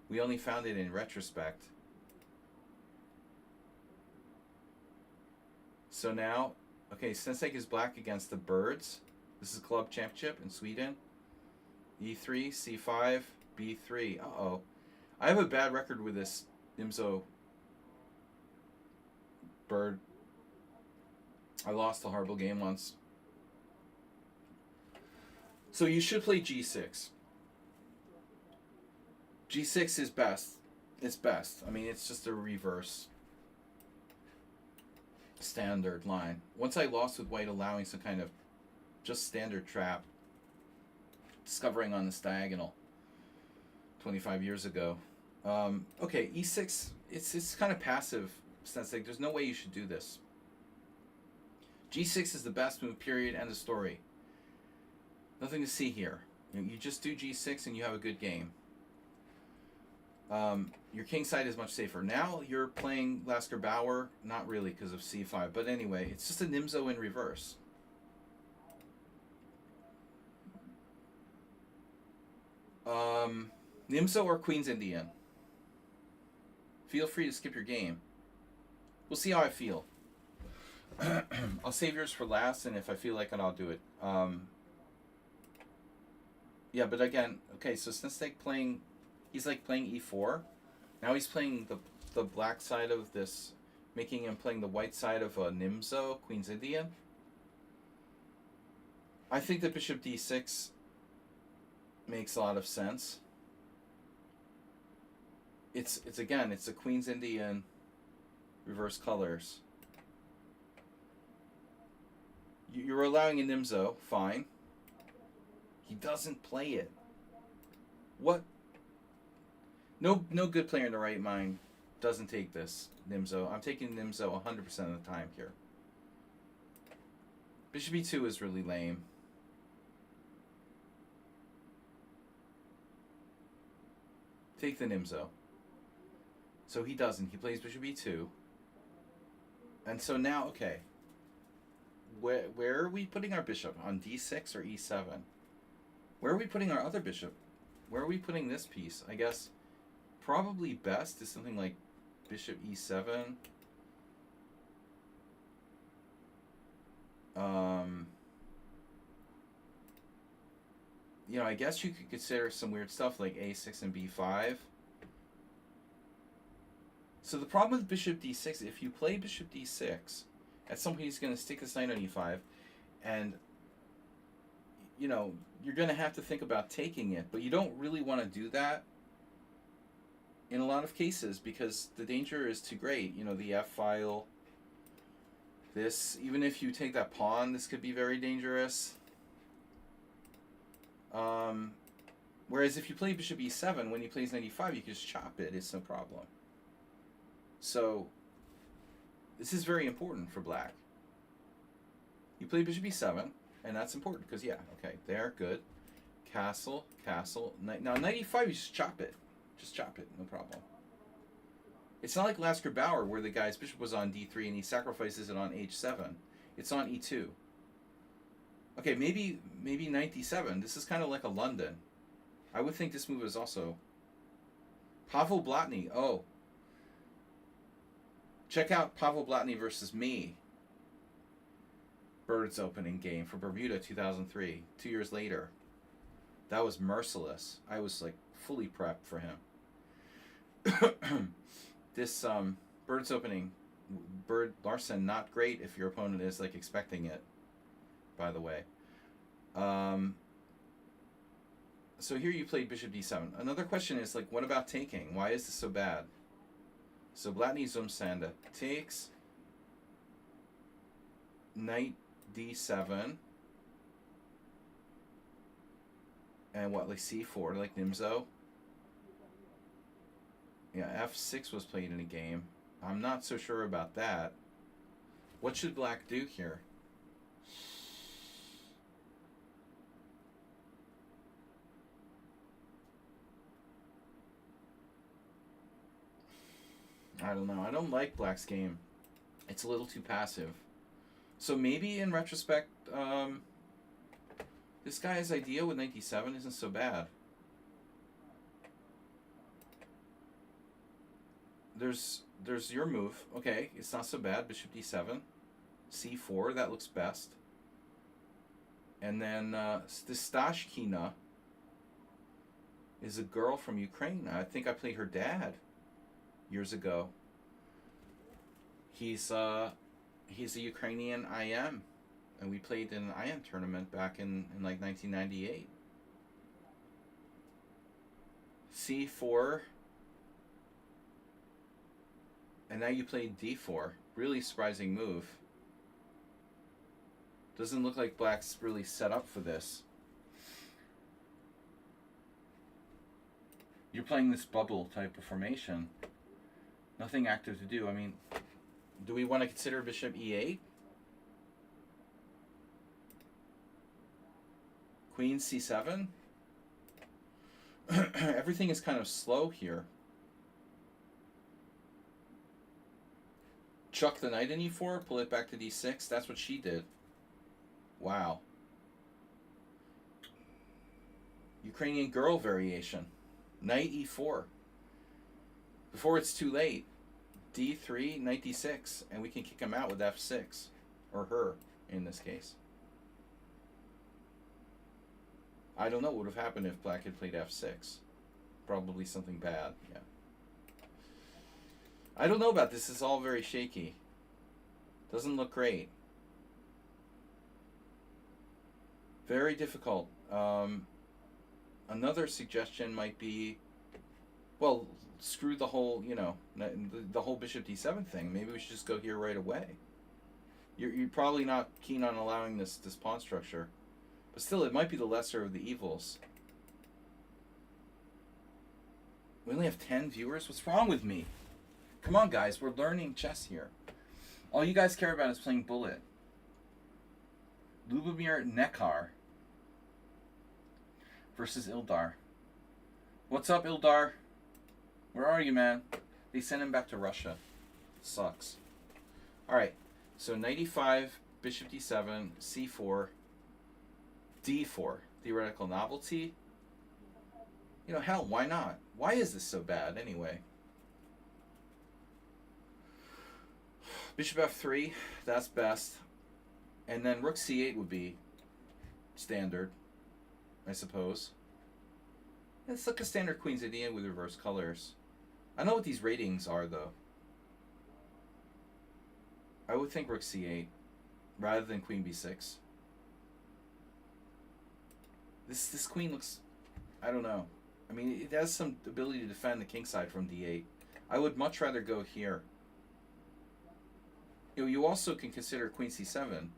Speaker 1: We only found it in retrospect. So now, okay, Snedsteg is black against the birds. This is Club Championship in Sweden. E3, C5, B3. Uh-oh. I have a bad record with this Nimzo bird. I lost a horrible game once. So you should play G6. G6 is best. It's best. I mean, it's just a reverse standard line. Once I lost with white allowing some kind of just standard trap, discovering on this diagonal 25 years ago. Okay, E6, it's kind of passive. Snedsteg. There's no way you should do this. G6 is the best move, period, end of story. Nothing to see here. You just do G6 and you have a good game. Your king side is much safer. Now you're playing Lasker Bauer. Not really because of C5. But anyway, it's just a Nimzo in reverse. Nimzo or Queen's Indian. Feel free to skip your game. We'll see how I feel. I'll save yours for last, and if I feel like it, I'll do it. Yeah, but again, okay, so Snedsteg playing, he's like playing E4. Now he's playing the black side of this, making him playing the white side of a Nimzo, Queen's Indian. I think that Bishop D6 makes a lot of sense. It's again, it's a Queen's Indian, reverse colors. You're allowing a Nimzo, fine. He doesn't play it. What? No good player in the right mind doesn't take this Nimzo. I'm taking Nimzo 100% of the time here. Bishop E2 is really lame. Take the Nimzo. So he doesn't. He plays Bishop E2. And so now, okay, where are we putting our bishop? On d6 or e7? Where are we putting our other bishop? Where are we putting this piece? I guess probably best is something like bishop e7. You know, I guess you could consider some weird stuff like a6 and b5. So the problem with bishop d6, if you play bishop d6, at some point he's going to stick this knight on e5, and, you know, you're going to have to think about taking it, but you don't really want to do that in a lot of cases because the danger is too great. You know, the f-file, this, even if you take that pawn, this could be very dangerous. Whereas if you play bishop e7, when he plays knight e5, you can just chop it. It's no problem. So this is very important for black. You play bishop e7, and that's important because, yeah, okay, there, good. Castle, castle. Now, knight e5, you just chop it. Just chop it, no problem. It's not like Lasker Bauer where the guy's bishop was on d3 and he sacrifices it on h7. It's on e2. Okay, maybe knight d7. This is kind of like a London. I would think this move is also... Pavel Blatny. Oh. Check out Pavel Blatny versus me. Birds opening game for Bermuda 2003. 2 years later. That was merciless. I was like fully prepped for him. This Birds opening, Bird Larson, not great if your opponent is like expecting it, by the way. So here you played bishop d7. Another question is like, what about taking? Why is this so bad? So Blatny Zumsanda takes knight d7 and what, like c4, like Nimzo? Yeah, f6 was played in a game. I'm not so sure about that. What should black do here? I don't know. I don't like black's game. It's a little too passive. So maybe in retrospect, this guy's idea with knight d7 isn't so bad. There's your move. Okay, it's not so bad. Bishop d7, c4. That looks best. And then Stashkina is a girl from Ukraine. I think I played her dad years ago. He's a Ukrainian IM, and we played in an IM tournament back in like 1998. c4. And now you played d4. Really surprising move. Doesn't look like black's really set up for this. You're playing this bubble type of formation. Nothing active to do. I mean, do we want to consider bishop e8? Queen c7? Everything is kind of slow here. Chuck the knight in e4, pull it back to d6. That's what she did. Wow. Ukrainian girl variation. Knight e4. Before it's too late. d3, knight d6, and we can kick him out with f6. Or her, in this case. I don't know what would have happened if black had played f6. Probably something bad, yeah. I don't know about this. It's all very shaky. Doesn't look great. Very difficult. Another suggestion might be, well, screw the whole, you know, the whole bishop d7 thing. Maybe we should just go here right away. You're probably not keen on allowing this pawn structure. But still, it might be the lesser of the evils. We only have 10 viewers? What's wrong with me? Come on, guys. We're learning chess here. All you guys care about is playing bullet. Lubomir Nekar versus Ildar. What's up, Ildar? Where are you, man? They sent him back to Russia. Sucks. All right. So knight e5, bishop d7, c4, d4. Theoretical novelty. You know, hell, why not? Why is this so bad anyway? Bishop f3, that's best. And then rook c8 would be standard, I suppose. It's like a standard Queen's Indian with reverse colors. I don't know what these ratings are, though. I would think rook c8 rather than queen b6. This queen looks... I don't know. I mean, it has some ability to defend the king side from d8. I would much rather go here. You know, you also can consider queen c7.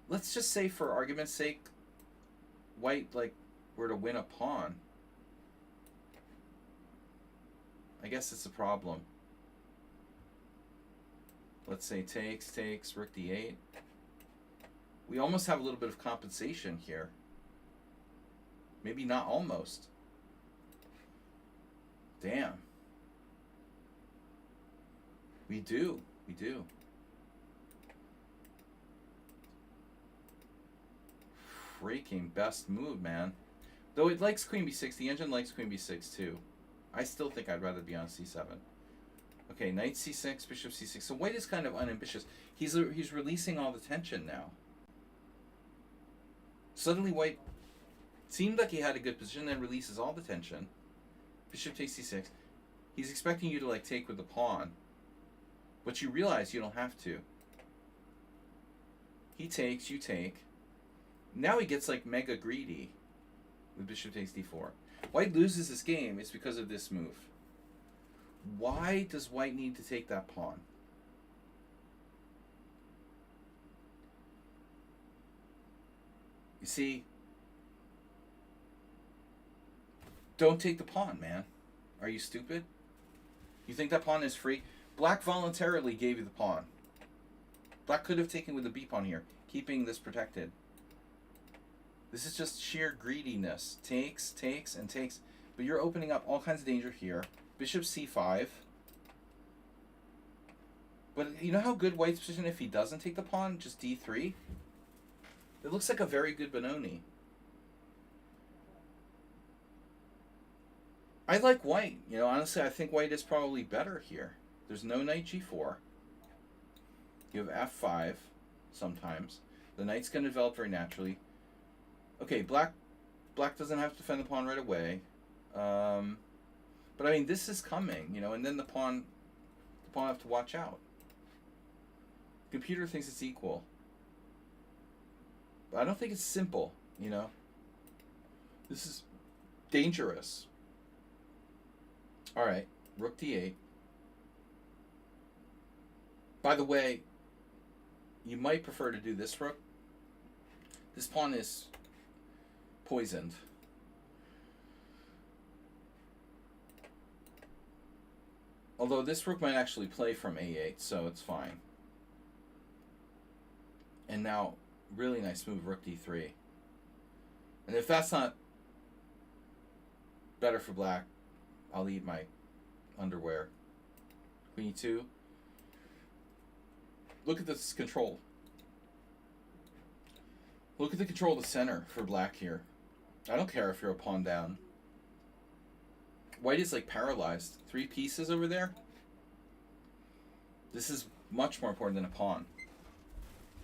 Speaker 1: Let's just say, for argument's sake, white, like, were to win a pawn. I guess it's a problem. Let's say takes, rook d8. We almost have a little bit of compensation here. Maybe not almost. Damn. We do. Freaking best move, man. Though it likes queen b6, the engine likes queen b6 too. I still think I'd rather be on c7. Okay, knight c6, bishop c6. So white is kind of unambitious. He's releasing all the tension now. Suddenly white seemed like he had a good position, then releases all the tension. Bishop takes c6. He's expecting you to, like, take with the pawn. But you realize you don't have to. He takes, you take. Now he gets, like, mega greedy with bishop takes d4. White loses this game, it's because of this move. Why does white need to take that pawn? You see, don't take the pawn, man. Are you stupid? You think that pawn is free? Black voluntarily gave you the pawn. Black could have taken with the b pawn here, keeping this protected. This is just sheer greediness. Takes, and takes. But you're opening up all kinds of danger here. Bishop c5. But you know how good white's position if he doesn't take the pawn? Just d3? It looks like a very good Benoni. I like white. You know, honestly, I think white is probably better here. There's no knight g4. You have f5 sometimes. The knight's going to develop very naturally. Okay, black doesn't have to defend the pawn right away. But I mean, this is coming, you know, and then the pawn have to watch out. The computer thinks it's equal. But I don't think it's simple, you know. This is dangerous. All right, rook d8. By the way, you might prefer to do this rook. This pawn is poisoned. Although this rook might actually play from a8, so it's fine. And now, really nice move, rook d3. And if that's not better for black, I'll eat my underwear. Queen e2. Look at this control. Look at the control of the center for black here. I don't care if you're a pawn down. White is like paralyzed. 3 pieces over there. This is much more important than a pawn.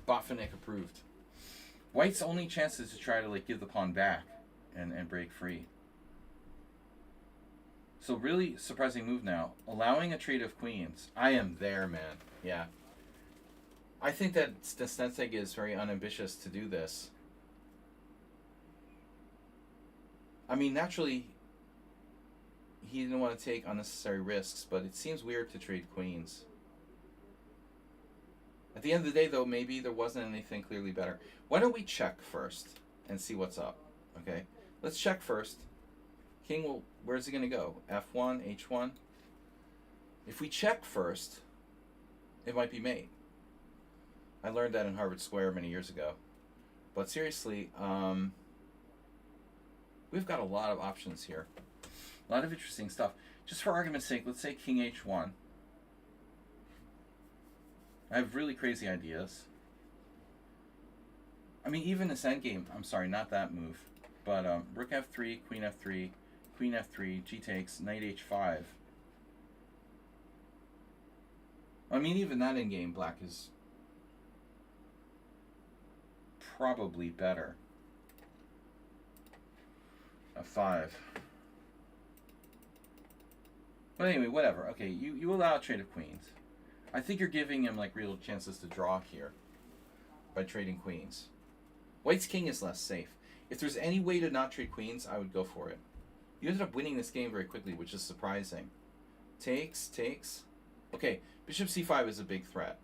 Speaker 1: Botvinnik approved. White's only chance is to try to, like, give the pawn back and break free. So really surprising move now. Allowing a trade of queens. I am there, man. Yeah. I think that Stenseg is very unambitious to do this. I mean, naturally, he didn't want to take unnecessary risks, but it seems weird to trade queens. At the end of the day, though, maybe there wasn't anything clearly better. Why don't we check first and see what's up, okay? Let's check first. King will... Where's he going to go? F1, H1? If we check first, it might be mate. I learned that in Harvard Square many years ago. But seriously, we've got a lot of options here. A lot of interesting stuff. Just for argument's sake, let's say King H1. I have really crazy ideas. I mean, even this endgame, I'm sorry, not that move. But rook f3, queen f3, queen f3, g takes, knight h5. I mean, even that endgame, black is probably better. f5. But anyway, whatever. Okay, you allow a trade of queens. I think you're giving him like real chances to draw here by trading queens. White's king is less safe. If there's any way to not trade queens, I would go for it. You ended up winning this game very quickly, which is surprising. Takes, takes. Okay, bishop c5 is a big threat.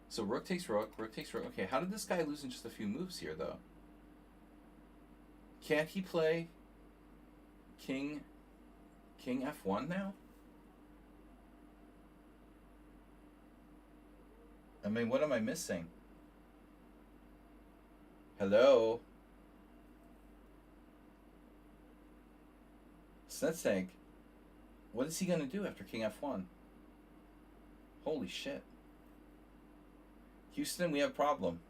Speaker 1: So rook takes rook, rook takes rook. Okay, how did this guy lose in just a few moves here, though? Can't he play king f1 now? I mean, what am I missing? Hello? Snetseg, what is he going to do after king f1? Holy shit. Houston, we have a problem.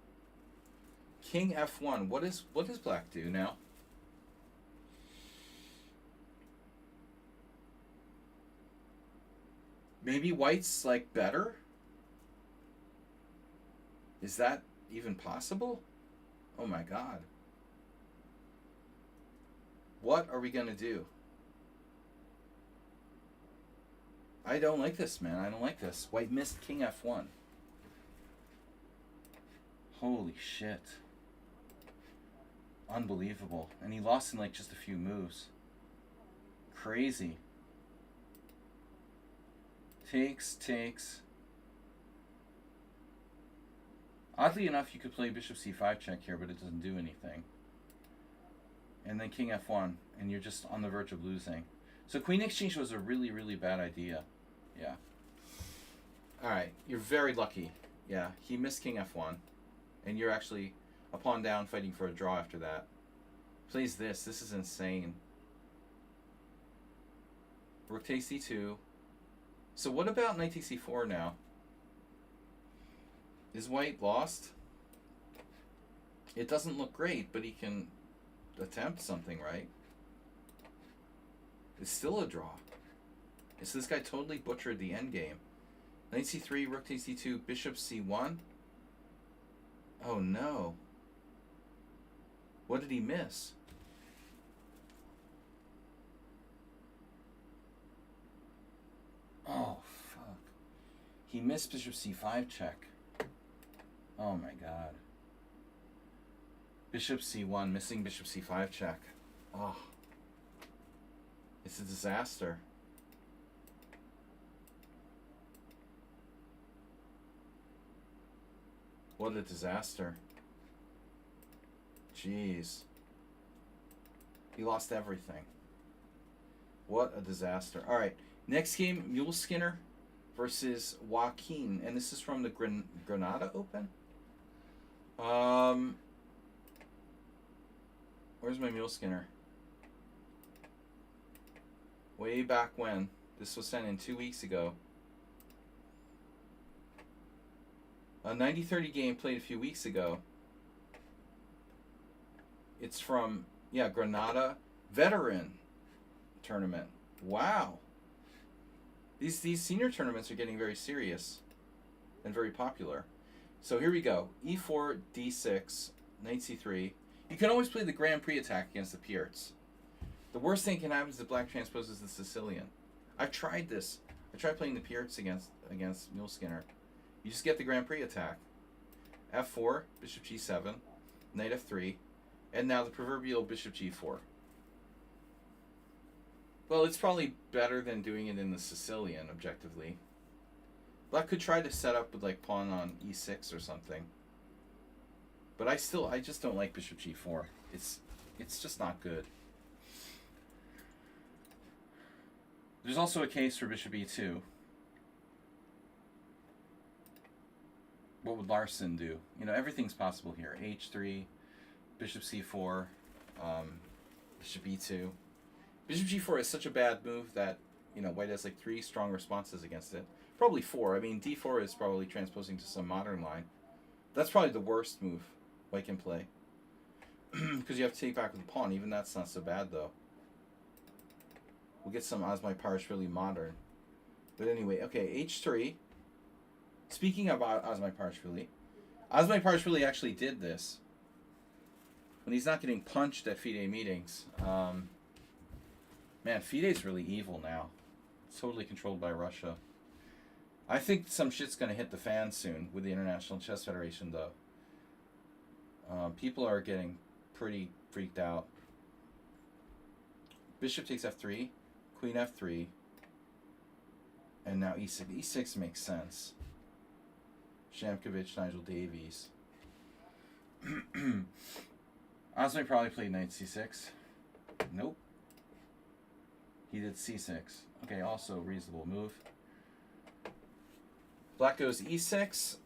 Speaker 1: King f1. What does black do now? Maybe white's like better? Is that even possible? Oh my god. What are we going to do? I don't like this, man. I don't like this. White missed king f1. Holy shit. Unbelievable. And he lost in like just a few moves. Crazy. Takes, takes. Oddly enough, you could play bishop c5 check here, but it doesn't do anything. And then king f1, and you're just on the verge of losing. So queen exchange was a really, really bad idea. Yeah. Alright, you're very lucky. Yeah, he missed king f1. And you're actually a pawn down fighting for a draw after that. Plays this. This is insane. Rook takes c2. So what about knight takes c4 now? Is white lost? It doesn't look great, but he can attempt something, right? It's still a draw. So this guy totally butchered the endgame. Knight c3, rook takes c2, bishop c1. Oh no. What did he miss? Oh, fuck. He missed bishop c5 check. Oh my god. Bishop c1, missing bishop c5 check. Oh. It's a disaster. What a disaster. Jeez. He lost everything. What a disaster. Alright, next game, Muleskinner versus Joaquin. And this is from the Granada Open. Where's my Muleskinner? Way back when. This was sent in 2 weeks ago. A 90-30 game played a few weeks ago. It's from, yeah, Granada Veteran Tournament. Wow. These senior tournaments are getting very serious and very popular. So here we go. E4, D6, Knight C3. You can always play the Grand Prix attack against the Pierts. The worst thing can happen is that black transposes the Sicilian. I've tried this. I tried playing the Pierts against Muleskinner. You just get the Grand Prix attack. F4, bishop G7, knight F3, and now the proverbial bishop G4. Well, it's probably better than doing it in the Sicilian, objectively. Black could try to set up with like pawn on E6 or something. But I just don't like bishop G4. It's just not good. There's also a case for bishop E2. What would Larson do? You know, everything's possible here. H3, bishop C4, bishop E2. Bishop G4 is such a bad move that, you know, white has like 3 strong responses against it. Probably 4. I mean, d4 is probably transposing to some modern line. That's probably the worst move white can play. Because you have to take back with the pawn. Even that's not so bad, though. We'll get some Osmai Parashvili modern. But anyway, okay, h3. Speaking of Osmai Parashvili actually did this. When he's not getting punched at FIDE meetings. Man, FIDE's really evil now. It's totally controlled by Russia. I think some shit's going to hit the fan soon with the International Chess Federation, though. People are getting pretty freaked out. Bishop takes f3, queen f3, and now e6. e6 makes sense. Shamkovich, Nigel Davies. Osmai probably played knight c6. Nope. He did c6. Okay, also reasonable move. Black goes e6,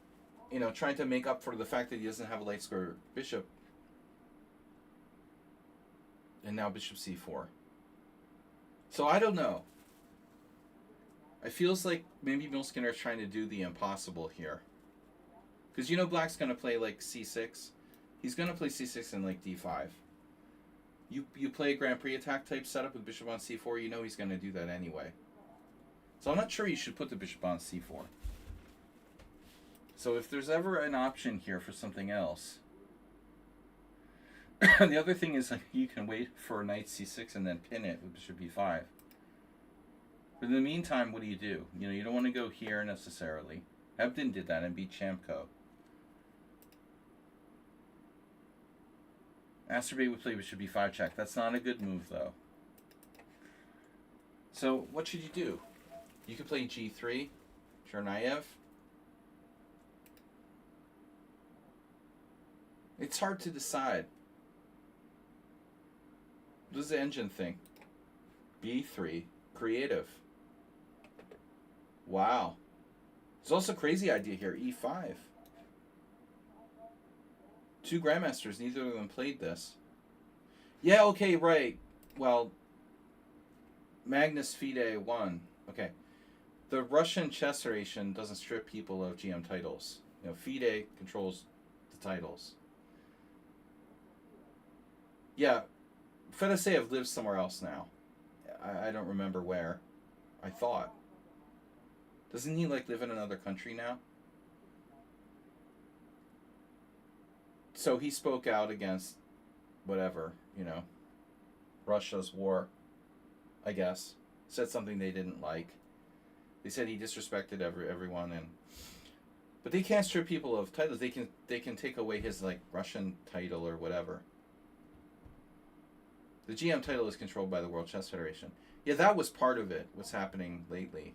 Speaker 1: you know, trying to make up for the fact that he doesn't have a light square bishop. And now bishop c4. So I don't know. It feels like maybe Milskiner is trying to do the impossible here. Because you know black's going to play like c6. He's going to play c6 and like d5. You play a Grand Prix attack type setup with bishop on c4, you know he's going to do that anyway. So I'm not sure you should put the bishop on c4. So if there's ever an option here for something else... the other thing is like, you can wait for knight c6 and then pin it with bishop b5. But in the meantime, what do? You know, you don't want to go here necessarily. Ebden did that and beat Shamko. Asterbay would play bishop b5 check. That's not a good move, though. So what should you do? You could play g3, Chernayev. It's hard to decide. What does the engine think? b3, creative. Wow. There's also a crazy idea here, e5. Two grandmasters, neither of them played this. Yeah, okay, right. Well, Magnus FIDE won. Okay. The Russian Chess Federation doesn't strip people of GM titles. You know, FIDE controls the titles. Yeah, Fedoseev lives somewhere else now. I don't remember where. I thought. Doesn't he, like, live in another country now? So he spoke out against whatever, you know, Russia's war, I guess. Said something they didn't like. They said he disrespected everyone, and but they can't strip people of titles. They can take away his like Russian title or whatever. The GM title is controlled by the World Chess Federation. Yeah, that was part of it. What's happening lately?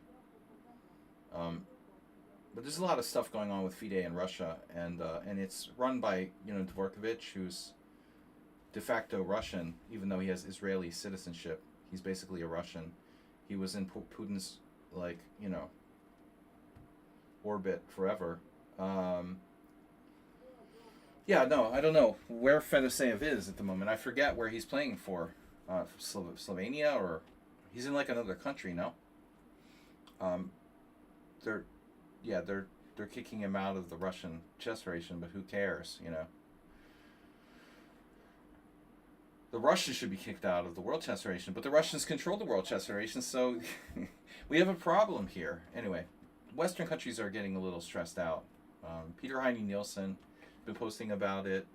Speaker 1: But there's a lot of stuff going on with FIDE in Russia, and it's run by, you know, Dvorkovich, who's de facto Russian, even though he has Israeli citizenship. He's basically a Russian. He was in Putin's, like, you know, orbit forever. Yeah, no, I don't know where Fedoseev is at the moment. I forget where he's playing for. Slovenia, or he's in like another country, no? They're kicking him out of the Russian Chess Federation, but who cares, you know? The Russians should be kicked out of the World Chess Federation, but the Russians control the World Chess Federation, so we have a problem here. Anyway, Western countries are getting a little stressed out. Peter Heine Nielsen been posting about it.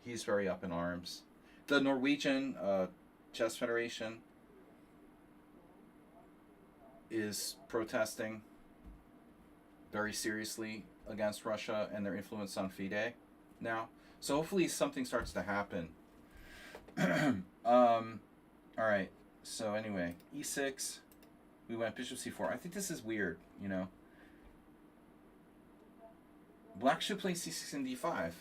Speaker 1: He's very up in arms. The Norwegian Chess Federation is protesting very seriously against Russia and their influence on FIDE now. So hopefully something starts to happen. Alright, so anyway, e6. We went bishop c4. I think this is weird, you know. Black should play c6 and d5.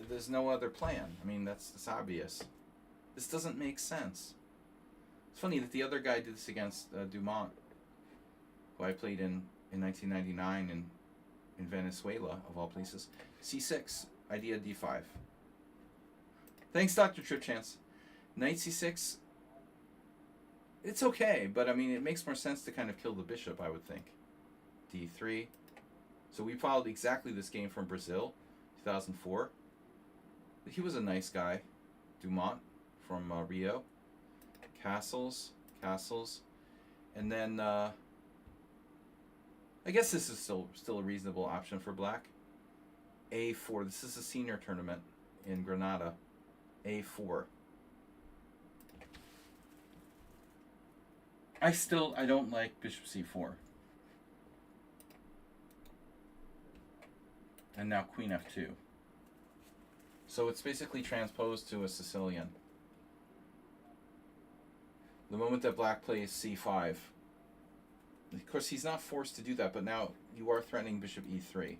Speaker 1: There's no other plan. I mean, that's obvious. This doesn't make sense. It's funny that the other guy did this against Dumont, who I played in 1999 in Venezuela, of all places. c6, idea d5. Thanks, Dr. Trip Chance. Knight c6. It's okay, but I mean, it makes more sense to kind of kill the bishop, I would think. D3. So we followed exactly this game from Brazil, 2004. He was a nice guy. Dumont from Rio. Castles. And then I guess this is still a reasonable option for black. A4. This is a senior tournament in Granada. A4. I don't like bishop c4. And now queen f2. So it's basically transposed to a Sicilian. The moment that black plays c5. Of course, he's not forced to do that, but now you are threatening bishop e3.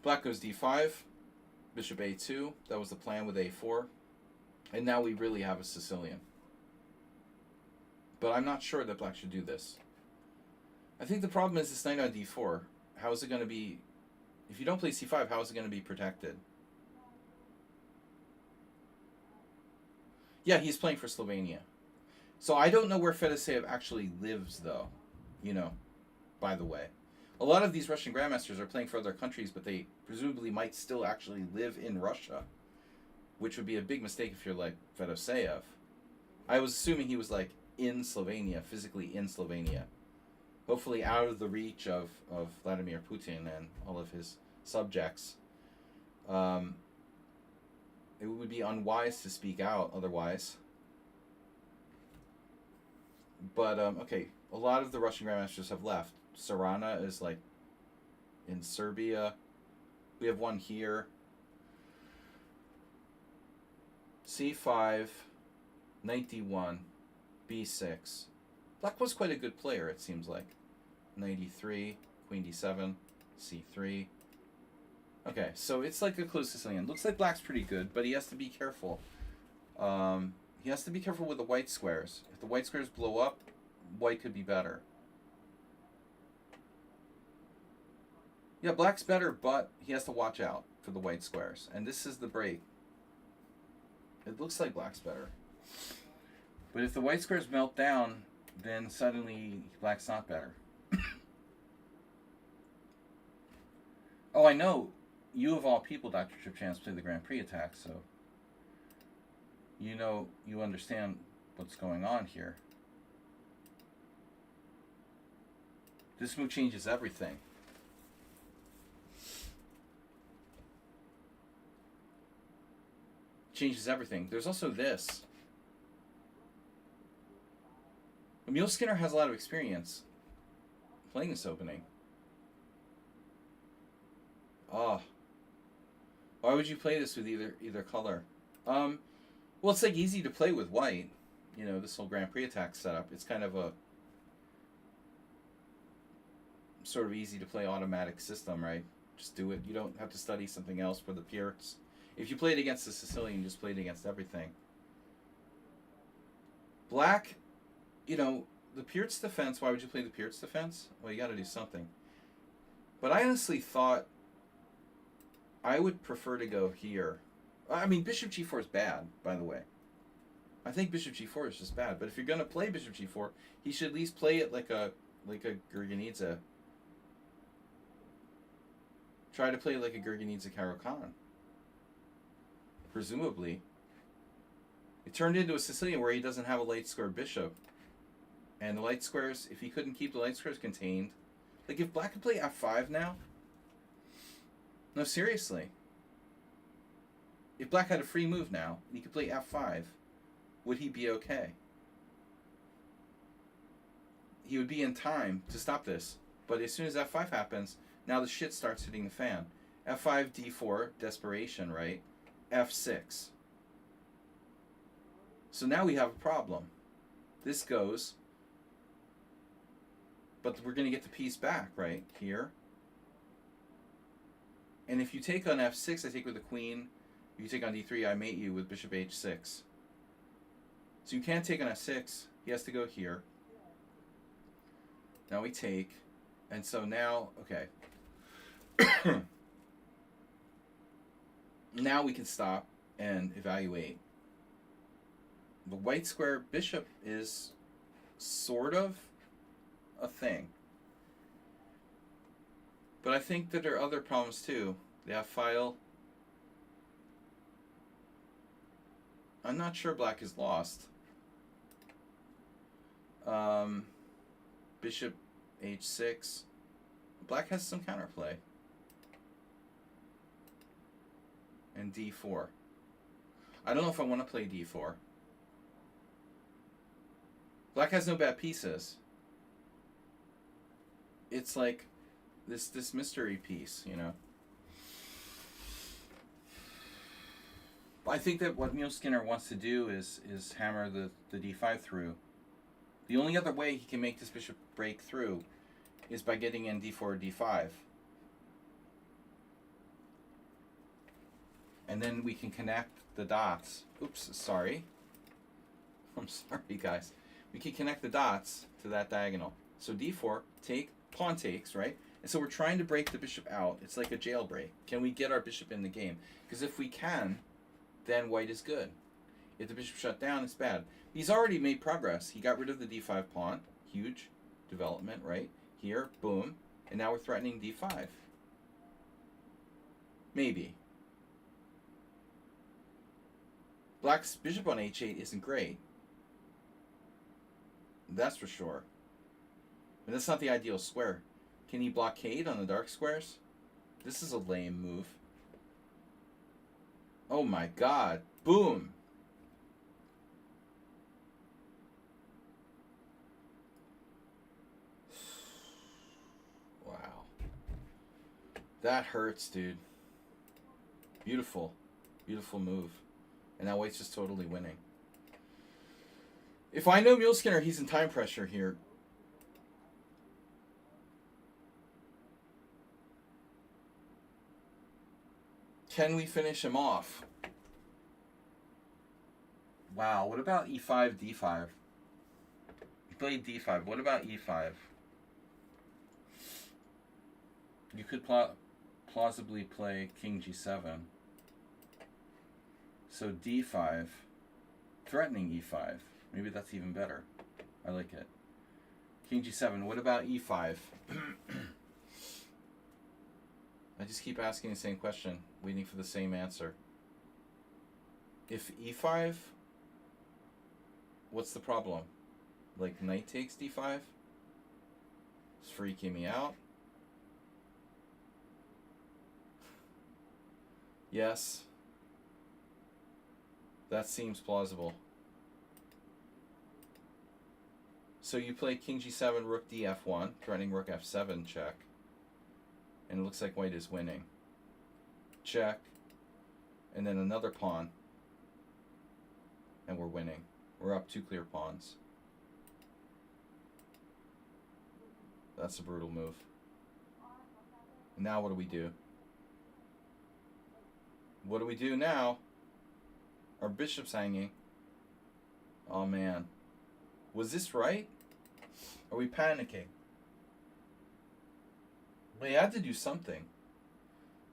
Speaker 1: Black goes d5, bishop a2. That was the plan with a4. And now we really have a Sicilian. But I'm not sure that black should do this. I think the problem is this knight on d4. How is it going to be... If you don't play c5, how is it going to be protected? Yeah, he's playing for Slovenia. So I don't know where Fedoseev actually lives, though. You know, by the way. A lot of these Russian grandmasters are playing for other countries, but they presumably might still actually live in Russia, which would be a big mistake if you're like Fedoseev. I was assuming he was like in Slovenia, physically in Slovenia. Hopefully out of the reach of Vladimir Putin and all of his subjects. It would be unwise to speak out otherwise. But, okay, a lot of the Russian grandmasters have left. Sarana is, like, in Serbia. We have one here. C5, knight d1, b6. Black was quite a good player, it seems like. Knight e3, queen d7, c3. Okay, so it's like a close Sicilian. Looks like black's pretty good, but he has to be careful. He has to be careful with the white squares. If the white squares blow up, white could be better. Yeah, black's better, but he has to watch out for the white squares. And this is the break. It looks like black's better. But if the white squares melt down, then suddenly black's not better. Oh, I know. You of all people, Dr. Tripchans, play the Grand Prix attack, so you understand what's going on here. This move changes everything. Changes everything. There's also this. Emil Skinner has a lot of experience playing this opening. Oh. Why would you play this with either color? Well, it's like easy to play with white. You know, this whole Grand Prix attack setup. It's kind of a sort of easy to play automatic system, right? Just do it. You don't have to study something else for the Pierts. If you played against the Sicilian, you just played against everything. Black, you know, the Pierts defense, why would you play the Pierts defense? Well, you got to do something. But I honestly thought I would prefer to go here. I mean, bishop g4 is bad, by the way. I think bishop g4 is just bad. But if you're going to play bishop g4, he should at least play it like a Gurgenidze. Try to play it like a Gurgenidze Caro-Kann. Presumably. It turned into a Sicilian where he doesn't have a light square bishop. And the light squares, if he couldn't keep the light squares contained... Like, if black could play f5 now... No, seriously. If black had a free move now, and he could play f5, would he be okay? He would be in time to stop this. But as soon as f5 happens, now the shit starts hitting the fan. f5, d4, desperation, right? f6. So now we have a problem. This goes... But we're going to get the piece back, right? Here. And if you take on f6, I take with the queen. If you take on d3, I mate you with bishop h6. So you can't take on f6. He has to go here. Now we take. And so now, okay. Now we can stop and evaluate. The white square bishop is sort of a thing. But I think that there are other problems too. They have file. I'm not sure black is lost. Bishop h6. Black has some counterplay. And d4. I don't know if I want to play d4. Black has no bad pieces. It's like this mystery piece, you know. I think that what Muleskinner wants to do is hammer the d5 through. The only other way he can make this bishop break through is by getting in d4 or d5. And then we can connect the dots. Oops, sorry. I'm sorry, guys. We can connect the dots to that diagonal. So d4, take, pawn takes, right? And so we're trying to break the bishop out. It's like a jailbreak. Can we get our bishop in the game? Because if we can, then white is good. If the bishop shut down, it's bad. He's already made progress. He got rid of the d5 pawn. Huge development, right? Here, boom. And now we're threatening d5. Maybe. Black's bishop on h8 isn't great. That's for sure. But that's not the ideal square. Can he blockade on the dark squares? This is a lame move. Oh my god. Boom. Wow. That hurts, dude. Beautiful. Beautiful move. And now white's just totally winning. If I know Muleskinner, he's in time pressure here. Can we finish him off? Wow, what about e5, d5? He played d5. What about e5? You could plausibly play king g7. So d5, threatening e5. Maybe that's even better. I like it. King g7. What about e5? I just keep asking the same question, waiting for the same answer. If e5, what's the problem? Like knight takes d5? It's freaking me out. Yes. That seems plausible. So you play king g7, rook df1, threatening rook f7 check. And it looks like white is winning. Check. And then another pawn. And we're winning. We're up 2 clear pawns. That's a brutal move. And now what do we do? What do we do now? Our bishop's hanging. Oh man. Was this right? Are we panicking? We had to do something.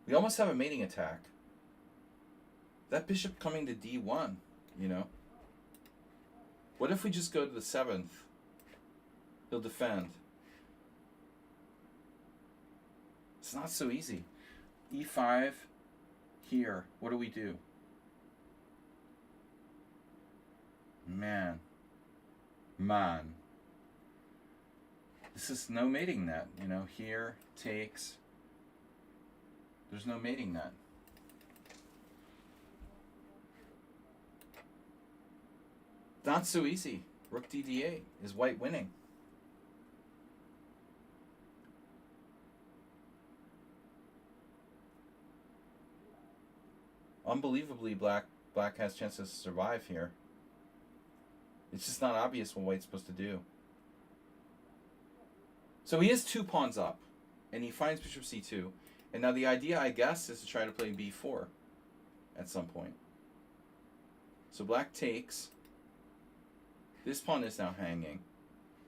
Speaker 1: We almost have a mating attack. That bishop coming to d1, you know? What if we just go to the 7th? He'll defend. It's not so easy. e5 here. What do we do? Man. This is no mating net, you know, here, takes. There's no mating net. Not so easy. Rook dd8 is white winning. Unbelievably, black has chances to survive here. It's just not obvious what white's supposed to do. So he has 2 pawns up, and he finds bishop c2. And now the idea, I guess, is to try to play b4 at some point. So black takes. This pawn is now hanging.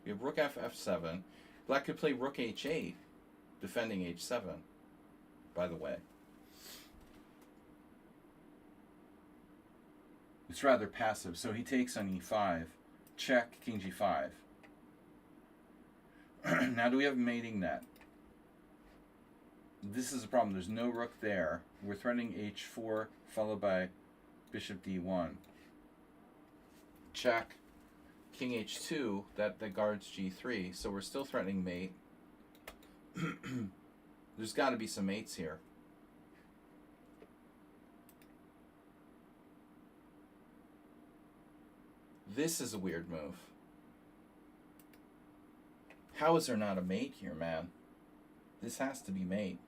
Speaker 1: We have rook f7. Black could play rook h8, defending h7, by the way. It's rather passive. So he takes on e5. Check, king g5. Now do we have mating net? This is a problem. There's no rook there. We're threatening h4 followed by bishop d1. Check, king h2. That guards g3. So we're still threatening mate. There's got to be some mates here. This is a weird move. How is there not a mate here, man? This has to be mate.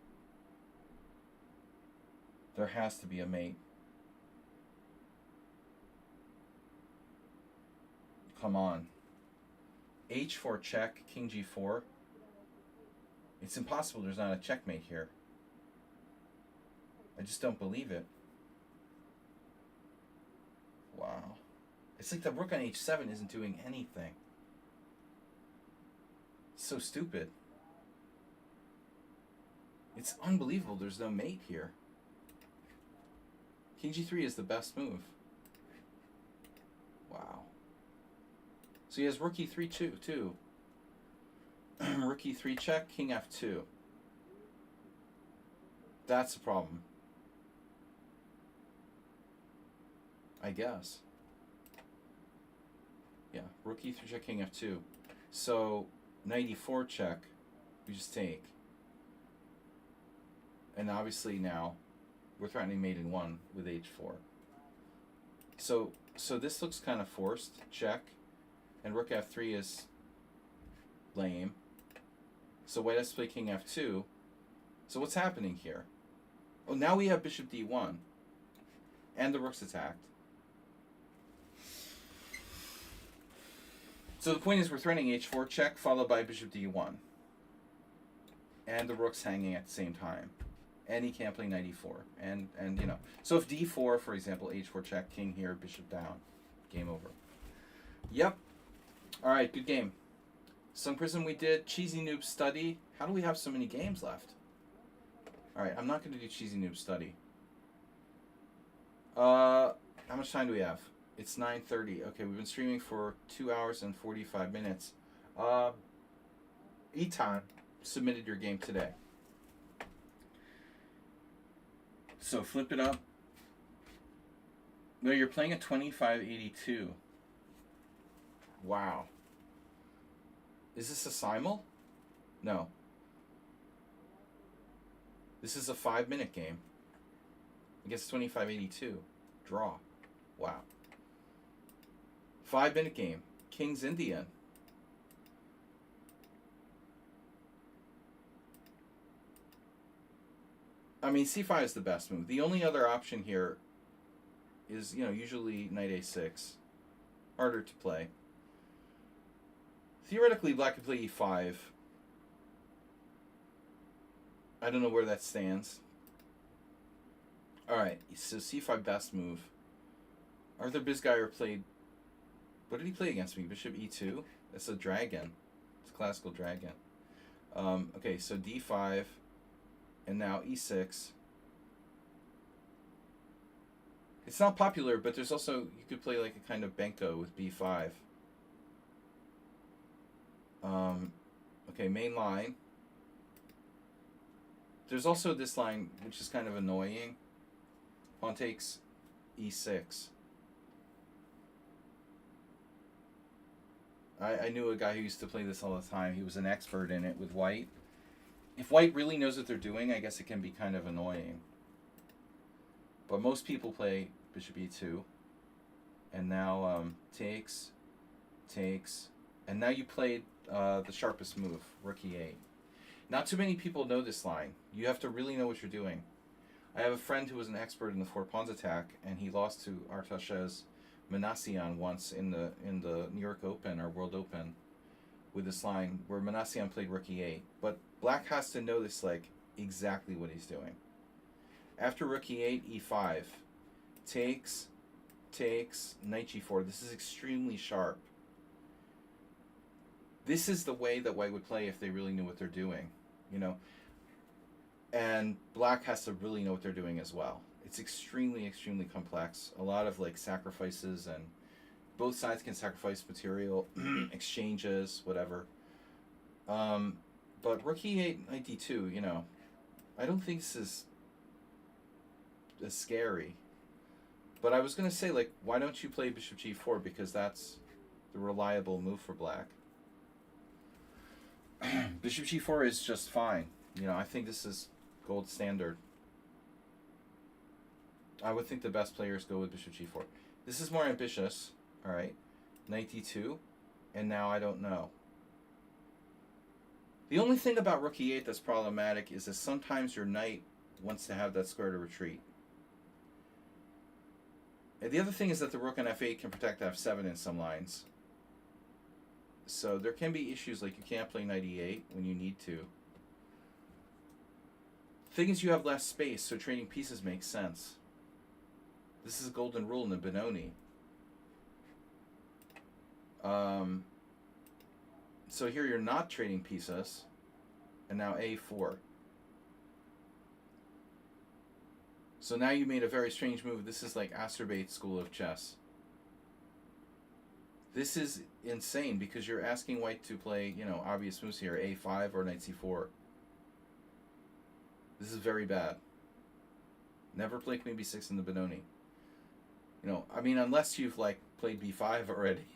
Speaker 1: There has to be a mate. Come on. h4 check, king g4. It's impossible there's not a checkmate here. I just don't believe it. Wow. It's like the rook on h7 isn't doing anything. It's so stupid. It's unbelievable there's no mate here. King g3 is the best move. Wow. So he has rook e3 too. Rook e3 check, king f2. That's the problem. I guess. Yeah, rook e3 check, king f2. So knight e4 check, we just take. And obviously now we're threatening mate in 1 with h4. So this looks kind of forced. Check. And rook f3 is lame. So white has to play king f2. So what's happening here? Oh, now we have bishop d1. And the rook's attacked. So the point is we're threatening h4 check followed by bishop d1. And the rook's hanging at the same time. And he can't play knight e4. And you know. So if d4, for example, h4 check, king here, bishop down. Game over. Yep. Alright, good game. Sung Prison we did. Cheesy Noob Study. How do we have so many games left? Alright, I'm not going to do Cheesy Noob Study. How much time do we have? It's 9:30. Okay, we've been streaming for 2 hours and 45 minutes. Eton submitted your game today. So flip it up. No, you're playing at 2582. Wow. Is this a simul? No. This is a 5-minute game. I guess 2582. Draw. Wow. 5-minute game. King's Indian. I mean, c5 is the best move. The only other option here is, you know, usually knight a6. Harder to play. Theoretically, black could play e5. I don't know where that stands. Alright, so c5 best move. Arthur Bisgeier played... What did he play against me? Bishop e2? That's a dragon. It's a classical dragon. Okay, so d5. And now e6. It's not popular, but there's also... You could play like a kind of Benko with b5. Okay, main line. There's also this line, which is kind of annoying. Pawn takes e6. I knew a guy who used to play this all the time. He was an expert in it with white. If white really knows what they're doing, I guess it can be kind of annoying. But most people play bishop e2. And now takes. And now you played the sharpest move, rook e8. Not too many people know this line. You have to really know what you're doing. I have a friend who was an expert in the four pawns attack, and he lost to Artashes Manassian once in the New York Open or World Open with this line where Manassian played rook e8. But black has to know this, like, exactly what he's doing. After rook e8, e5. Takes, knight g4. This is extremely sharp. This is the way that white would play if they really knew what they're doing, you know. And black has to really know what they're doing as well. It's extremely, extremely complex. A lot of like sacrifices, and both sides can sacrifice material, exchanges, whatever. Um, but Rook E8, Knight D2, you know, I don't think this is as scary. But I was gonna say, like, why don't you play Bishop G4, because that's the reliable move for Black. Bishop G4 is just fine. You know, I think this is gold standard. I would think the best players go with Bishop G4. This is more ambitious. All right, Knight D2, and now I don't know. The only thing about Rook E8 that's problematic is that sometimes your knight wants to have that square to retreat. And the other thing is that the rook on F8 can protect F7 in some lines. So there can be issues like you can't play Knight E8 when you need to. Thing is, you have less space, so trading pieces makes sense. This is a golden rule in the Benoni. So here you're not trading pieces, and now A4. So now you made a very strange move. This is like Acerbate School of Chess. This is insane because you're asking white to play, you know, obvious moves here, A5 or Knight C4. This is very bad. Never play Queen B6 in the Benoni. You know, I mean, unless you've like played B5 already.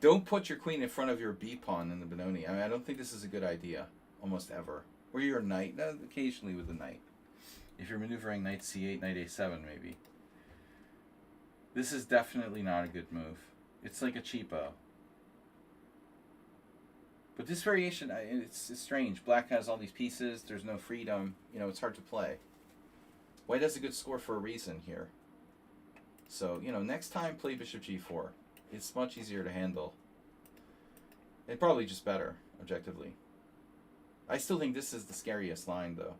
Speaker 1: Don't put your queen in front of your B pawn in the Benoni. I mean, I don't think this is a good idea, almost ever. Or your knight, occasionally with the knight. If you're maneuvering Knight C8, Knight A7 maybe. This is definitely not a good move. It's like a cheapo. But this variation, it's strange. Black has all these pieces. There's no freedom. You know, it's hard to play. White has a good score for a reason here. So, you know, next time play Bishop G4. It's much easier to handle. And probably just better, objectively. I still think this is the scariest line, though.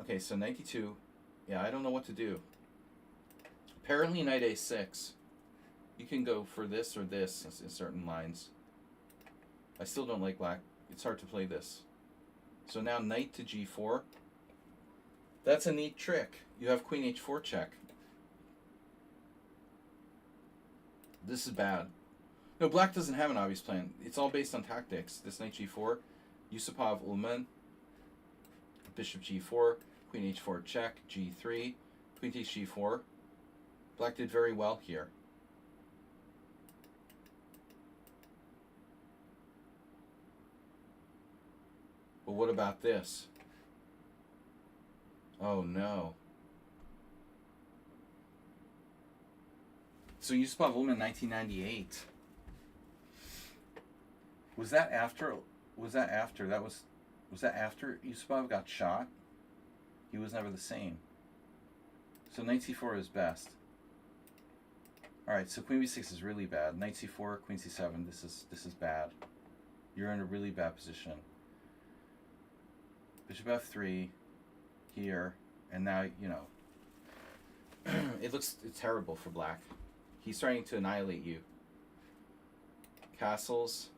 Speaker 1: Okay, so Knight D2. Yeah, I don't know what to do. Apparently Knight A6. You can go for this or this in certain lines. I still don't like Black. It's hard to play this. So now Knight to G4. That's a neat trick. You have Queen H4 check. This is bad. No, Black doesn't have an obvious plan. It's all based on tactics. This Knight G4, Yusupov Ullman, Bishop G4, Queen H4 check, G3, Queen takes G4. Black did very well here. But what about this? Oh no. So Yusupov Ullman 1998. Was that after Yusupov got shot? He was never the same. So Knight C4 is best. Alright, so Queen B6 is really bad. Knight C4, Queen C7, this is bad. You're in a really bad position. Bishop F3 here, and now, you know, it looks terrible for Black. He's starting to annihilate you. Castles.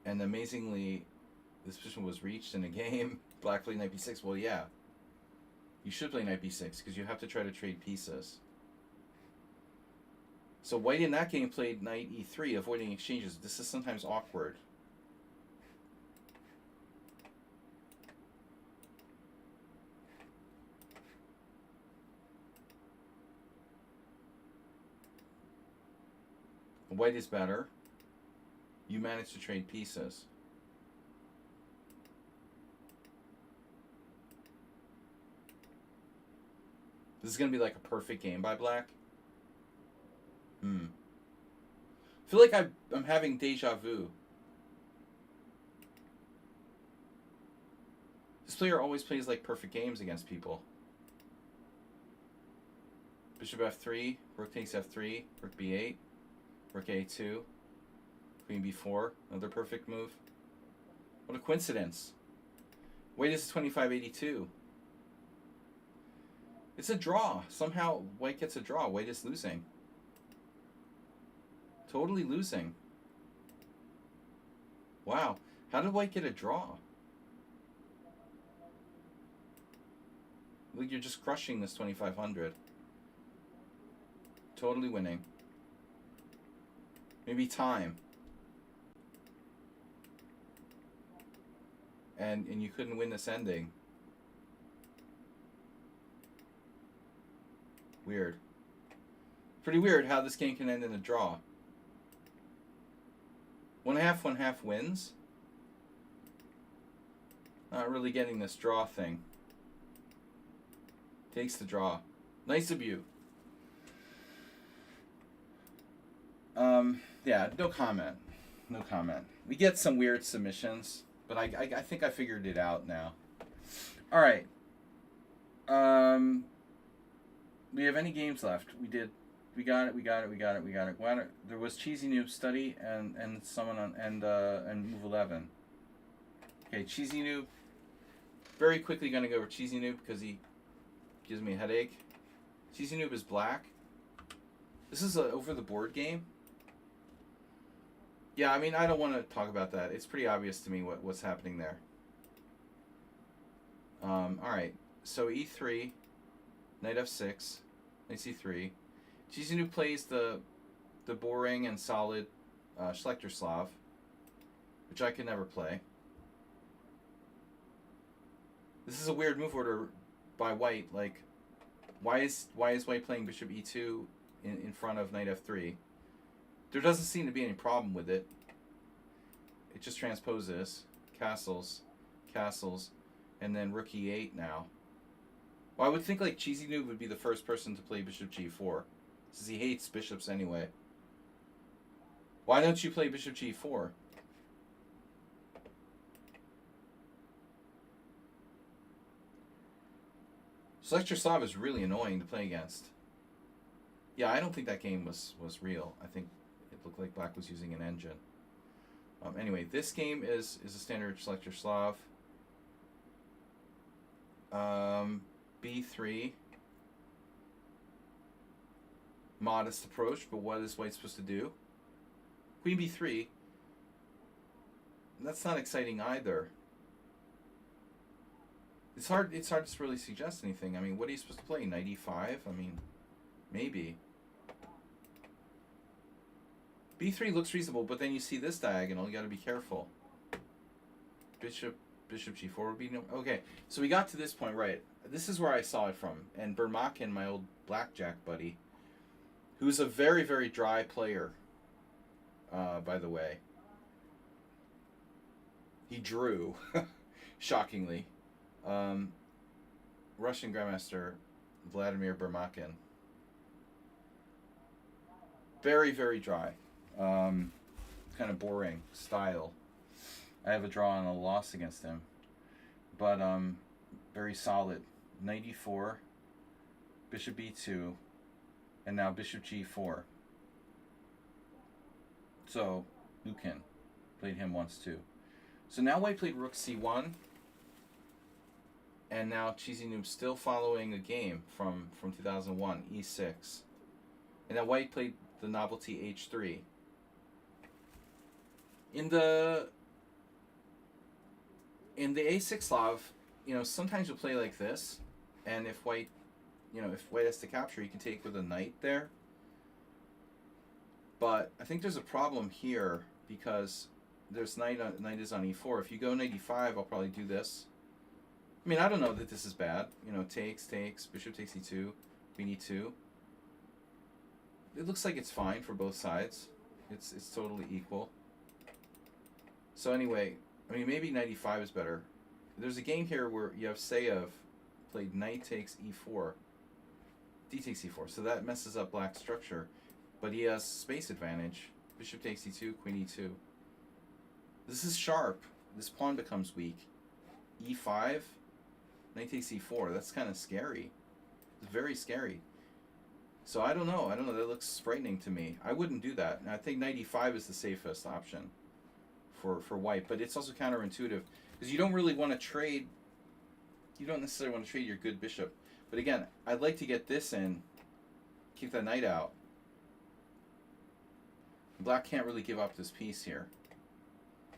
Speaker 1: And amazingly, this position was reached in a game. Black played Knight B6. Well, yeah. You should play Knight B6 because you have to try to trade pieces. So White in that game played Knight E3, avoiding exchanges. This is sometimes awkward. White is better. You managed to trade pieces. This is going to be like a perfect game by Black. I feel like I'm having deja vu. This player always plays like perfect games against people. Bishop F3, Rook takes F3, Rook B8, Rook A2, Queen B4, another perfect move. What a coincidence. White is 2582. It's a draw. Somehow White gets a draw. White is losing. Totally losing. Wow. How did White get a draw? Like you're just crushing this 2500. Totally winning. Maybe time. And you couldn't win this ending. Weird. Pretty weird how this game can end in a draw. 1/2, 1/2 wins. Not really getting this draw thing. Takes the draw. Nice of you. Yeah, no comment. No comment. We get some weird submissions, but I think I figured it out now. All right. We have any games left? We did. We got it. There was Cheesy Noob Study and someone on and Move 11. Okay, Cheesy Noob. Very quickly gonna go over Cheesy Noob because he gives me a headache. Cheesy Noob is black. This is a over the board game. Yeah, I mean I don't want to talk about that. It's pretty obvious to me what's happening there. All right. So E3, Knight F6, Knight C3. Cheesy Noob plays the boring and solid Schlechter Slav, which I could never play. This is a weird move order by White. Like, why is White playing Bishop E2 in front of Knight F3? There doesn't seem to be any problem with it. It just transposes castles, and then Rook E8 now. Well, I would think like Cheesy Noob would be the first person to play Bishop G4, since he hates bishops anyway. Why don't you play Bishop G4? Schlechter Slav is really annoying to play against. Yeah, I don't think that game was real. I think it looked like Black was using an engine. Anyway, this game is a standard Schlechter Slav. B3. Modest approach, but what is White supposed to do? Queen B3. That's not exciting either. It's hard to really suggest anything. I mean, what are you supposed to play? Knight E5? I mean, maybe. B3 looks reasonable, but then you see this diagonal. You got to be careful. Bishop G4 would be no. Okay, so we got to this point, right? This is where I saw it from. And Bermakin, my old blackjack buddy, who's a very, very dry player, by the way. He drew, shockingly. Russian Grandmaster Vladimir Bermakin. Very, very dry. Kind of boring style. I have a draw and a loss against him. But very solid. Knight E4, Bishop E2, and now Bishop G4. So, Lukin played him once too. So now White played Rook C1. And now Cheesy Noob still following a game from 2001, E6. And then White played the novelty H3. In the A6 Slav, you know, sometimes you'll play like this, and if White has to capture, you can take with a knight there. But I think there's a problem here because there's knight is on E4. If you go knight E5, I'll probably do this. I mean, I don't know that this is bad. You know, takes, bishop takes E2, queen E2. It looks like it's fine for both sides. It's totally equal. So anyway, I mean, maybe knight E5 is better. There's a game here where Yevseyev played knight takes E4, d takes E4. So that messes up Black's structure. But he has space advantage. Bishop takes E2, queen E2. This is sharp. This pawn becomes weak. E5, knight takes E4. That's kind of scary. It's very scary. So I don't know. That looks frightening to me. I wouldn't do that. And I think knight E5 is the safest option for White. But it's also counterintuitive because you don't really want to trade. You don't necessarily want to trade your good bishop. But again, I'd like to get this in, keep that knight out. Black can't really give up this piece here.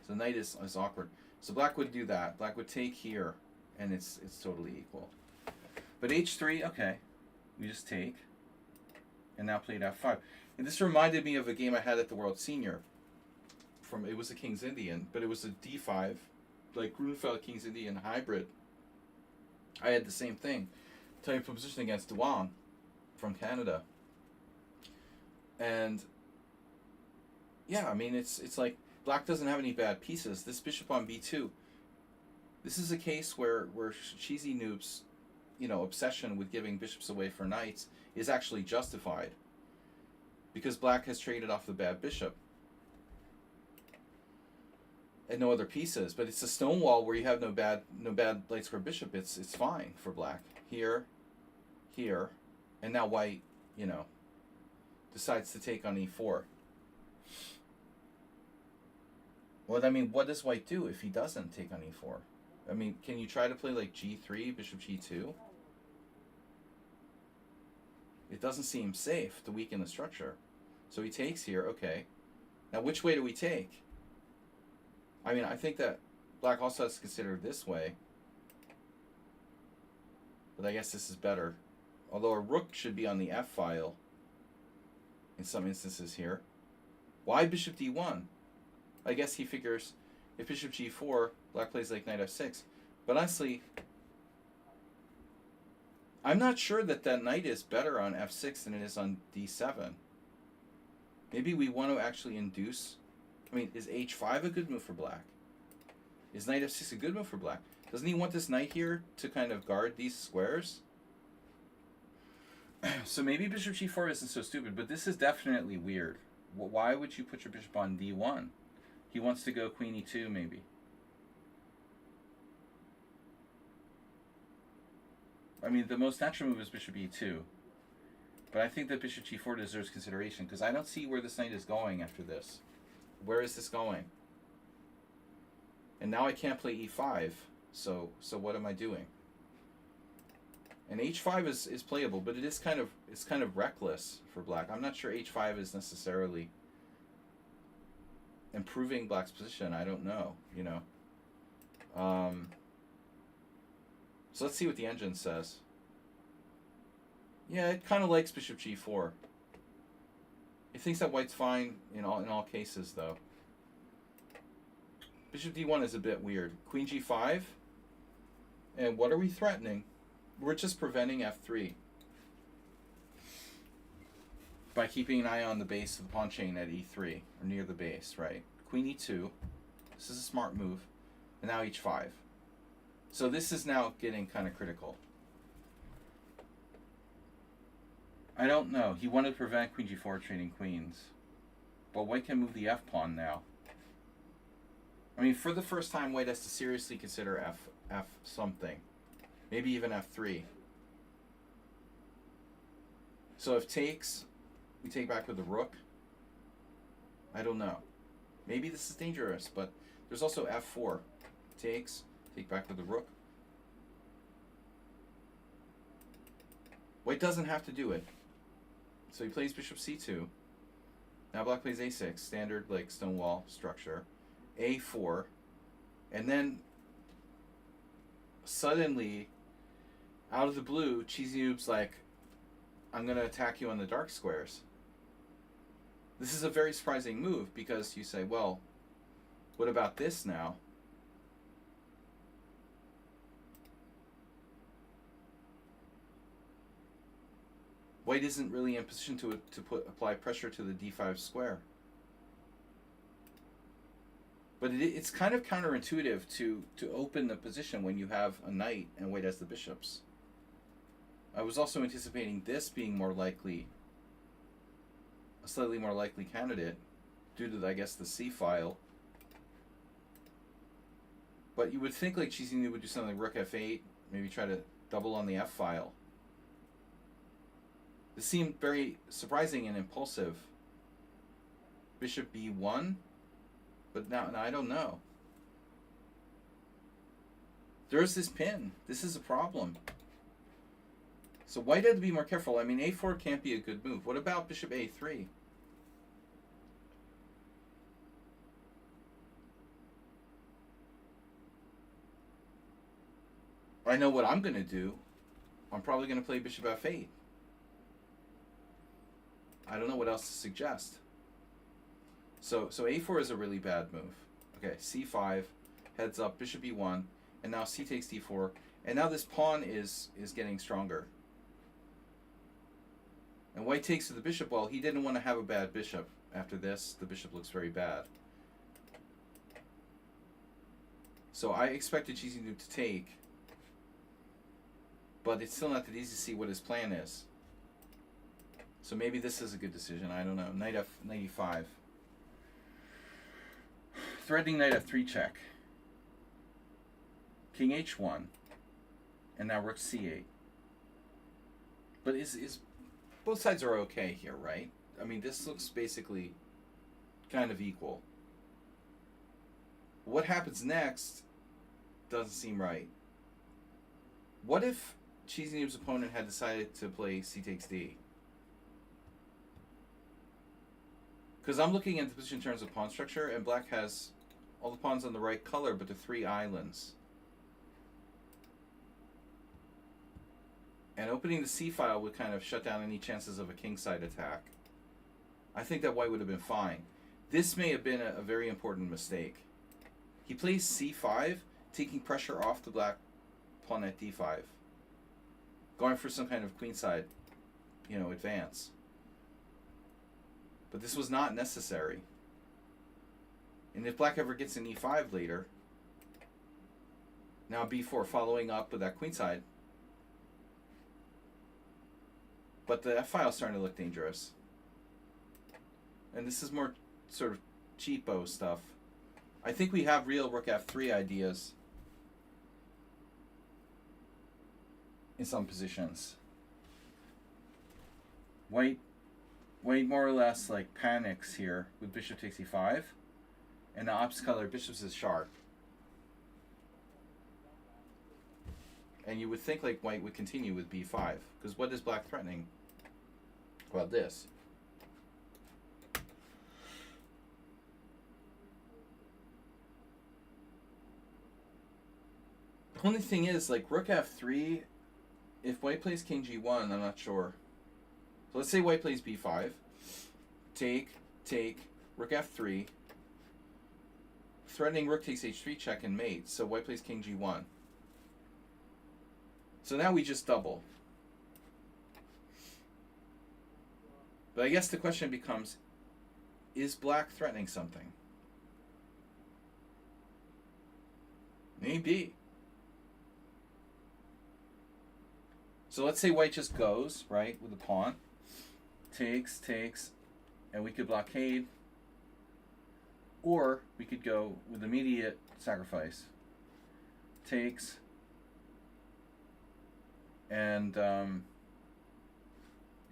Speaker 1: So knight is awkward. So Black would do that. Black would take here, and it's totally equal. But h3, okay. We just take. And now played f5. And this reminded me of a game I had at the World Senior. It was a King's Indian, but it was a d5, like Grunfeld King's Indian hybrid. I had the same thing. Type of position against Duan from Canada. And yeah, I mean it's like black doesn't have any bad pieces. This bishop on b2. This is a case where Cheesy Noob's, obsession with giving bishops away for knights is actually justified. Because black has traded off the bad bishop. And no other pieces, but it's a stone wall where you have no bad light square bishop. It's fine for black. Here, and now white, decides to take on e4. Well, I mean, what does white do if he doesn't take on e4? I mean, can you try to play like g3, bishop g2? It doesn't seem safe to weaken the structure. So he takes here, okay. Now which way do we take? I mean, I think that black also has to consider this way. But I guess this is better. Although a rook should be on the f file in some instances here. Why bishop d1? I guess he figures if bishop g4, black plays like knight f6. But honestly, I'm not sure that knight is better on f6 than it is on d7. Maybe we want to actually induce... I mean, is h5 a good move for black? Is knight f6 a good move for black? Doesn't he want this knight here to kind of guard these squares? So maybe bishop g4 isn't so stupid, but this is definitely weird. Why would you put your bishop on d1? He wants to go queen e2 maybe. I mean, the most natural move is bishop e2. But I think that bishop g4 deserves consideration because I don't see where this knight is going after this. Where is this going? And now I can't play e5. So what am I doing? And h5 is playable, but it's kind of reckless for black. I'm not sure h5 is necessarily improving black's position. I don't know, So let's see what the engine says. Yeah, it kind of likes bishop g4. It thinks that white's fine in all cases, though. Bishop d1 is a bit weird. Queen g5. And what are we threatening? We're just preventing f3 by keeping an eye on the base of the pawn chain at e3, or near the base, right? Queen e2. This is a smart move. And now h5. So this is now getting kind of critical. I don't know. He wanted to prevent queen g4 trading queens. But white can move the f pawn now. I mean, for the first time, white has to seriously consider f something. Maybe even f3. So if takes, we take back with the rook. I don't know. Maybe this is dangerous, but there's also f4. Takes, take back with the rook. White doesn't have to do it. So he plays bishop c2. Now black plays a6, standard like stonewall structure. a4. And then suddenly, out of the blue, Cheesy Noob's like, I'm going to attack you on the dark squares. This is a very surprising move because you say, well, what about this now? White isn't really in position to apply pressure to the d5 square. But it's kind of counterintuitive to open the position when you have a knight and white has the bishops. I was also anticipating this being more likely, a slightly more likely candidate, due to, I guess, the C file. But you would think like Cheesy Noob would do something like rook f8, maybe try to double on the f file. This seemed very surprising and impulsive. Bishop b1, but now I don't know. There's this pin. This is a problem. So white had to be more careful. I mean, a4 can't be a good move. What about bishop a3? I know what I'm going to do. I'm probably going to play bishop f8. I don't know what else to suggest. So a4 is a really bad move. Okay, c5, heads up, bishop e1, and now c takes d4, and now this pawn is getting stronger. And white takes to the bishop. Well, he didn't want to have a bad bishop. After this, the bishop looks very bad. So I expected Chisinau to take, but it's still not that easy to see what his plan is. So maybe this is a good decision. I don't know. Knight e5. Threatening knight f3 check. King h1. And now rook c8. But is both sides are okay here, right? I mean, this looks basically kind of equal. What happens next doesn't seem right. What if Chisinau's opponent had decided to play c takes d? Because I'm looking at the position in terms of pawn structure, and black has all the pawns on the right color, but the 3 islands. And opening the c file would kind of shut down any chances of a kingside attack. I think that white would have been fine. This may have been a very important mistake. He plays c5, taking pressure off the black pawn at d5. Going for some kind of queenside, advance. But this was not necessary. And if black ever gets an e5 later, now b4 following up with that queenside. But the f file is starting to look dangerous. And this is more sort of cheapo stuff. I think we have real rook f3 ideas in some positions. White more or less like panics here with bishop takes e5, and the opposite color bishops is sharp. And you would think like white would continue with b5, because what is black threatening? Well, this. The only thing is, like, rook f3, if white plays king g1, I'm not sure. So let's say white plays b5. Take, rook f3. Threatening rook takes h3 check and mate, so white plays king g1. So now we just double. But I guess the question becomes, is black threatening something? Maybe. So let's say white just goes, right, with the pawn. Takes, and we could blockade. Or we could go with immediate sacrifice. Takes. And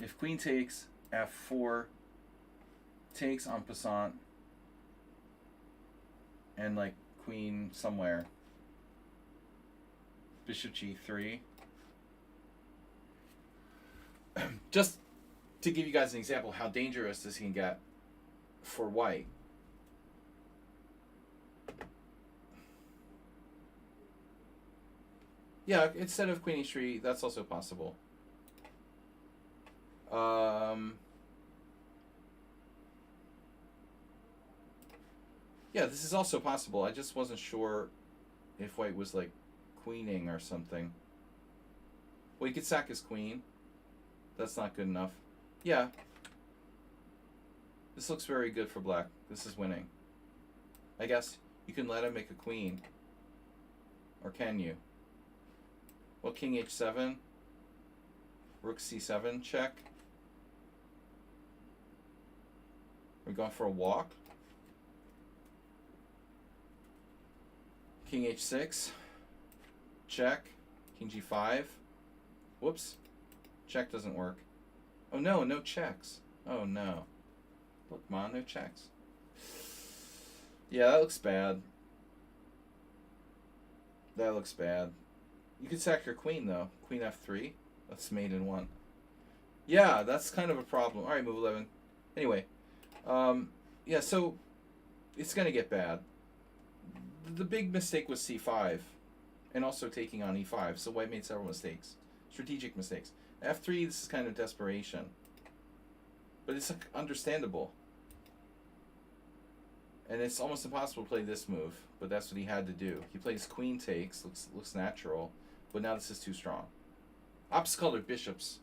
Speaker 1: if queen takes, f4, takes en passant, and like queen somewhere. Bishop g3. Just to give you guys an example how dangerous this can get for white. Yeah, instead of queen h3, that's also possible. Yeah, this is also possible. I just wasn't sure if white was like queening or something. Well, he could sack his queen. That's not good enough. Yeah. This looks very good for black. This is winning. I guess you can let him make a queen. Or can you? Well, king h7. Rook c7 check. We're going for a walk. King h6. Check. King g5. Whoops. Check doesn't work. Oh no, no checks. Oh no. Look, man, no checks. Yeah, that looks bad. That looks bad. You could sack your queen though. Queen f3. That's mate in one. Yeah, that's kind of a problem. Alright, move 11. Anyway. Yeah, so it's gonna get bad. The big mistake was c5. And also taking on e5. So white made several mistakes. strategic mistakes. F3, this is kind of desperation. But it's understandable. And it's almost impossible to play this move, but that's what he had to do. He plays queen takes, looks natural, but now this is too strong. Opposite colored bishops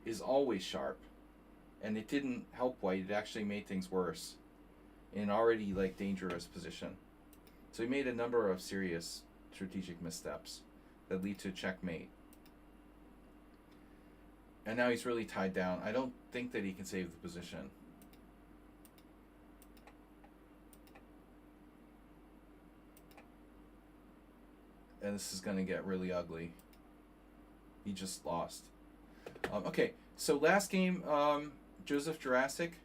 Speaker 1: is always sharp, and it didn't help white. It actually made things worse in an already like dangerous position. So he made a number of serious strategic missteps that lead to checkmate. And now he's really tied down. I don't think that he can save the position. And this is going to get really ugly. He just lost. Okay, so last game, Joseph Jurassic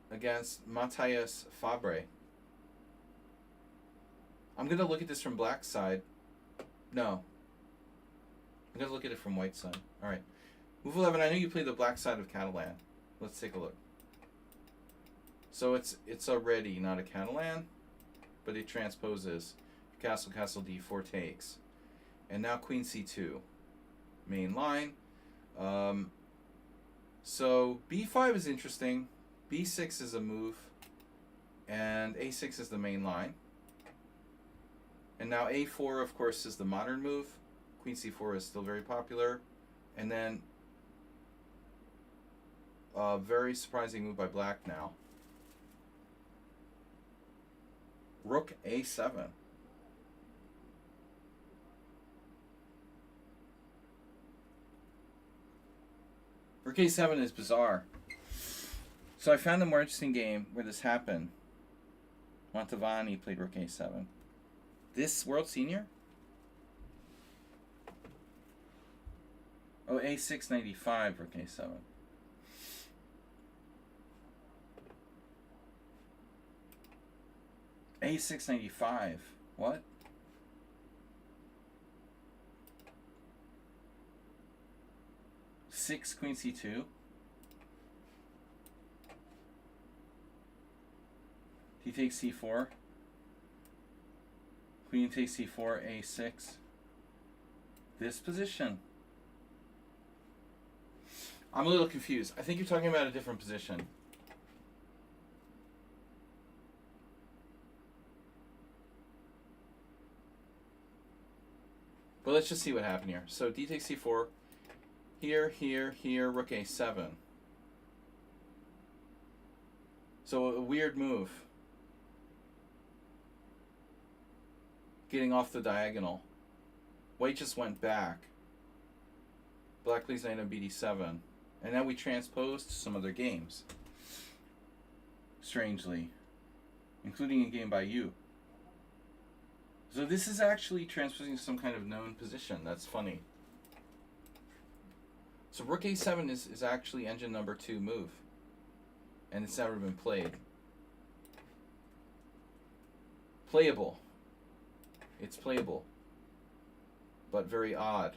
Speaker 1: against Matthias Fabre. I'm going to look at this from black side. No. I'm going to look at it from white side. All right. Move 11, I know you play the black side of Catalan. Let's take a look. So it's already not a Catalan, but it transposes. Castle, castle, d4 takes. And now queen c2. Main line. So b5 is interesting. b6 is a move. And a6 is the main line. And now a4, of course, is the modern move. Queen c4 is still very popular. And then a very surprising move by black now. Rook a7. Rook a7 is bizarre. So I found a more interesting game where this happened. Mantovani played Rook a7. This World Senior? Oh, a695, Rook a7. a695. What? Six queen c2. He takes c4. Queen takes c4, a6. This position. I'm a little confused. I think you're talking about a different position. But let's just see what happened here. So d takes c4. Here, here, here, rook a7. So a weird move. Getting off the diagonal. White just went back. Black plays knight on bd7. And now we transposed to some other games. Strangely. Including a game by you. So this is actually transposing to some kind of known position. That's funny. So rook a7 is actually engine number 2 move. And it's never been played. Playable. It's playable. But very odd.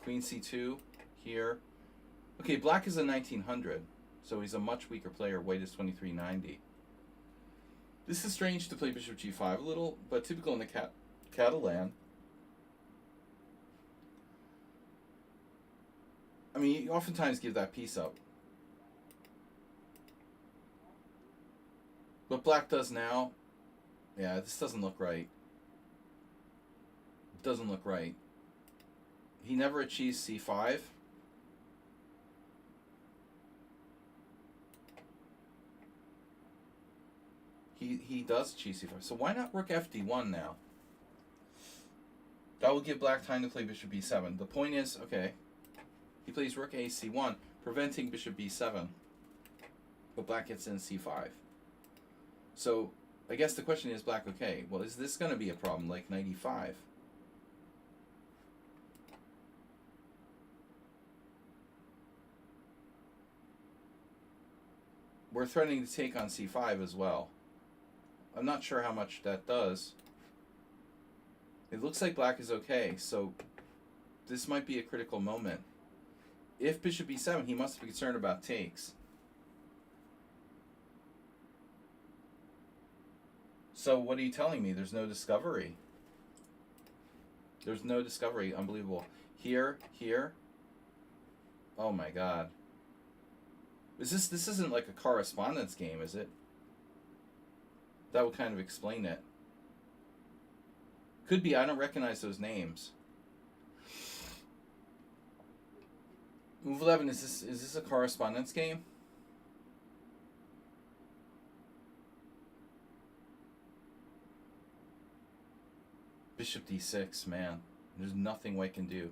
Speaker 1: Queen c2 here. Okay, black is a 1900. So he's a much weaker player. White is 2390. This is strange to play bishop g5 a little, but typical in the Catalan. I mean, you oftentimes give that piece up. What black does now, yeah, this doesn't look right. It doesn't look right. He never achieves c5. He does achieve c5. So why not rook fd1 now? That will give black time to play bishop b7. The point is, okay, he plays rook ac1, preventing bishop b7. But black gets in c5. So I guess the question is, black, okay, well, is this going to be a problem like knight e5? We're threatening to take on c5 as well. I'm not sure how much that does. It looks like black is okay, so this might be a critical moment. If bishop b7, he must be concerned about takes. So what are you telling me? There's no discovery. There's no discovery. Unbelievable. Here, here. Oh my god. This isn't like a correspondence game, is it? That would kind of explain it. Could be. I don't recognize those names. Move 11. Is this a correspondence game? Bishop d6, man. There's nothing white can do.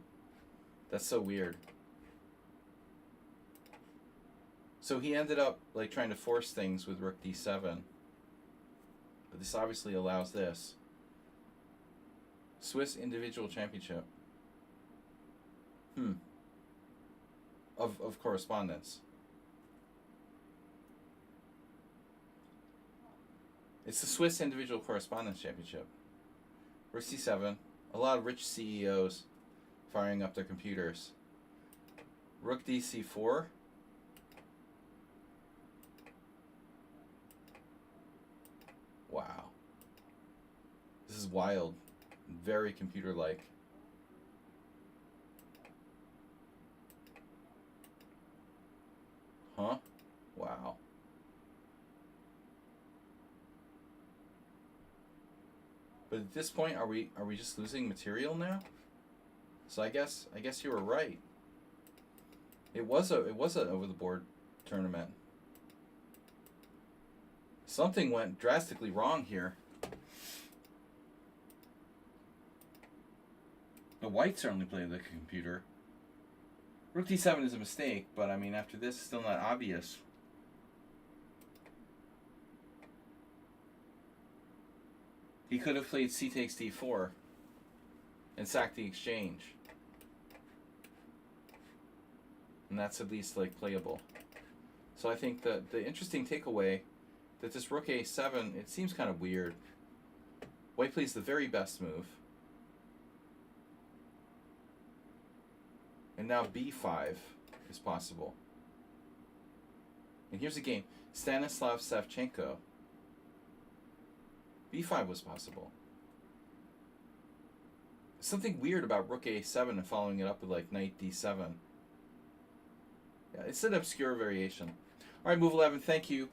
Speaker 1: That's so weird. So he ended up like trying to force things with rook d7. But this obviously allows this. Swiss individual championship. Of correspondence. It's the Swiss individual correspondence championship. Rook c7. A lot of rich CEOs firing up their computers. Rook dc4. Wow. This is wild. Very computer-like. Huh? Wow. But at this point, are we just losing material now? So I guess you were right. It was an over the board tournament. Something went drastically wrong here. The white certainly played the computer. Rook d7 is a mistake, but I mean after this, it's still not obvious. He could have played c takes d4 and sacked the exchange. And that's at least like playable. So I think the interesting takeaway that this rook a7, it seems kind of weird. White plays the very best move. And now b5 is possible. And here's a game. Stanislav Savchenko. b5 was possible. Something weird about rook a7 and following it up with like knight d7. Yeah, it's an obscure variation. All right, move 11. Thank you.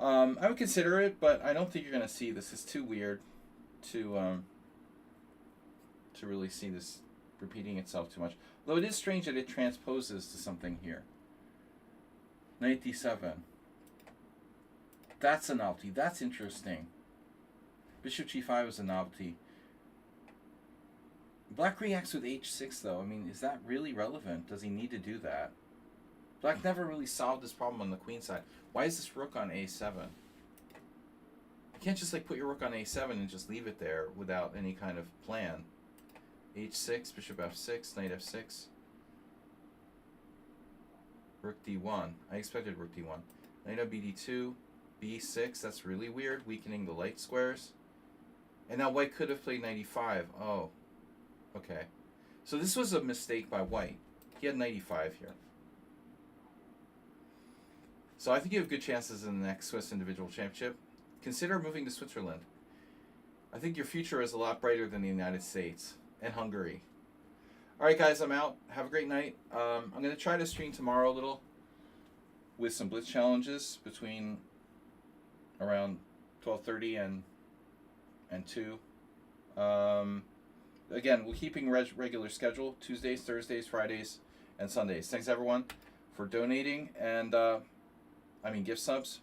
Speaker 1: I would consider it, but I don't think you're going to see this. It's too weird to really see this repeating itself too much. Though it is strange that it transposes to something here. Knight d7. That's a novelty. That's interesting. Bishop g5 is a novelty. Black reacts with h6, though. I mean, is that really relevant? Does he need to do that? Black never really solved this problem on the queen side. Why is this rook on a7? You can't just like put your rook on a7 and just leave it there without any kind of plan. h6, bishop f6, knight f6. Rook d1. I expected rook d1. Knight on bd2, b6. That's really weird, weakening the light squares. And now white could have played knight e5. Oh, okay. So this was a mistake by white. He had knight e5 here. So I think you have good chances in the next Swiss individual championship. Consider moving to Switzerland. I think your future is a lot brighter than the United States and Hungary. All right, guys, I'm out. Have a great night. I'm going to try to stream tomorrow a little with some blitz challenges between around 12:30 and 2. Again, we're keeping regular schedule: Tuesdays, Thursdays, Fridays, and Sundays. Thanks everyone for donating and gift subs.